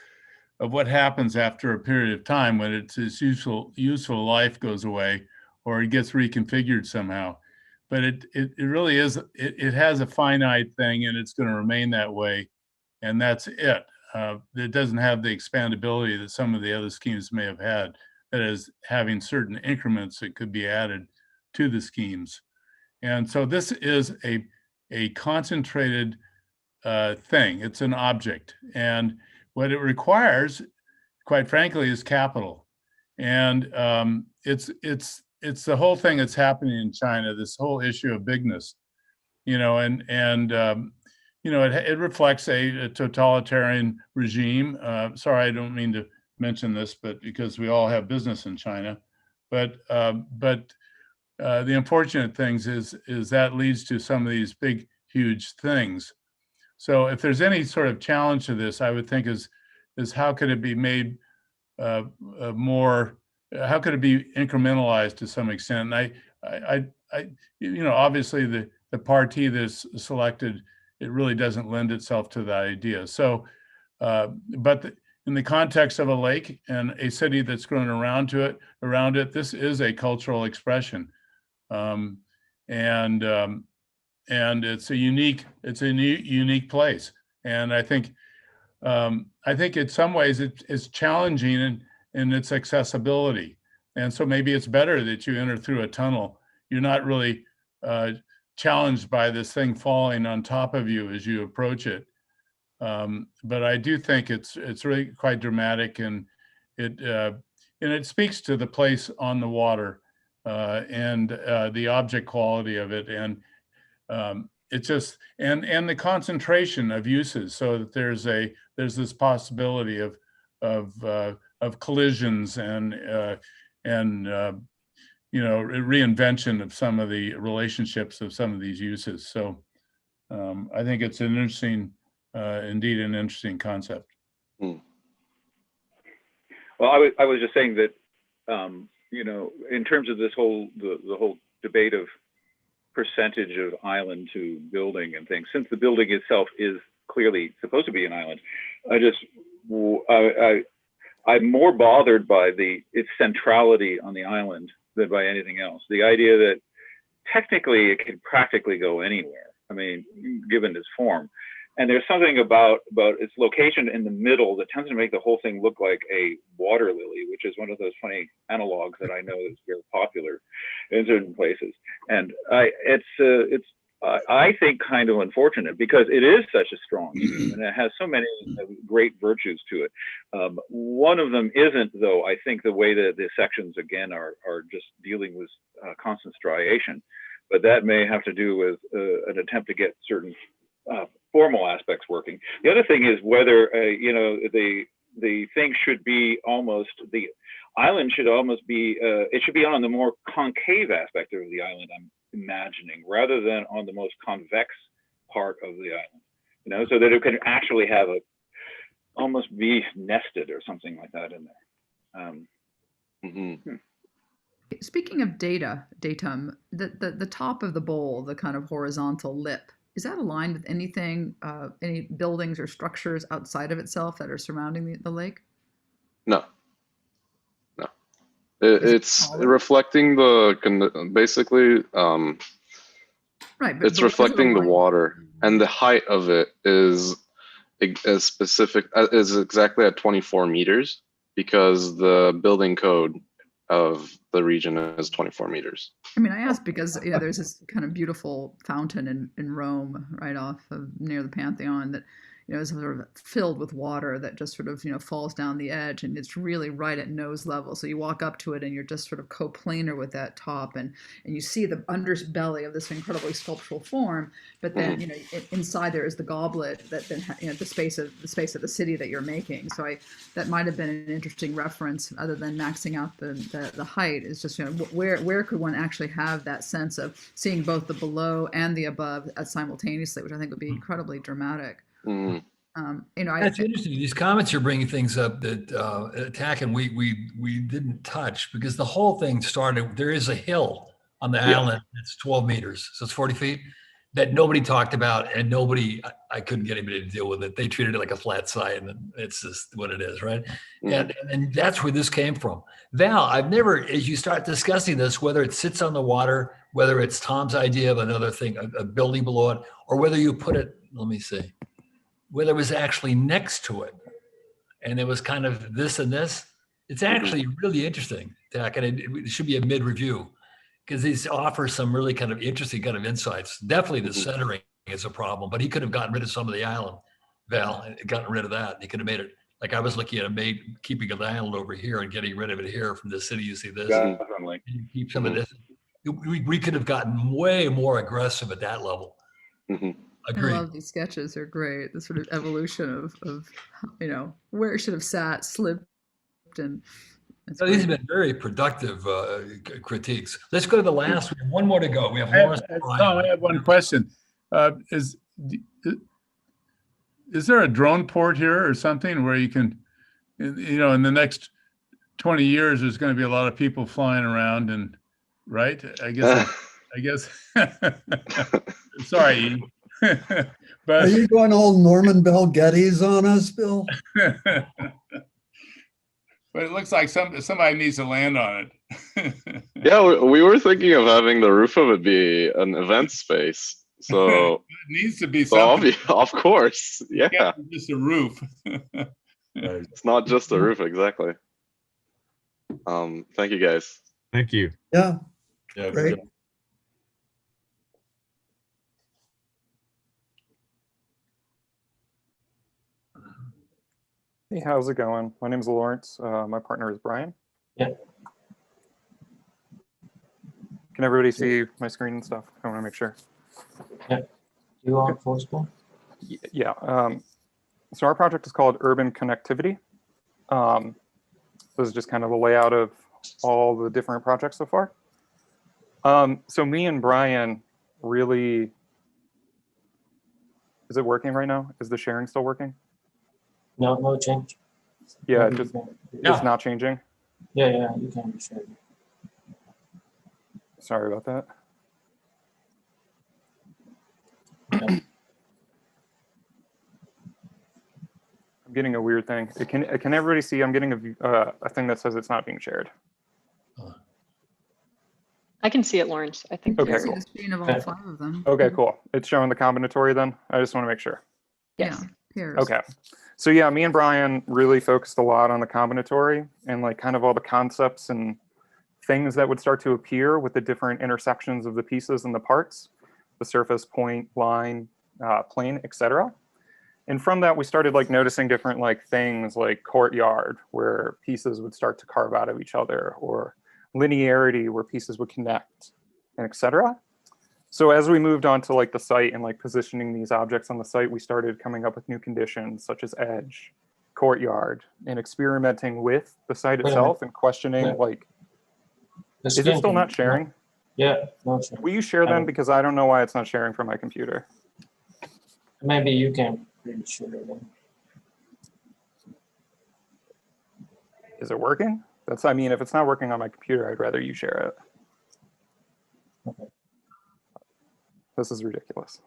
Speaker 7: what happens after a period of time when its useful life goes away or it gets reconfigured somehow. But it really is, it has a finite thing and it's going to remain that way. And that's it. It doesn't have the expandability that some of the other schemes may have had, that is having certain increments that could be added to the schemes. And so this is a concentrated thing. It's an object. And what it requires, quite frankly, is capital. And it's the whole thing that's happening in China, this whole issue of bigness, it reflects a totalitarian regime. Sorry, I don't mean to mention this, but because we all have business in China. But the unfortunate things is that leads to some of these big, huge things. So if there's any sort of challenge to this, I would think is how could it be made more? How could it be incrementalized to some extent? And obviously the party that's selected, it really doesn't lend itself to that idea. So, in the context of a lake and a city that's grown around it, this is a cultural expression, and it's a unique place. And I think in some ways it's challenging in its accessibility. And so maybe it's better that you enter through a tunnel. You're not really challenged by this thing falling on top of you as you approach it. But I do think it's really quite dramatic, and it speaks to the place on the water and the object quality of it, and it's just and the concentration of uses, so that there's this possibility of collisions and reinvention of some of the relationships of some of these uses. So I think it's an interesting, indeed an interesting concept.
Speaker 12: Well, I was just saying that in terms of this whole the whole debate of percentage of island to building and things, since the building itself is clearly supposed to be an island, I'm more bothered by its centrality on the island than by anything else. The idea that technically it could practically go anywhere, I mean, given its form. And there's something about its location in the middle that tends to make the whole thing look like a water lily, which is one of those funny analogs that I know is very popular in certain places. And it's I think, kind of unfortunate because it is such a strong issue and it has so many great virtues to it. One of them isn't, though, I think the way that the sections, again, are just dealing with constant striation, but that may have to do with an attempt to get certain formal aspects working. The other thing is whether, you know, the thing should be almost, the island should almost be, it should be on the more concave aspect of the island, I'm imagining, rather than on the most convex part of the island, you know, so that it can actually have a, almost be nested or something like that in there.
Speaker 10: Speaking of datum, the top of the bowl, the kind of horizontal lip, is that aligned with anything, any buildings or structures outside of itself that are surrounding the lake?
Speaker 22: No. It's reflecting the, basically,
Speaker 10: right,
Speaker 22: it's reflecting the water, and the height of it is exactly at 24 meters because the building code of the region is 24 meters.
Speaker 10: I mean, I asked because, you know, there's this kind of beautiful fountain in Rome, right off of near the Pantheon, that, you know, is sort of filled with water that just sort of, you know, falls down the edge, and it's really right at nose level. So you walk up to it and you're just sort of coplanar with that top, and you see the underbelly of this incredibly sculptural form. But then, you know, inside there is the goblet that then, you know, the space of the city that you're making. So that might have been an interesting reference, other than maxing out the height. Is just, you know, where could one actually have that sense of seeing both the below and the above simultaneously, which I think would be incredibly dramatic. You know,
Speaker 1: that's interesting. These comments are bringing things up that attack and we didn't touch, because the whole thing started. There is a hill on the island. It's 12 meters, so it's 40 feet, that nobody talked about, and I couldn't get anybody to deal with it. They treated it like a flat site, and it's just what it is, right? And that's where this came from. Val, I've never, as you start discussing this, whether it sits on the water, whether it's Tom's idea of another thing, a building below it, or whether you put it, let me see, whether it was actually next to it, and it was kind of this and this. It's actually really interesting, Tack, and it should be a mid-review, because these offer some really kind of interesting kind of insights. Definitely the centering is a problem, but he could have gotten rid of some of the island, Val, and gotten rid of that. He could have made it, like I was looking at keeping an island over here and getting rid of it here. From the city, you see this.
Speaker 12: Definitely.
Speaker 1: And you keep some of this. We could have gotten way more aggressive at that level. Agreed.
Speaker 10: I love these sketches. They're great. The sort of evolution of you know, where it should have sat, slipped, and
Speaker 1: so these have been very productive critiques. Let's go to the last. We have one more to go. We have Lawrence.
Speaker 7: Tom, I have one question. Is there a drone port here or something where you can, you know, in the next 20 years, there's going to be a lot of people flying around, and right? I guess. Sorry. But
Speaker 11: are you going all Norman Bell Gettys on us, Bill?
Speaker 7: But it looks like somebody needs to land on it.
Speaker 22: Yeah, we were thinking of having the roof of it be an event space. So
Speaker 7: it needs to be something.
Speaker 22: Of course, yeah.
Speaker 7: Just a roof.
Speaker 22: It's not just a roof, exactly. Thank you, guys.
Speaker 4: Thank you.
Speaker 11: Yeah.
Speaker 8: Great.
Speaker 3: Hey, how's it going? My name is Lawrence. My partner is Brian.
Speaker 5: Yeah.
Speaker 3: Can everybody see my screen and stuff? I want to make sure.
Speaker 5: Yeah. You want full screen?
Speaker 3: Yeah. So our project is called Urban Connectivity. This is just kind of a layout of all the different projects so far. So me and Brian really, is it working right now? Is the sharing still working?
Speaker 5: No change.
Speaker 3: Yeah, it's not changing.
Speaker 5: Yeah, you can share.
Speaker 3: Sorry about that.
Speaker 5: Yeah.
Speaker 3: I'm getting a weird thing. Can everybody see? I'm getting a thing that says it's not being shared.
Speaker 21: I can see it, Lawrence. I think.
Speaker 3: Okay,
Speaker 10: see the screen of all 5 of them.
Speaker 3: Okay, cool. It's showing the combinatory then. I just want to make sure.
Speaker 21: Yes.
Speaker 10: Yeah,
Speaker 3: okay. So yeah, me and Brian really focused a lot on the combinatory and like kind of all the concepts and things that would start to appear with the different intersections of the pieces and the parts. the surface, point, line, plane, etc. And from that, we started like noticing different like things like courtyard, where pieces would start to carve out of each other, or linearity, where pieces would connect, and etc. So as we moved on to like the site and like positioning these objects on the site, we started coming up with new conditions such as edge, courtyard, and experimenting with the site itself and questioning like, is it still not sharing?
Speaker 5: Yeah, no sharing.
Speaker 3: Will you share them? Because I don't know why it's not sharing from my computer.
Speaker 5: Maybe you can share them.
Speaker 3: Is it working? I mean, if it's not working on my computer, I'd rather you share it.
Speaker 5: Okay.
Speaker 3: This is ridiculous.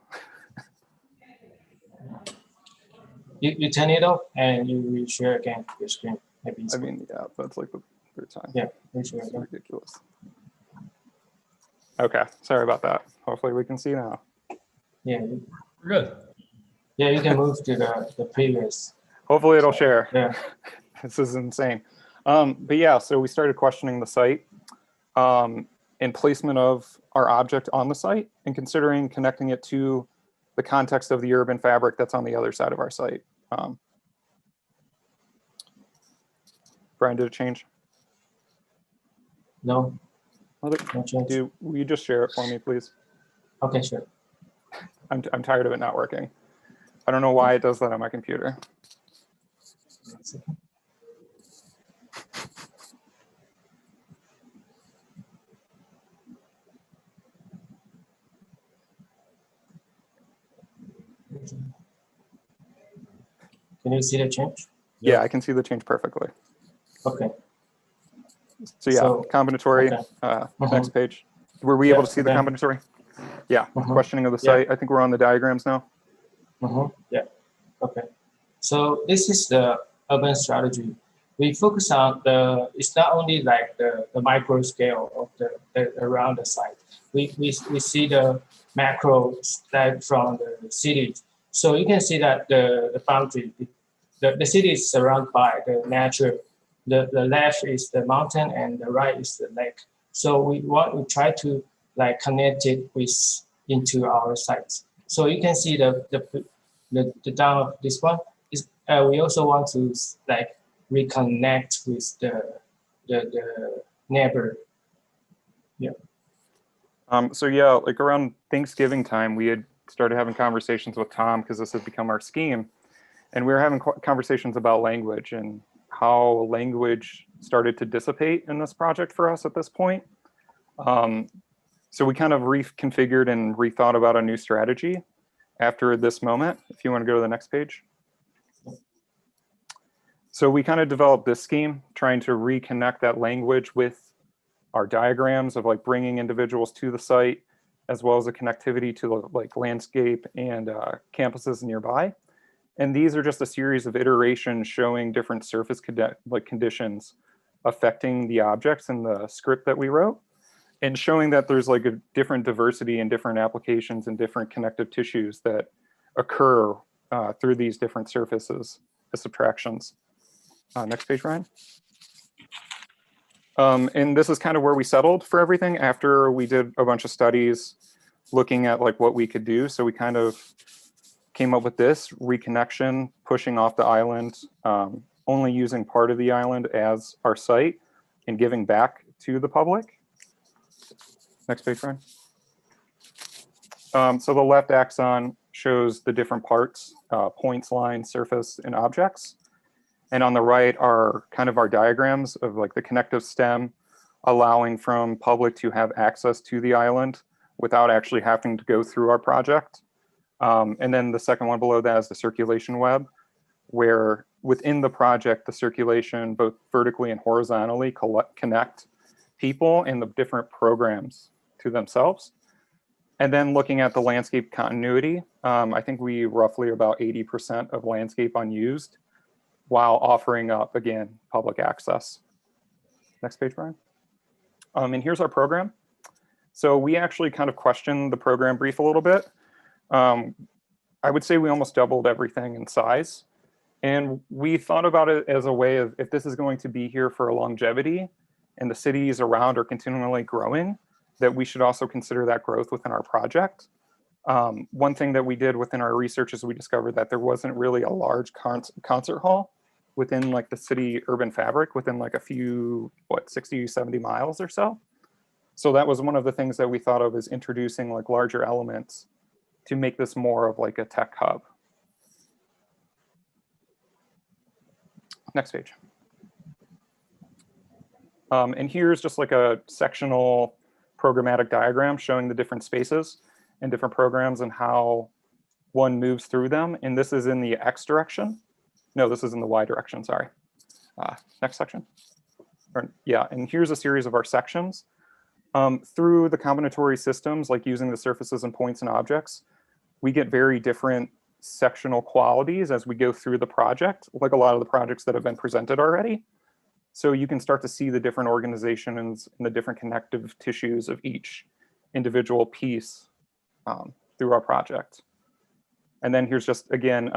Speaker 5: You turn it off and you will share again your screen. Maybe
Speaker 3: I mean, yeah, that's like the third time.
Speaker 5: Yeah, it's
Speaker 3: ridiculous. Okay, sorry about that. Hopefully we can see now.
Speaker 5: Yeah,
Speaker 1: we're good.
Speaker 5: Yeah, you can move to the previous.
Speaker 3: Hopefully it'll share.
Speaker 5: Yeah.
Speaker 3: This is insane. But yeah, so we started questioning the site and placement of our object on the site and considering connecting it to the context of the urban fabric that's on the other side of our site. Brian, did it change?
Speaker 5: No.
Speaker 3: No change. Will you just share it for me, please?
Speaker 5: Okay, sure.
Speaker 3: I'm tired of it not working. I don't know why it does that on my computer.
Speaker 5: Can you see the change?
Speaker 3: Yeah, I can see the change perfectly.
Speaker 5: Okay.
Speaker 3: So yeah,
Speaker 5: So,
Speaker 3: combinatory, next page. Were we able to see the combinatory? Yeah, questioning of the site. I think we're on the diagrams now.
Speaker 5: Yeah, okay. So this is the urban strategy. We focus on it's not only like the micro scale of the around the site. We see the macro like from the city. So you can see that the boundary, the city is surrounded by the nature. The left is the mountain and the right is the lake. So we try to like connect it into our sites. So you can see the down of this one is we also want to like reconnect with the neighbor. Yeah.
Speaker 3: So yeah, like around Thanksgiving time, we had started having conversations with Tom because this had become our scheme, and we were having conversations about language and how language started to dissipate in this project for us at this point. So we kind of reconfigured and rethought about a new strategy after this moment. If you want to go to the next page. So we kind of developed this scheme, trying to reconnect that language with our diagrams of like bringing individuals to the site, as well as the connectivity to the like landscape and campuses nearby. And these are just a series of iterations showing different surface conditions affecting the objects in the script that we wrote, and showing that there's like a different diversity and different applications and different connective tissues that occur through these different surfaces as subtractions. Next page, Ryan. And this is kind of where we settled for everything after we did a bunch of studies looking at like what we could do. So we kind of came up with this reconnection, pushing off the island, only using part of the island as our site and giving back to the public. Next page, Ryan. So the left axon shows the different parts, points, lines, surface, and objects. And on the right are kind of our diagrams of like the connective stem, allowing from public to have access to the island without actually having to go through our project. And then the second one below that is the circulation web, where within the project, the circulation both vertically and horizontally connect people and the different programs to themselves. And then looking at the landscape continuity, I think we roughly about 80% of landscape unused, while offering up, again, public access. Next page, Brian. And here's our program. So we actually kind of questioned the program brief a little bit. I would say we almost doubled everything in size. And we thought about it as a way of, if this is going to be here for a longevity and the cities around are continually growing, that we should also consider that growth within our project. One thing that we did within our research is we discovered that there wasn't really a large concert hall within like the city urban fabric within like a few, 60, 70 miles or so. So that was one of the things that we thought of as introducing like larger elements to make this more of like a tech hub. Next page. And here's just like a sectional programmatic diagram showing the different spaces and different programs and how one moves through them. And this is in the X direction. No, this is in the Y direction, sorry. Next section. Yeah, and here's a series of our sections. Through the combinatory systems, like using the surfaces and points and objects, we get very different sectional qualities as we go through the project, like a lot of the projects that have been presented already. So you can start to see the different organizations and the different connective tissues of each individual piece through our project. And then here's just, again,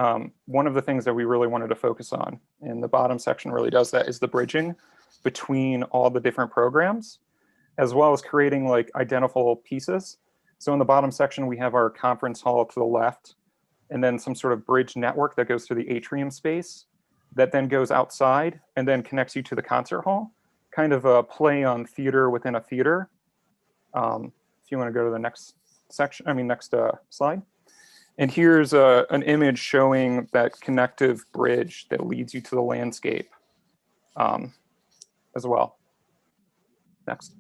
Speaker 3: one of the things that we really wanted to focus on, and the bottom section really does that, is the bridging between all the different programs, as well as creating like identifiable pieces. So in the bottom section, we have our conference hall to the left, and then some sort of bridge network that goes through the atrium space that then goes outside and then connects you to the concert hall, kind of a play on theater within a theater. If you want to go to the next section, next slide. And here's an image showing that connective bridge that leads you to the landscape as well. Next.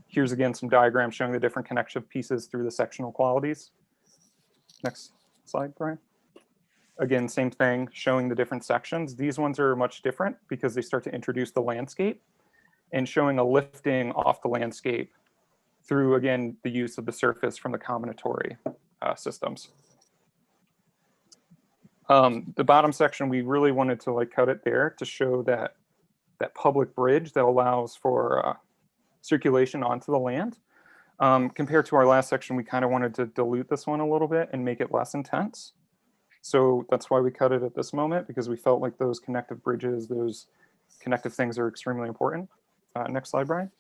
Speaker 3: Here's again some diagrams showing the different connective pieces through the sectional qualities. Next slide, Brian. Again, same thing, showing the different sections. These ones are much different because they start to introduce the landscape and showing a lifting off the landscape through, again, the use of the surface from the combinatory systems. The bottom section, we really wanted to like cut it there to show that public bridge that allows for circulation onto the land. Compared to our last section, we kind of wanted to dilute this one a little bit and make it less intense. So that's why we cut it at this moment, because we felt like those connective bridges, those connective things are extremely important. Next slide, Brian.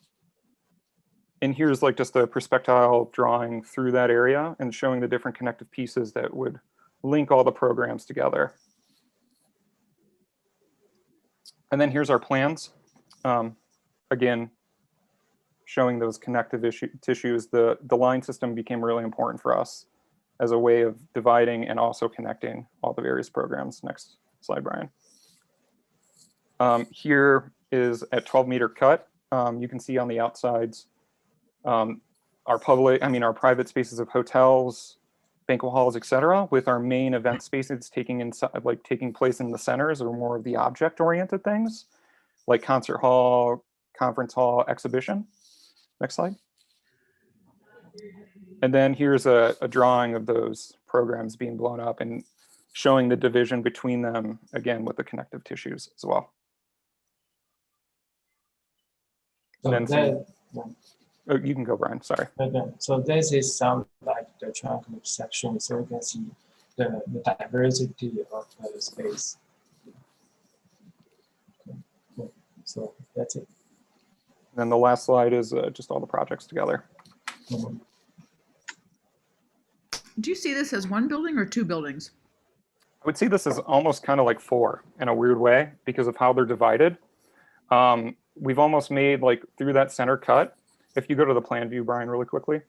Speaker 3: And here's like just a perspectile drawing through that area and showing the different connective pieces that would link all the programs together. And then here's our plans. Again, showing those connective tissues. The line system became really important for us as a way of dividing and also connecting all the various programs. Next slide, Brian. Here is a 12-meter cut. You can see on the outsides our private spaces of hotels, banquet halls, etc., with our main event spaces taking place in the centers, or more of the object-oriented things, like concert hall, conference hall, exhibition. Next slide. And then here's a drawing of those programs being blown up and showing the division between them, again, with the connective tissues as well.
Speaker 5: So
Speaker 3: and then oh, you can go, Brian, sorry.
Speaker 5: Okay. So this is sound like the triangular section, so you can see the diversity of the space. Okay. So that's it.
Speaker 3: And then the last slide is just all the projects together.
Speaker 5: Mm-hmm.
Speaker 10: Do you see this as one building or two buildings?
Speaker 3: I would see this as almost kind of like four in a weird way because of how they're divided. We've almost made like through that center cut. If you go to the plan view, Brian, really quickly,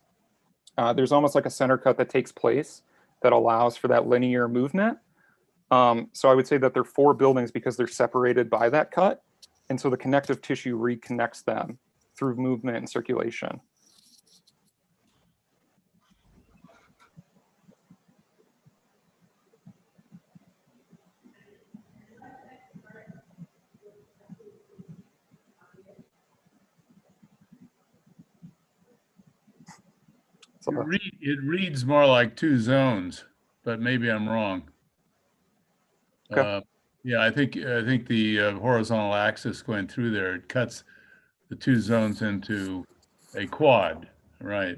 Speaker 3: there's almost like a center cut that takes place that allows for that linear movement. So I would say that they're four buildings because they're separated by that cut. And so the connective tissue reconnects them through movement and circulation.
Speaker 7: It reads more like two zones, but maybe I'm wrong.
Speaker 3: Okay.
Speaker 7: Yeah, I think the horizontal axis going through there, it cuts the two zones into a quad, right?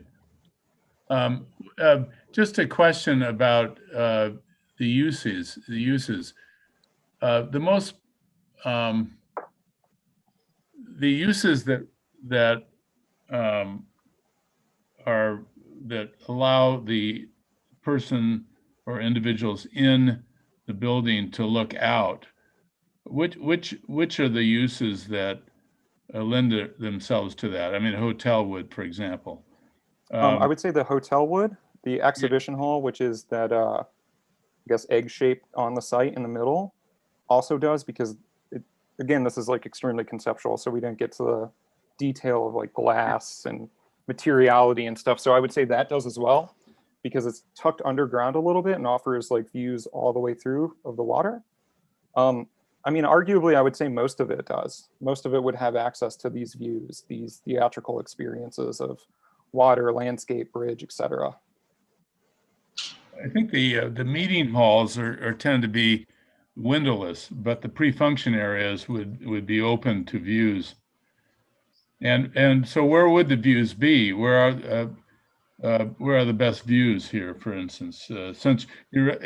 Speaker 7: Just a question about the uses. The uses that allow the person or individuals in the building to look out, which are the uses that lend themselves to that? I mean, a hotel would, for example.
Speaker 3: I would say the hotel would. The exhibition hall, which is that, I guess, egg shaped on the site in the middle, also does, because again, this is like extremely conceptual, so we didn't get to the detail of like glass and materiality and stuff. So I would say that does as well, because it's tucked underground a little bit and offers like views all the way through of the water. I mean, arguably, I would say most of it does. Most of it would have access to these views, these theatrical experiences of water, landscape, bridge, etc.
Speaker 7: I think the meeting halls are tend to be windowless, but the pre-function areas would be open to views. And so where would the views be? Where are the best views here, for instance? Since you're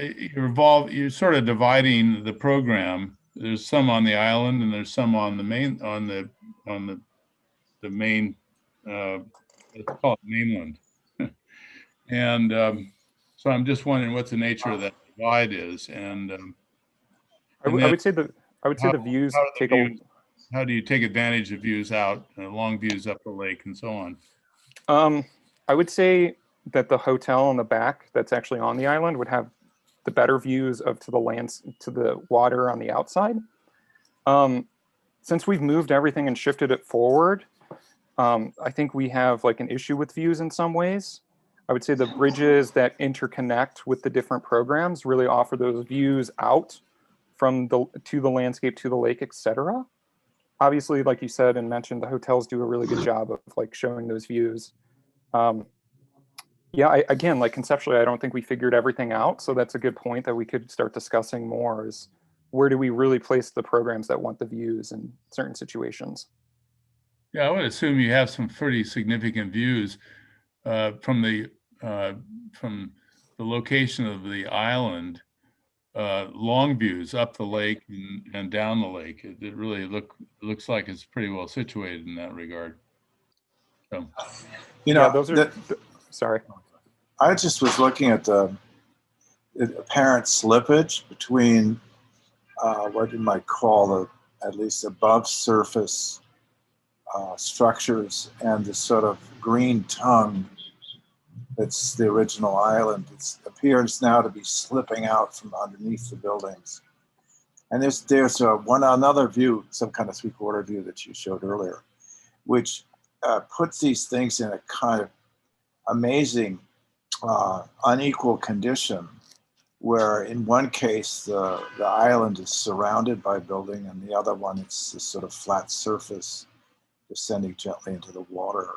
Speaker 7: sort of dividing the program. There's some on the island and there's some on the main the main let's call it mainland. And so I'm just wondering what the nature of that divide is. And
Speaker 3: I would say the views take a.
Speaker 7: How do you take advantage of views out, long views up the lake and so on?
Speaker 3: I would say that the hotel in the back that's actually on the island would have the better views to the water on the outside. Since we've moved everything and shifted it forward, I think we have like an issue with views in some ways. I would say the bridges that interconnect with the different programs really offer those views out from to the landscape, to the lake, etc. Obviously, like you said and mentioned, the hotels do a really good job of like showing those views. Yeah, again, like conceptually, I don't think we figured everything out. So that's a good point that we could start discussing more, is where do we really place the programs that want the views in certain situations?
Speaker 7: Yeah, I would assume you have some pretty significant views from the location of the island, long views up the lake and down the lake. It really looks like it's pretty well situated in that regard. So,
Speaker 20: you know,
Speaker 3: yeah, those are. Sorry.
Speaker 20: I just was looking at the apparent slippage between what you might call at least above surface structures and the sort of green tongue that's the original island. It appears now to be slipping out from underneath the buildings. And there's another view, some kind of three-quarter view that you showed earlier, which puts these things in a kind of amazing unequal condition, where in one case the island is surrounded by building, and the other one it's this sort of flat surface descending gently into the water.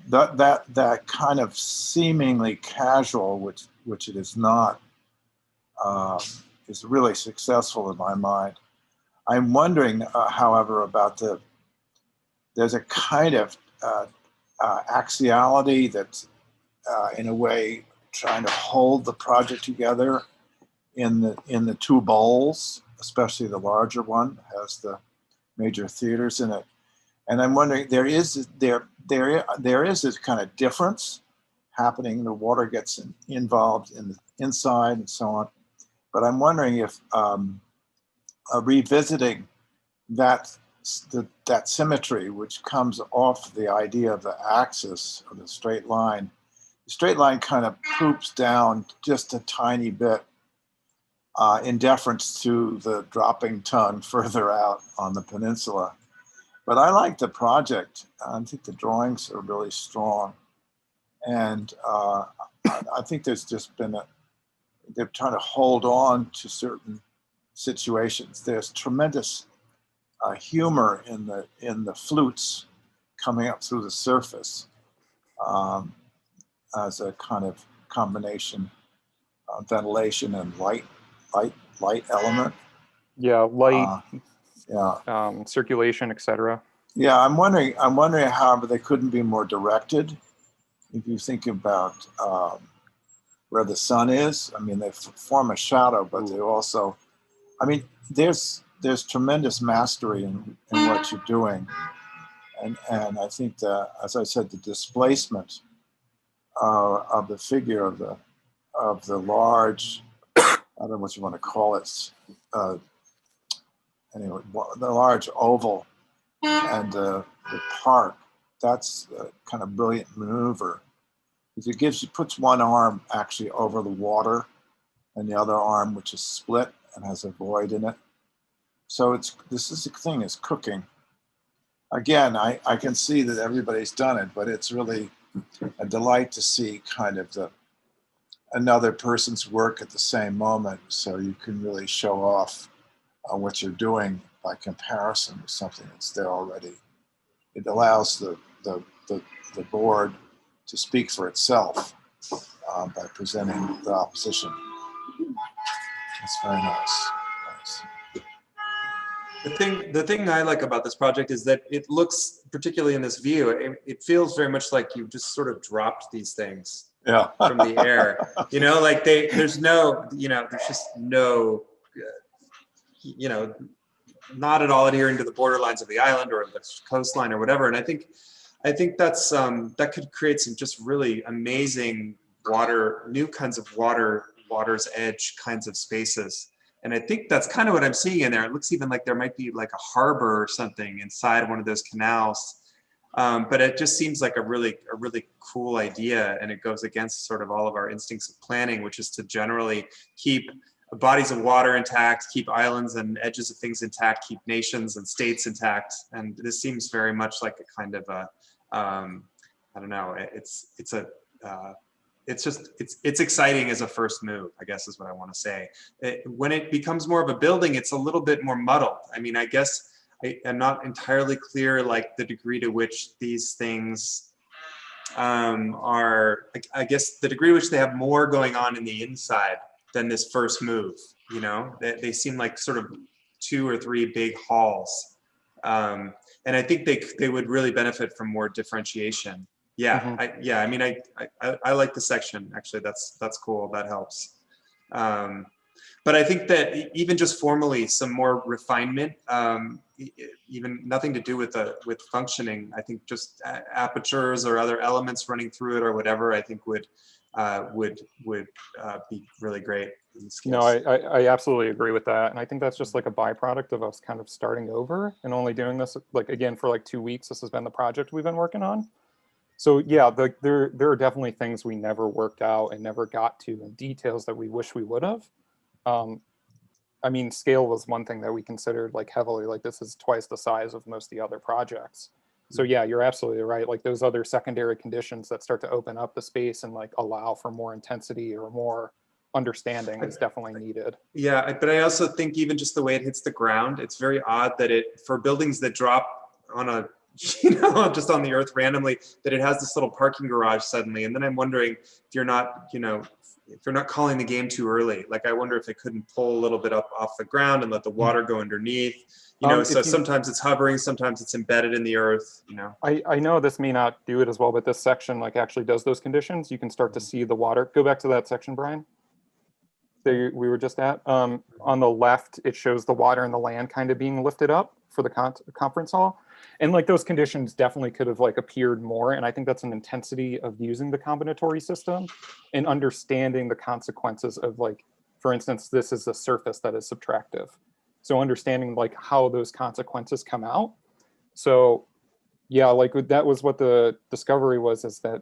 Speaker 20: That kind of seemingly casual, which it is not, is really successful in my mind. I'm wondering, however, about there's a kind of axiality that's in a way trying to hold the project together in the two bowls, especially the larger one has the major theaters in it. And I'm wondering, there is this kind of difference happening. The water gets involved in the inside and so on. But I'm wondering if revisiting that symmetry, which comes off the idea of the axis of the straight line kind of poops down just a tiny bit in deference to the dropping tongue further out on the peninsula. But I like the project. I think the drawings are really strong. And I think there's just been they're trying to hold on to certain situations. There's tremendous humor in the flutes coming up through the surface as a kind of combination of ventilation and light element.
Speaker 3: Yeah, light.
Speaker 20: Yeah.
Speaker 3: Circulation, etc.
Speaker 20: Yeah, I'm wondering, however, they couldn't be more directed. If you think about where the sun is, I mean, they form a shadow, but they also, I mean, there's tremendous mastery in what you're doing. And I think that, as I said, the displacement of the figure of the of the large, I don't know what you want to call it, anyway, the large oval and the park. That's a kind of brilliant maneuver. It puts one arm actually over the water and the other arm, which is split and has a void in it. So this is the thing, is cooking. Again, I can see that everybody's done it, but it's really a delight to see kind of another person's work at the same moment, so you can really show off what you're doing by comparison with something that's there already. It allows the board to speak for itself by presenting the opposition. It's very nice.
Speaker 9: The thing I like about this project is that it looks, particularly in this view, it feels very much like you've just sort of dropped these things from the air. You know, like there's no, there's just no, not at all adhering to the borderlines of the island or the coastline or whatever. And I think that's that could create some just really amazing new kinds of water's edge kinds of spaces. And I think that's kind of what I'm seeing in there. It looks even like there might be like a harbor or something inside one of those canals. But it just seems like a really cool idea, and it goes against sort of all of our instincts of planning, which is to generally keep bodies of water intact, keep islands and edges of things intact, keep nations and states intact. And this seems very much like a kind of a, I don't know, it's exciting as a first move, I guess is what I want to say. When it becomes more of a building, it's a little bit more muddled. I mean, I guess I'm not entirely clear, like the degree to which these things are, I guess the degree to which they have more going on in the inside than this first move, they seem like sort of 2 or 3 big halls. And I think they would really benefit from more differentiation. Yeah, I like the section, actually. That's cool, that helps. But I think that even just formally, some more refinement, even nothing to do with functioning, I think just apertures or other elements running through it or whatever, I think would be really great.
Speaker 3: No, I absolutely agree with that. And I think that's just like a byproduct of us kind of starting over and only doing this, like, again, for like 2 weeks. This has been the project we've been working on. So yeah, there are definitely things we never worked out and never got to, and details that we wish we would have. I mean, scale was one thing that we considered like heavily, like this is twice the size of most of the other projects. So yeah, you're absolutely right. Like those other secondary conditions that start to open up the space and like allow for more intensity or more understanding is definitely needed.
Speaker 9: Yeah, but I also think even just the way it hits the ground, it's very odd that for buildings that drop on a, just on the earth randomly, that it has this little parking garage suddenly. And then I'm wondering if you're not, if you're not calling the game too early. Like I wonder if it couldn't pull a little bit up off the ground and let the water go underneath. So sometimes it's hovering, sometimes it's embedded in the earth.
Speaker 3: I know this may not do it as well, but this section like actually does those conditions. You can start to see the water. Go back to that section, Brian. We were just at. On the left, it shows the water and the land kind of being lifted up for the conference hall. And like those conditions definitely could have like appeared more. And I think that's an intensity of using the combinatory system and understanding the consequences of, like, for instance, this is a surface that is subtractive. So understanding like how those consequences come out. So yeah, like that was what the discovery was, is that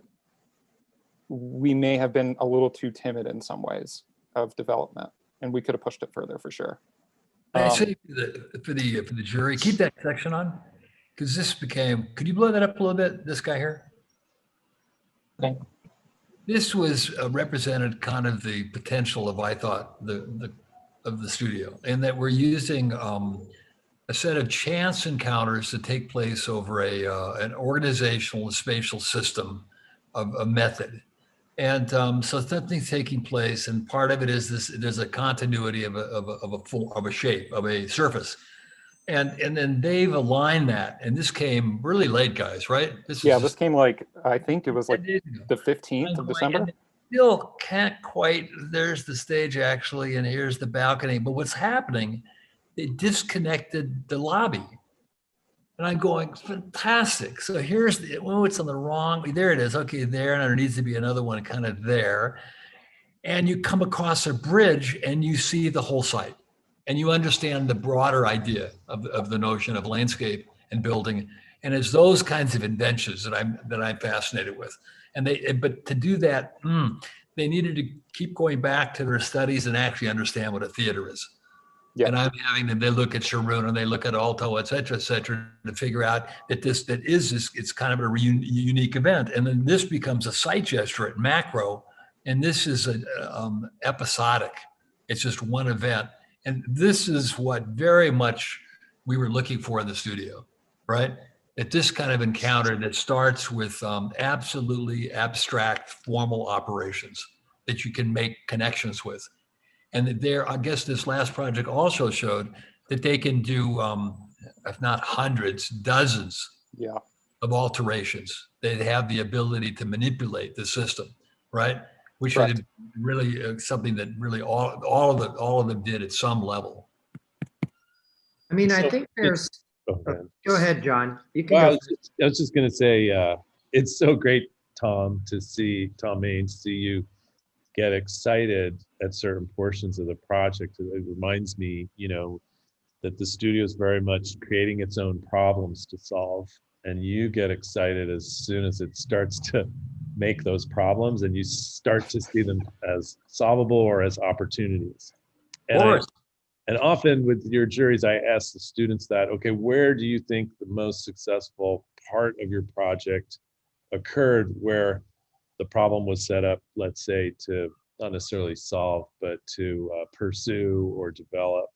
Speaker 3: we may have been a little too timid in some ways of development, and we could have pushed it further for sure.
Speaker 1: I say for the jury, keep that section on, because this became, could you blow that up a little bit, this guy here?
Speaker 5: Okay.
Speaker 1: This was represented kind of the potential of, I thought, of the studio, and that we're using a set of chance encounters that take place over an organizational and spatial system of a method. And so something's taking place, and part of it is this: there's a continuity of a shape, of a surface, and then they've aligned that. And this came really late, guys, right?
Speaker 3: This came like, I think it was like the 15th of December.
Speaker 1: Still can't quite. There's the stage actually, and here's the balcony. But what's happening? They disconnected the lobby. And I'm going, fantastic. So here's it's on the wrong, there it is. Okay, there, and there needs to be another one kind of there. and you come across a bridge and you see the whole site and you understand the broader idea of the notion of landscape and building. And it's those kinds of inventions that I'm fascinated with. But to do that, they needed to keep going back to their studies and actually understand what a theater is.
Speaker 3: Yeah.
Speaker 1: And I'm having them, they look at Sharon and they look at Alto, et cetera, to figure out that it's kind of a unique event. And then this becomes a site gesture at macro. And this is episodic. It's just one event. And this is what very much we were looking for in the studio, right? That this kind of encounter that starts with absolutely abstract formal operations that you can make connections with. And that I guess this last project also showed that they can do, if not hundreds, dozens of alterations. They have the ability to manipulate the system, right? Which is really something that really all of them did at some level.
Speaker 6: I mean, I think there's. Go ahead, John. You can
Speaker 2: Well,
Speaker 6: go.
Speaker 2: I was just going to say, it's so great, Tom Main, to see you get excited at certain portions of the project. It reminds me, that the studio is very much creating its own problems to solve, and you get excited as soon as it starts to make those problems and you start to see them as solvable or as opportunities. And often with your juries, I ask the students that, okay, where do you think the most successful part of your project occurred where the problem was set up, let's say, to not necessarily solve, but to pursue or develop?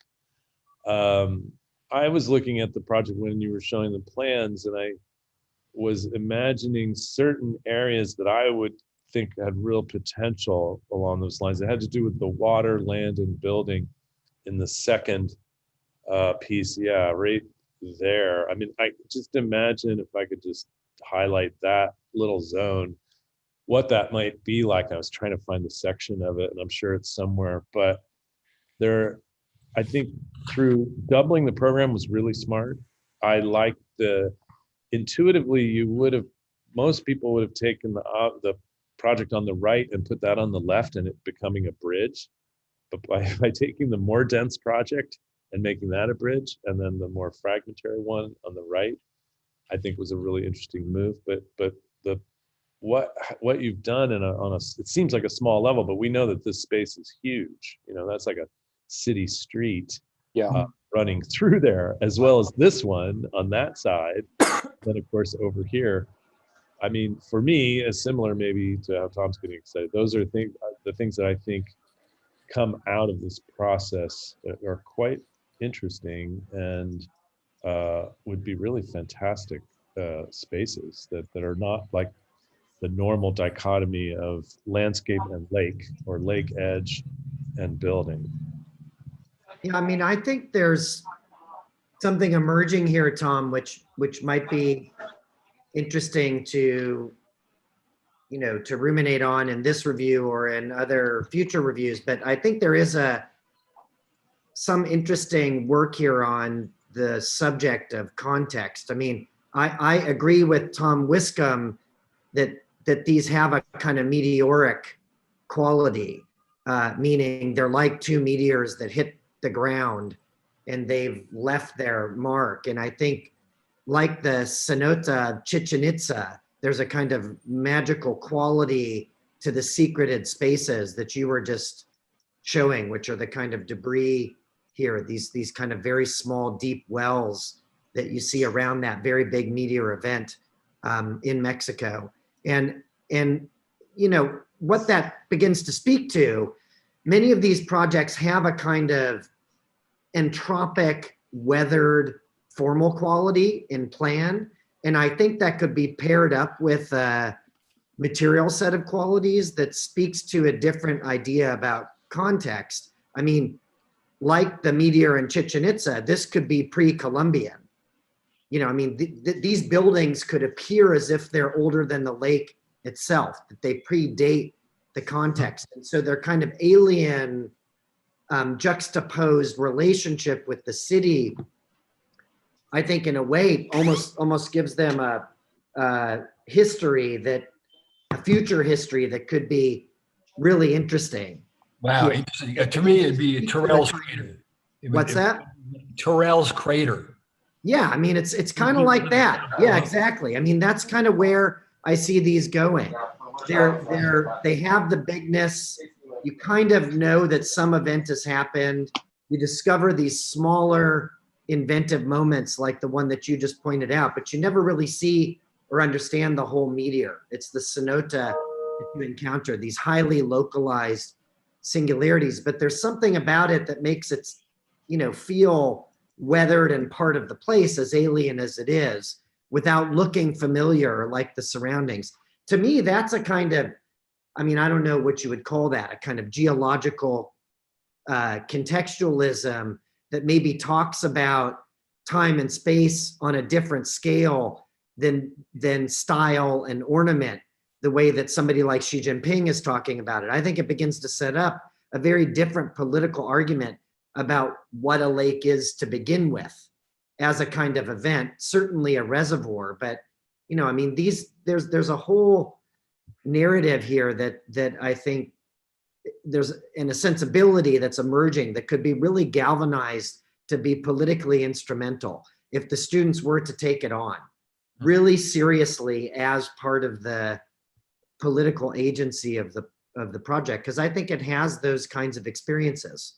Speaker 2: I was looking at the project when you were showing the plans, and I was imagining certain areas that I would think had real potential along those lines. It had to do with the water, land, and building in the second piece. Yeah, right there. I mean, I just imagine if I could just highlight that little zone, what that might be like. I was trying to find the section of it, and I'm sure it's somewhere, but I think through doubling the program was really smart. I like intuitively, most people would have taken the project on the right and put that on the left and it becoming a bridge. But by taking the more dense project and making that a bridge, and then the more fragmentary one on the right, I think was a really interesting move. But what you've done it seems like a small level, but we know that this space is huge. That's like a city street running through there, as well as this one on that side. Then of course over here, I mean, for me, is similar maybe to how Tom's getting excited. Those are the things that I think come out of this process that are quite interesting and would be really fantastic spaces that are not like the normal dichotomy of landscape and lake, or lake edge and building.
Speaker 6: Yeah, I mean, I think there's something emerging here, Tom, which might be interesting to ruminate on in this review or in other future reviews. But I think there is some interesting work here on the subject of context. I mean, I agree with Tom Wiscombe that these have a kind of meteoric quality, meaning they're like two meteors that hit the ground and they've left their mark. And I think like the cenote Chichen Itza, there's a kind of magical quality to the secreted spaces that you were just showing, which are the kind of debris here, these kind of very small, deep wells that you see around that very big meteor event in Mexico. And what that begins to speak to, many of these projects have a kind of entropic, weathered, formal quality in plan. And I think that could be paired up with a material set of qualities that speaks to a different idea about context. I mean, like the meteor in Chichen Itza, this could be pre-Columbian. I mean, these buildings could appear as if they're older than the lake itself, that they predate the context. And so they're kind of alien, juxtaposed relationship with the city, I think in a way almost gives them a history, a future history that could be really interesting.
Speaker 1: Wow,
Speaker 6: here.
Speaker 1: interesting. To me, it'd be Terrell's crater.
Speaker 6: What's that?
Speaker 1: Terrell's crater.
Speaker 6: Yeah, I mean, it's kind of like that. Yeah, exactly. I mean, that's kind of where I see these going. They have the bigness. You kind of know that some event has happened. You discover these smaller inventive moments like the one that you just pointed out, but you never really see or understand the whole meteor. It's the cenote that you encounter, these highly localized singularities, but there's something about it that makes it, you know, feel weathered and part of the place, as alien as it is, without looking familiar like the surroundings. To me, that's a kind of, I mean, I don't know what you would call that, a kind of geological contextualism that maybe talks about time and space on a different scale than style and ornament, the way that somebody like Xi Jinping is talking about it. I think it begins to set up a very different political argument about what a lake is to begin with as a kind of event, certainly a reservoir, but, you know, I mean, there's a whole narrative here that I think there's a sensibility that's emerging that could be really galvanized to be politically instrumental if the students were to take it on really seriously as part of the political agency of the project, because I think it has those kinds of experiences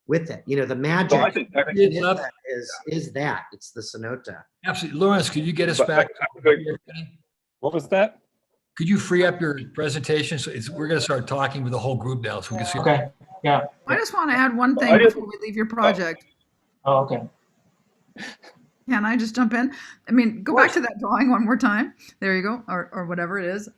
Speaker 6: with it. You know, the magic is that it's the cenote.
Speaker 1: Absolutely. Lawrence, could you get us back?
Speaker 13: What was that?
Speaker 1: Could you free up your presentation? So we're going to start talking with the whole group now, so we can see.
Speaker 5: Okay. Yeah.
Speaker 10: I just want to add one thing before we leave your project.
Speaker 5: Oh, okay.
Speaker 10: Can I just jump in? I mean, go back to that drawing one more time. There you go, or whatever it is.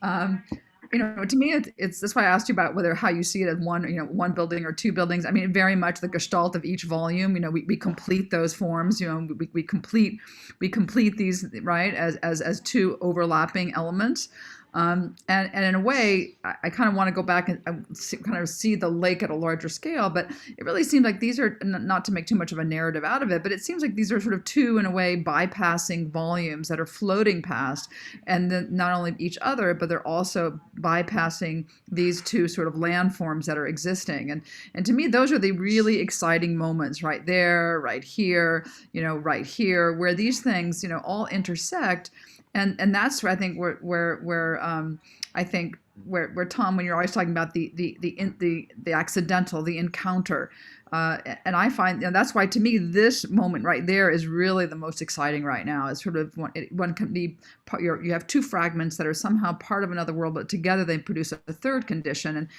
Speaker 10: You know, to me, it's that's why I asked you about whether how you see it as one building or two buildings. I mean, very much the gestalt of each volume. You know, we complete those forms. You know, we complete these, right, as two overlapping elements. And in a way, I kind of want to go back and kind of see the lake at a larger scale, but it really seems like these are, not to make too much of a narrative out of it, but it seems like these are sort of two, in a way, bypassing volumes that are floating past, and then not only each other, but they're also bypassing these two sort of landforms that are existing. And to me, those are the really exciting moments right there, right here, you know, right here, where these things, you know, all intersect. And that's where I think where Tom, when you're always talking about the accidental, the encounter, and I find, you know, that's why to me this moment right there is really the most exciting right now. It's sort of one can be you have two fragments that are somehow part of another world, but together they produce a third condition. And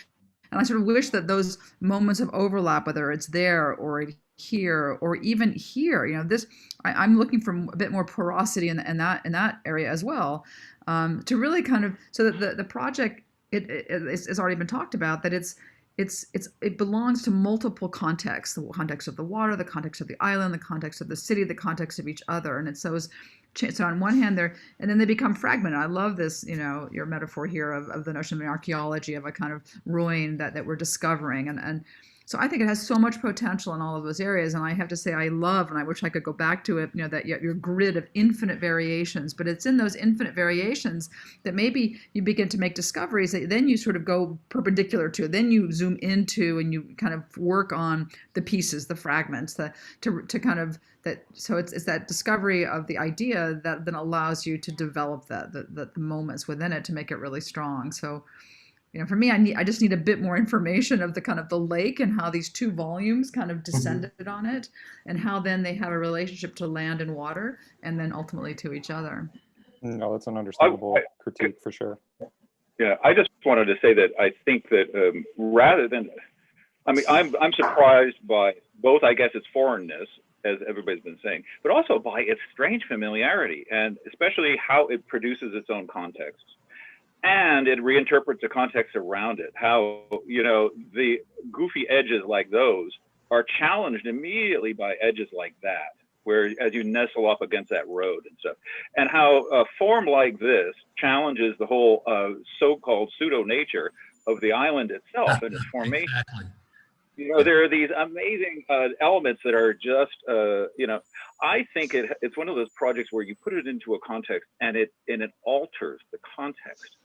Speaker 10: I sort of wish that those moments of overlap, whether it's there or here or even here, you know, this I'm looking for a bit more porosity in that area as well, to really kind of, so that the project it's already been talked about, that it belongs to multiple contexts: the context of the water, the context of the island, the context of the city, the context of each other. And it's those. So on one hand, and then they become fragmented. I love this, you know, your metaphor here of the notion of an archaeology, of a kind of ruin that we're discovering. And so I think it has so much potential in all of those areas. And I have to say, I love, and I wish I could go back to it, you know, that your grid of infinite variations, but it's in those infinite variations that maybe you begin to make discoveries that then you sort of go perpendicular to, then you zoom into, and you kind of work on the pieces, the fragments, to kind of that. So it's that discovery of the idea that then allows you to develop the moments within it to make it really strong. So, you know, for me, I just need a bit more information of the kind of the lake and how these two volumes kind of descended on it, and how then they have a relationship to land and water, and then ultimately to each other.
Speaker 3: No, that's an understandable critique for sure.
Speaker 12: Yeah, I just wanted to say that I think that rather than, I mean, I'm surprised by both, I guess, its foreignness, as everybody's been saying, but also by its strange familiarity, and especially how it produces its own context. And it reinterprets the context around it, how, you know, the goofy edges like those are challenged immediately by edges like that, where as you nestle up against that road and stuff, and how a form like this challenges the whole so-called pseudo-nature of the island itself and its formation.
Speaker 1: Exactly.
Speaker 12: You know, there are these amazing elements that are just, you know, I think it's one of those projects where you put it into a context and it alters the context.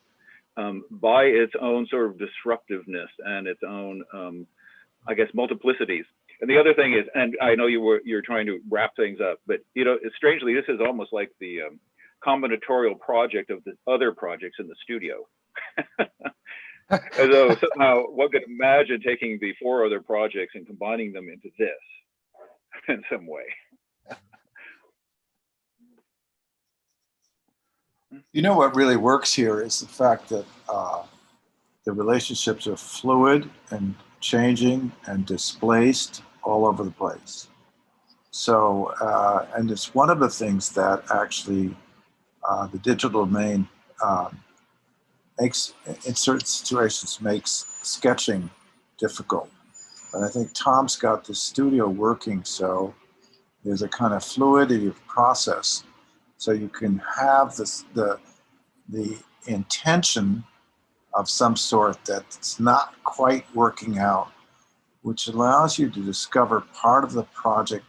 Speaker 12: by its own sort of disruptiveness and its own, I guess, multiplicities. And the other thing is, and I know you're trying to wrap things up, but you know, strangely, this is almost like the combinatorial project of the other projects in the studio. As though somehow one could imagine taking the 4 other projects and combining them into this in some way.
Speaker 20: You know what really works here is the fact that the relationships are fluid and changing and displaced all over the place. So, and it's one of the things that actually the digital domain makes, in certain situations, makes sketching difficult. But I think Tom's got the studio working, so there's a kind of fluidity of process. So you can have this, the intention of some sort that's not quite working out, which allows you to discover part of the project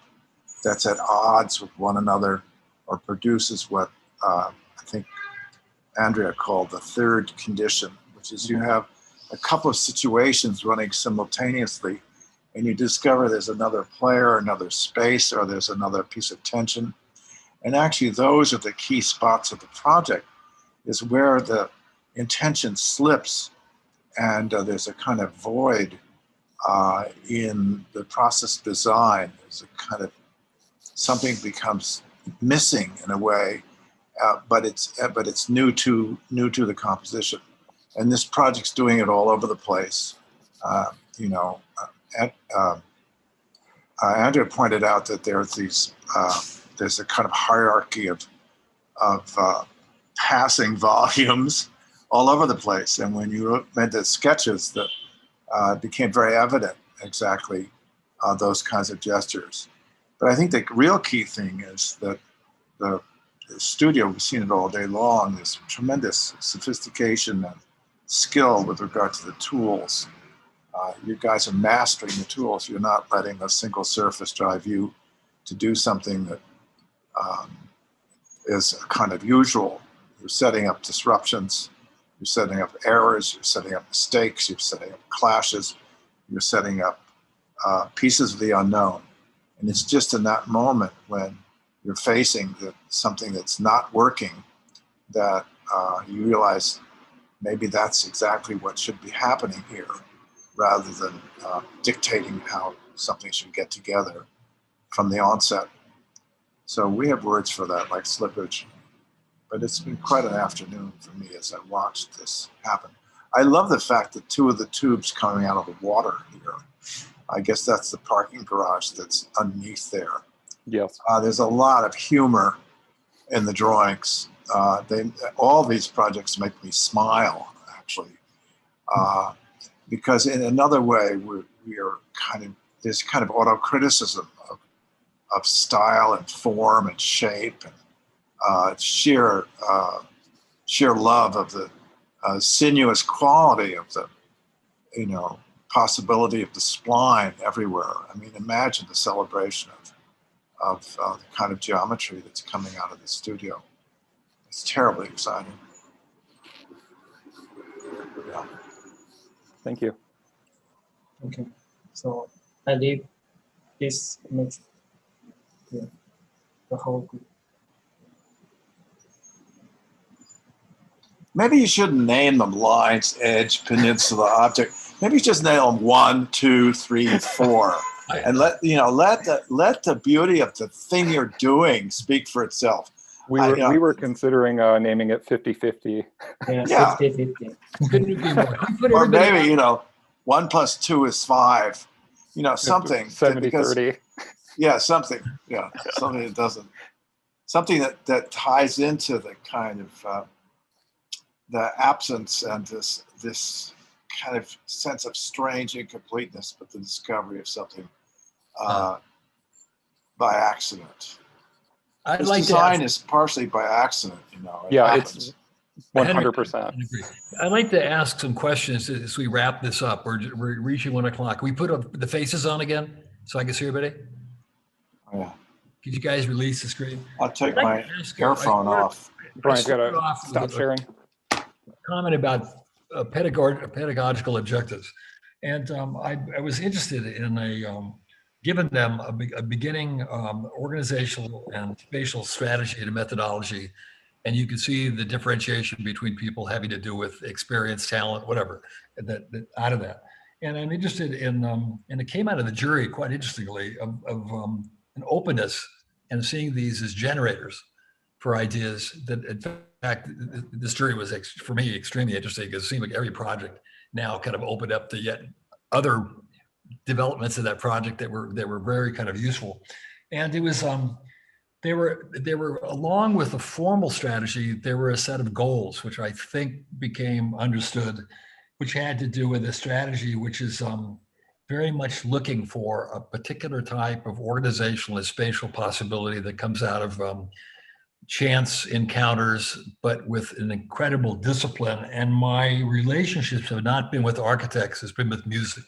Speaker 20: that's at odds with one another, or produces what I think Andrea called the third condition, which is you have a couple of situations running simultaneously, and you discover there's another player, another space, or there's another piece of tension. And actually those are the key spots of the project, is where the intention slips and there's a kind of void in the process design. There's a kind of, something becomes missing in a way, but it's new to the composition. And this project's doing it all over the place. You know, Andrea pointed out that there's these, there's a kind of hierarchy of passing volumes all over the place. And when you made the sketches, that became very evident exactly those kinds of gestures. But I think the real key thing is that the studio, we've seen it all day long, there's tremendous sophistication and skill with regard to the tools. You guys are mastering the tools. You're not letting a single surface drive you to do something that is kind of usual. You're setting up disruptions, you're setting up errors, you're setting up mistakes, you're setting up clashes, you're setting up pieces of the unknown. And it's just in that moment when you're facing something that's not working that you realize maybe that's exactly what should be happening here, rather than dictating how something should get together from the onset. So we have words for that, like slippage. But it's been quite an afternoon for me as I watched this happen. I love the fact that 2 of the tubes coming out of the water here, I guess that's the parking garage that's underneath there.
Speaker 3: Yes.
Speaker 20: There's a lot of humor in the drawings. All these projects make me smile, actually. Because in another way, we are kind of, there's kind of autocriticism of style and form and shape, and sheer love of the sinuous quality of the, you know, possibility of the spline everywhere. I mean, imagine the celebration of the kind of geometry that's coming out of the studio. It's terribly exciting. Yeah.
Speaker 3: Thank you.
Speaker 5: Okay, so I leave this image here, the whole group.
Speaker 20: Maybe you shouldn't name them lines, edge, peninsula, object. Maybe you just name them 1, 2, 3, 4, and let the beauty of the thing you're doing speak for itself.
Speaker 3: We were considering naming it 50-50.
Speaker 5: Yeah, 50-50.
Speaker 20: Or maybe, you know, 1 + 2 is 5. You know, something.
Speaker 3: 70-30.
Speaker 20: Yeah, something. Yeah, something that doesn't. Something that ties into the kind of the absence and this kind of sense of strange incompleteness, but the discovery of something by accident. This design is partially by accident, you know.
Speaker 3: Yeah, it's 100%.
Speaker 1: I'd like to ask some questions as we wrap this up. We're reaching 1 o'clock. We put the faces on again so I can see everybody.
Speaker 20: Oh, yeah.
Speaker 1: Could you guys release the screen?
Speaker 20: I'll take my earphone off.
Speaker 3: Brian's got to stop sharing.
Speaker 1: comment about pedagogical objectives. And I was interested in giving them a beginning organizational and spatial strategy and methodology. And you can see the differentiation between people having to do with experience, talent, whatever, out of that. And I'm interested in, and it came out of the jury quite interestingly, of an openness and seeing these as generators for ideas that, in fact, this jury was, for me, extremely interesting because it seemed like every project now kind of opened up to yet other developments of that project that were very kind of useful. And it was, they were along with the formal strategy, there were a set of goals, which I think became understood, which had to do with a strategy, which is very much looking for a particular type of organizational and spatial possibility that comes out of chance encounters, but with an incredible discipline. And my relationships have not been with architects, it's been with music.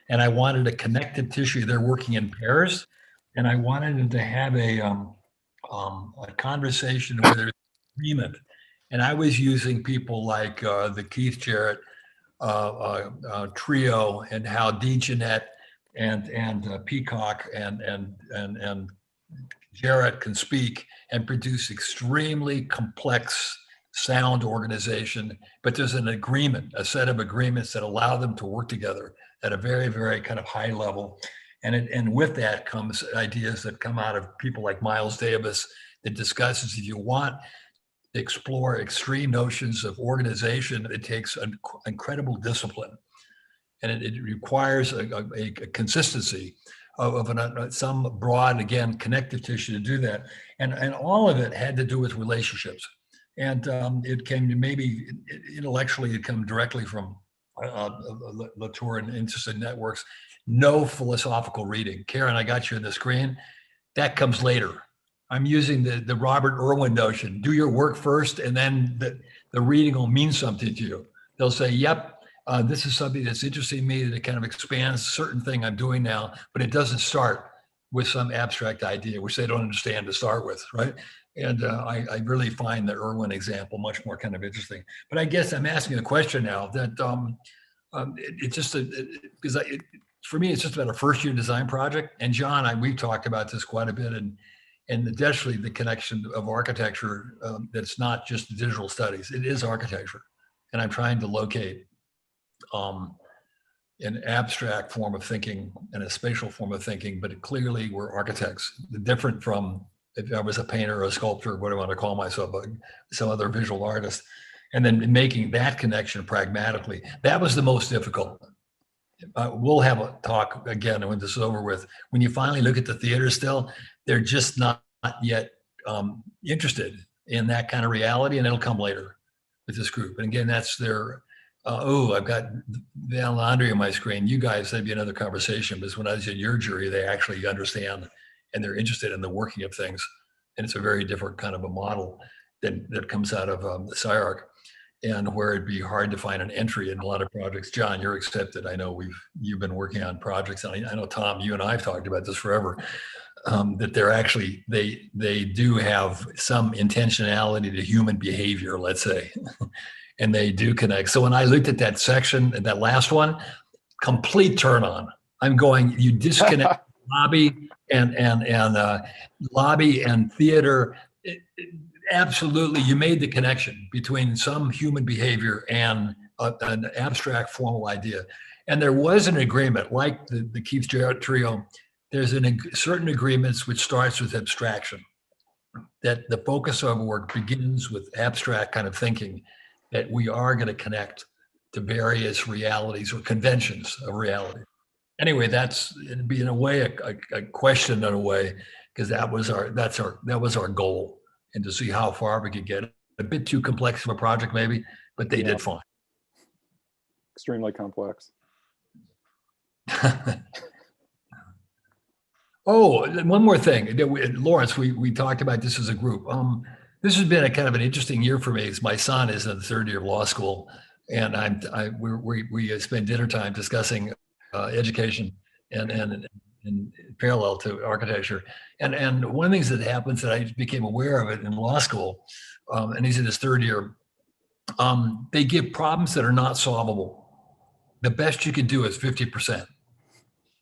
Speaker 1: And I wanted a connective tissue. They're working in pairs, and I wanted them to have a conversation where there's agreement. And I was using people like the Keith Jarrett trio, and how Dee Jeanette and Peacock and Jarrett can speak and produce extremely complex sound organization, but there's an agreement, a set of agreements that allow them to work together at a very, very kind of high level. And with that comes ideas that come out of people like Miles Davis that discusses, if you want to explore extreme notions of organization, it takes an incredible discipline. And it requires a consistency of some broad, again, connective tissue to do that. And all of it had to do with relationships. And it came maybe intellectually, it came directly from Latour and interest in networks. No philosophical reading. Karen, I got you on the screen. That comes later. I'm using the Robert Irwin notion. Do your work first, and then the reading will mean something to you. They'll say, yep, this is something that's interesting me, that it kind of expands a certain thing I'm doing now, but it doesn't start with some abstract idea, which they don't understand to start with, right? And I really find the Irwin example much more kind of interesting. But I guess I'm asking a question now that it's just because for me, it's just about a first-year design project. And John, we've talked about this quite a bit, and especially the connection of architecture, that's not just digital studies, it is architecture. And I'm trying to locate an abstract form of thinking and a spatial form of thinking, but clearly we're architects, different from if I was a painter or a sculptor, what do I want to call myself, some other visual artist, and then making that connection pragmatically. That was the most difficult. We'll have a talk again when this is over with. When you finally look at the theater still, they're just not yet interested in that kind of reality, and it'll come later with this group. And again, that's their, I've got Val Landry on my screen. You guys, that'd be another conversation, because when I was in your jury, they actually understand and they're interested in the working of things. And it's a very different kind of a model that comes out of the SCI-Arc, and where it'd be hard to find an entry in a lot of projects. John, you're accepted. I know you've been working on projects, and I know, Tom, you and I have talked about this forever, that they're actually, they do have some intentionality to human behavior, let's say, and they do connect. So when I looked at that section, that last one, complete turn on. I'm going, you disconnect lobby lobby and theater. Absolutely, you made the connection between some human behavior and an abstract formal idea. And there was an agreement, like the Keith Jarrett trio, there's certain agreements which starts with abstraction, that the focus of our work begins with abstract kind of thinking, that we are going to connect to various realities or conventions of reality. Anyway, it'd be in a way a question in a way, because that was our goal, and to see how far we could get. A bit too complex of a project maybe, but they did fine.
Speaker 3: Extremely complex.
Speaker 1: Oh, one more thing, Lawrence, we talked about this as a group. This has been a kind of an interesting year for me, as my son is in the third year of law school, and we spend dinner time discussing education and in parallel to architecture. And one of the things that happens that I became aware of it in law school, and he's in his third year, they give problems that are not solvable. The best you can do is 50%.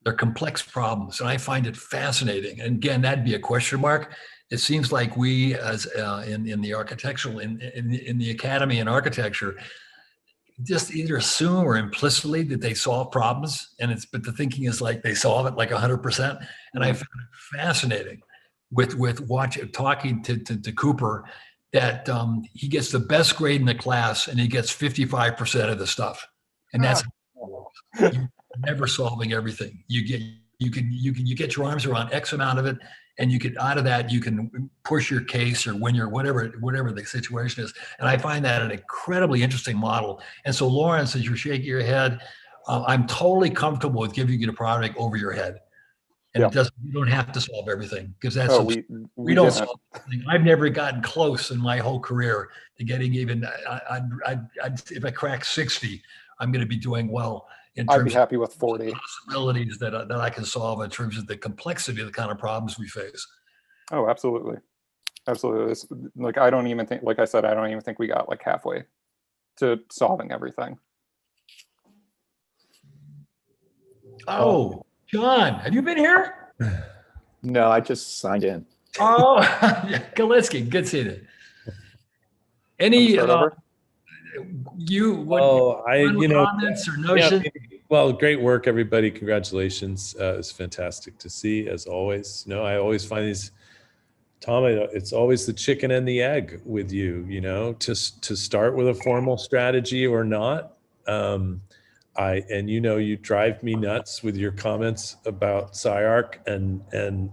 Speaker 1: They're complex problems, and I find it fascinating. And again, that'd be a question mark. It seems like we, as in the architectural, in the academy in architecture, just either assume or implicitly that they solve problems, but the thinking is like they solve it like 100%. And I found it fascinating with talking to Cooper that he gets the best grade in the class and he gets 55% of the stuff, and that's you're never solving everything. You get your arms around X amount of it, and you get out of that, you can push your case or win your whatever the situation is. And I find that an incredibly interesting model. And so, Lawrence, as you're shaking your head, I'm totally comfortable with giving you the product over your head. And you don't have to solve everything, because that's we don't solve everything. I've never gotten close in my whole career to getting even. If I crack 60, I'm going to be doing well.
Speaker 3: I'd be happy with 40
Speaker 1: possibilities that I can solve in terms of the complexity of the kind of problems we face.
Speaker 3: Oh, absolutely. Absolutely. It's, like, I don't even think, like I said, I don't even think we got like halfway to solving everything.
Speaker 1: Oh, John, have you been here?
Speaker 15: No, I just signed in.
Speaker 1: Oh, Galitsky, good seeing you. Any comments or notions?
Speaker 2: Well, great work, everybody. Congratulations. It's fantastic to see, as always. I always find these, Tom, it's always the chicken and the egg with you, to start with a formal strategy or not. You drive me nuts with your comments about SCI-Arc and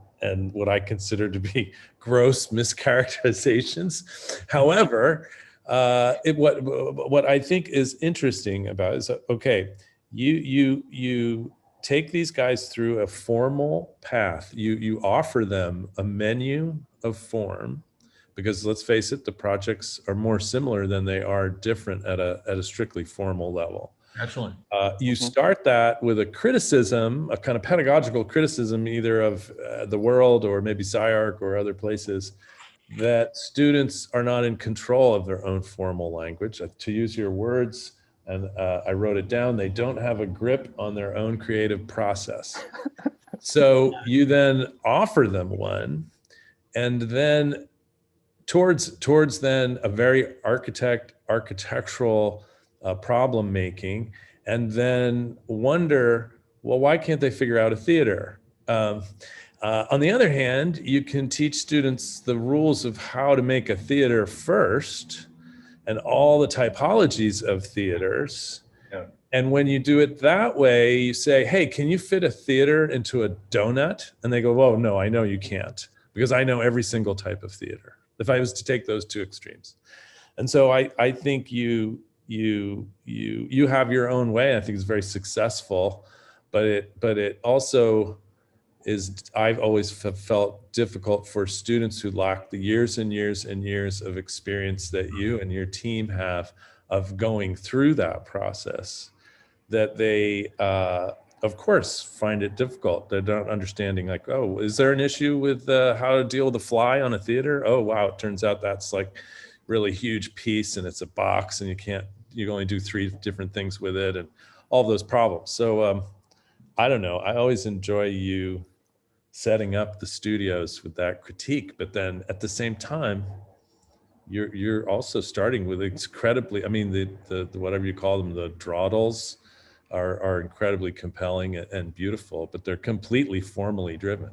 Speaker 2: what I consider to be gross mischaracterizations. However, what I think is interesting about it is, okay, you take these guys through a formal path. You offer them a menu of form, because let's face it, the projects are more similar than they are different at a strictly formal level.
Speaker 1: Excellent.
Speaker 2: You start that with a criticism, a kind of pedagogical criticism, either of the world or maybe SCI-Arc or other places, that students are not in control of their own formal language. To use your words, and I wrote it down, they don't have a grip on their own creative process. So you then offer them one, and then towards then a very architectural problem making, and then wonder, well, why can't they figure out a theater? On the other hand, you can teach students the rules of how to make a theater first, and all the typologies of theaters.
Speaker 8: Yeah.
Speaker 2: And when you do it that way, you say, hey, can you fit a theater into a donut? And they go, oh, no, I know you can't, because I know every single type of theater, if I was to take those two extremes. And so I think you have your own way. I think it's very successful, but it also is, I've always felt difficult for students who lack the years and years and years of experience that you and your team have of going through that process, that they, of course, find it difficult. They're not understanding, like, oh, is there an issue with how to deal with the fly on a theater? Oh, wow, it turns out that's like really huge piece and it's a box and you can only do 3 different things with it, and all those problems. So I don't know, I always enjoy you setting up the studios with that critique, but then at the same time, you're also starting with incredibly, I mean, the whatever you call them, the drawdles are incredibly compelling and beautiful, but they're completely formally driven.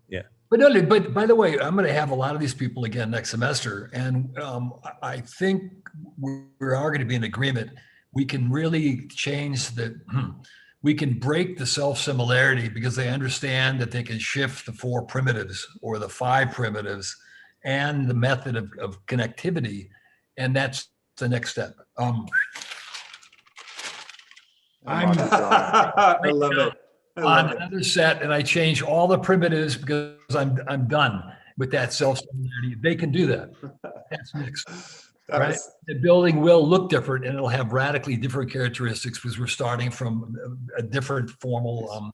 Speaker 2: Yeah.
Speaker 1: But by the way, I'm going to have a lot of these people again next semester, and I think we're all going to be in agreement. We can really change we can break the self-similarity, because they understand that they can shift the 4 primitives or the 5 primitives and the method of connectivity, and that's the next step.
Speaker 9: I love it.
Speaker 1: On another set, and I change all the primitives because I'm done with that self-similarity. They can do that. That's mixed. Right? The building will look different, and it'll have radically different characteristics, because we're starting from a different formal,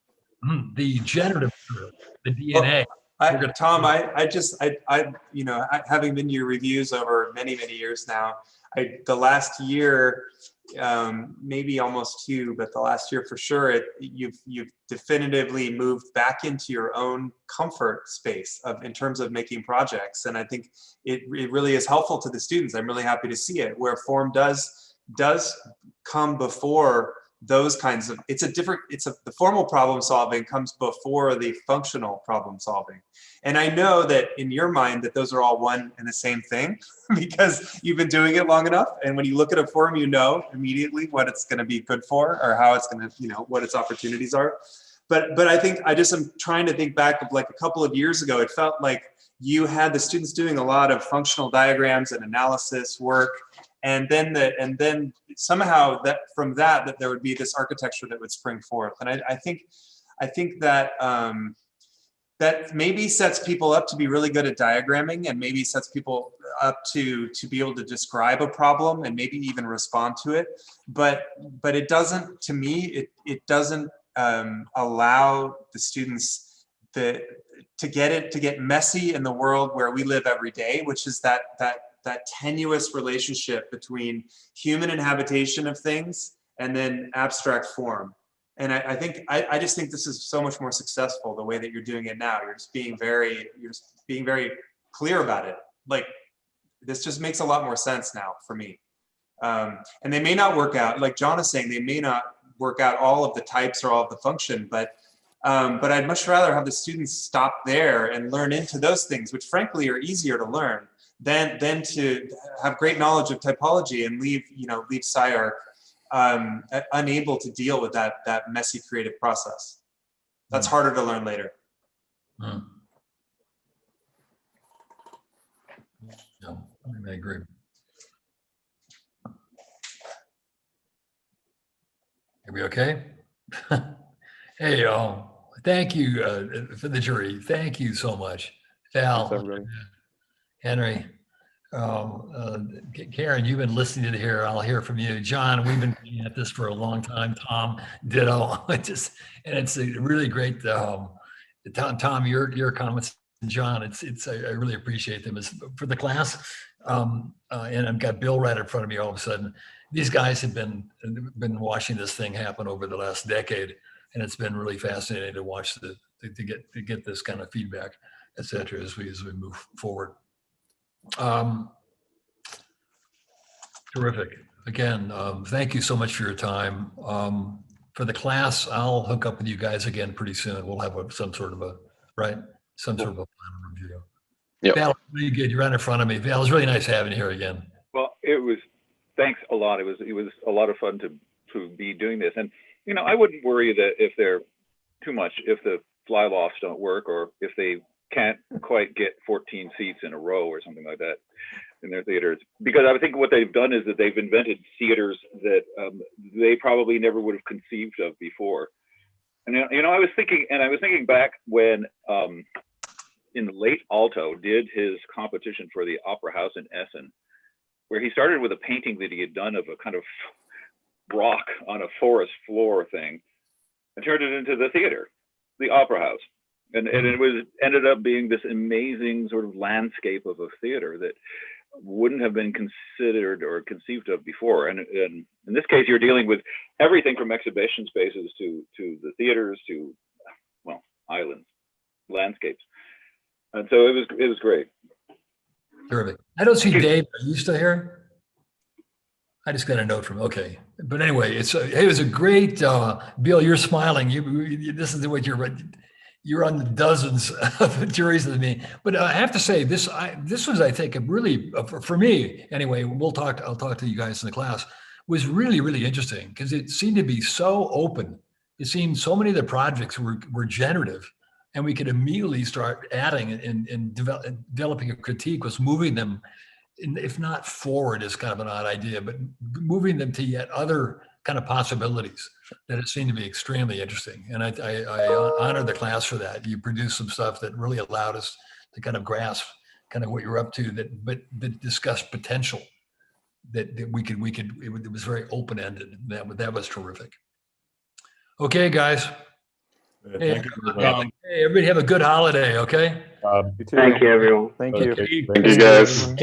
Speaker 1: the generative, the DNA.
Speaker 9: Tom, having been to your reviews over many years now, the last year, maybe almost two, but the last year for sure, you've definitively moved back into your own comfort space in terms of making projects, and I think it really is helpful to the students. I'm really happy to see it, where form does come before those kinds of, the formal problem solving comes before the functional problem solving. And I know that in your mind that those are all one and the same thing because you've been doing it long enough. And when you look at a form, you know immediately what it's going to be good for or how it's going to, what its opportunities are. But I think I'm trying to think back of like a couple of years ago, it felt like you had the students doing a lot of functional diagrams and analysis work. And then somehow that there would be this architecture that would spring forth. And I think that that maybe sets people up to be really good at diagramming, and maybe sets people up to be able to describe a problem and maybe even respond to it. But it doesn't, to me, it doesn't allow the students to get messy in the world where we live every day, which is that tenuous relationship between human inhabitation of things and then abstract form. And I just think this is so much more successful the way that you're doing it now. You're just being very clear about it. Like, this just makes a lot more sense now for me. And they may not work out, like John is saying, they may not work out all of the types or all of the function, but I'd much rather have the students stop there and learn into those things, which frankly are easier to learn than to have great knowledge of typology and leave SCI-Arc unable to deal with that messy creative process. That's harder to learn later.
Speaker 1: Yeah, I agree. Are we okay? Hey, thank you for the jury. Thank you so much, Val, Henry, Karen. You've been listening to here. I'll hear from you, John. We've been at this for a long time. Tom, ditto. And it's a really great. Tom, your comments, John. I really appreciate them. For the class, and I've got Bill right in front of me. All of a sudden, these guys have been watching this thing happen over the last decade, and it's been really fascinating to watch to get this kind of feedback, et cetera, as we move forward. Terrific. Again, thank you so much for your time. For the class, I'll hook up with you guys again pretty soon. We'll have some sort of a plan review. Yep. Val, really good. You're right in front of me. Val, it was really nice having you here again.
Speaker 12: Well, thanks a lot. It was a lot of fun to be doing this. And, I wouldn't worry that if they're too much, if the fly lofts don't work, or if they can't quite get 14 seats in a row or something like that in their theaters, because I think what they've done is that they've invented theaters that they probably never would have conceived of before. And I was thinking back when in the late Alto did his competition for the Opera House in Essen, where he started with a painting that he had done of a kind of rock on a forest floor thing, and turned it into the theater, the Opera House. And it ended up being this amazing sort of landscape of a theater that wouldn't have been considered or conceived of before. And in this case, you're dealing with everything from exhibition spaces to the theaters to, well, islands, landscapes. And so it was great.
Speaker 1: Terrific. I don't see Dave. Are you still here? I just got a note from, okay. But anyway, it was a great, Bill, you're smiling. This is what you're on the dozens of juries with me. But I have to say, this was, I think, a really, for me anyway, I'll talk to you guys in the class, was really, really interesting because it seemed to be so open. It seemed so many of the projects were generative, and we could immediately start adding and developing a critique, was moving them, if not forward is kind of an odd idea, but moving them to yet other kind of possibilities that it seemed to be extremely interesting. And I honor the class for that. You produced some stuff that really allowed us to kind of grasp kind of what you're up to, that discussed potential, that we could, it was very open-ended. That was terrific. Okay, guys. Hey,
Speaker 8: Thank you, everybody.
Speaker 1: hey, everybody have a good holiday, okay?
Speaker 3: You too.
Speaker 15: Thank you, everyone.
Speaker 3: Thank you.
Speaker 22: Thank you, guys.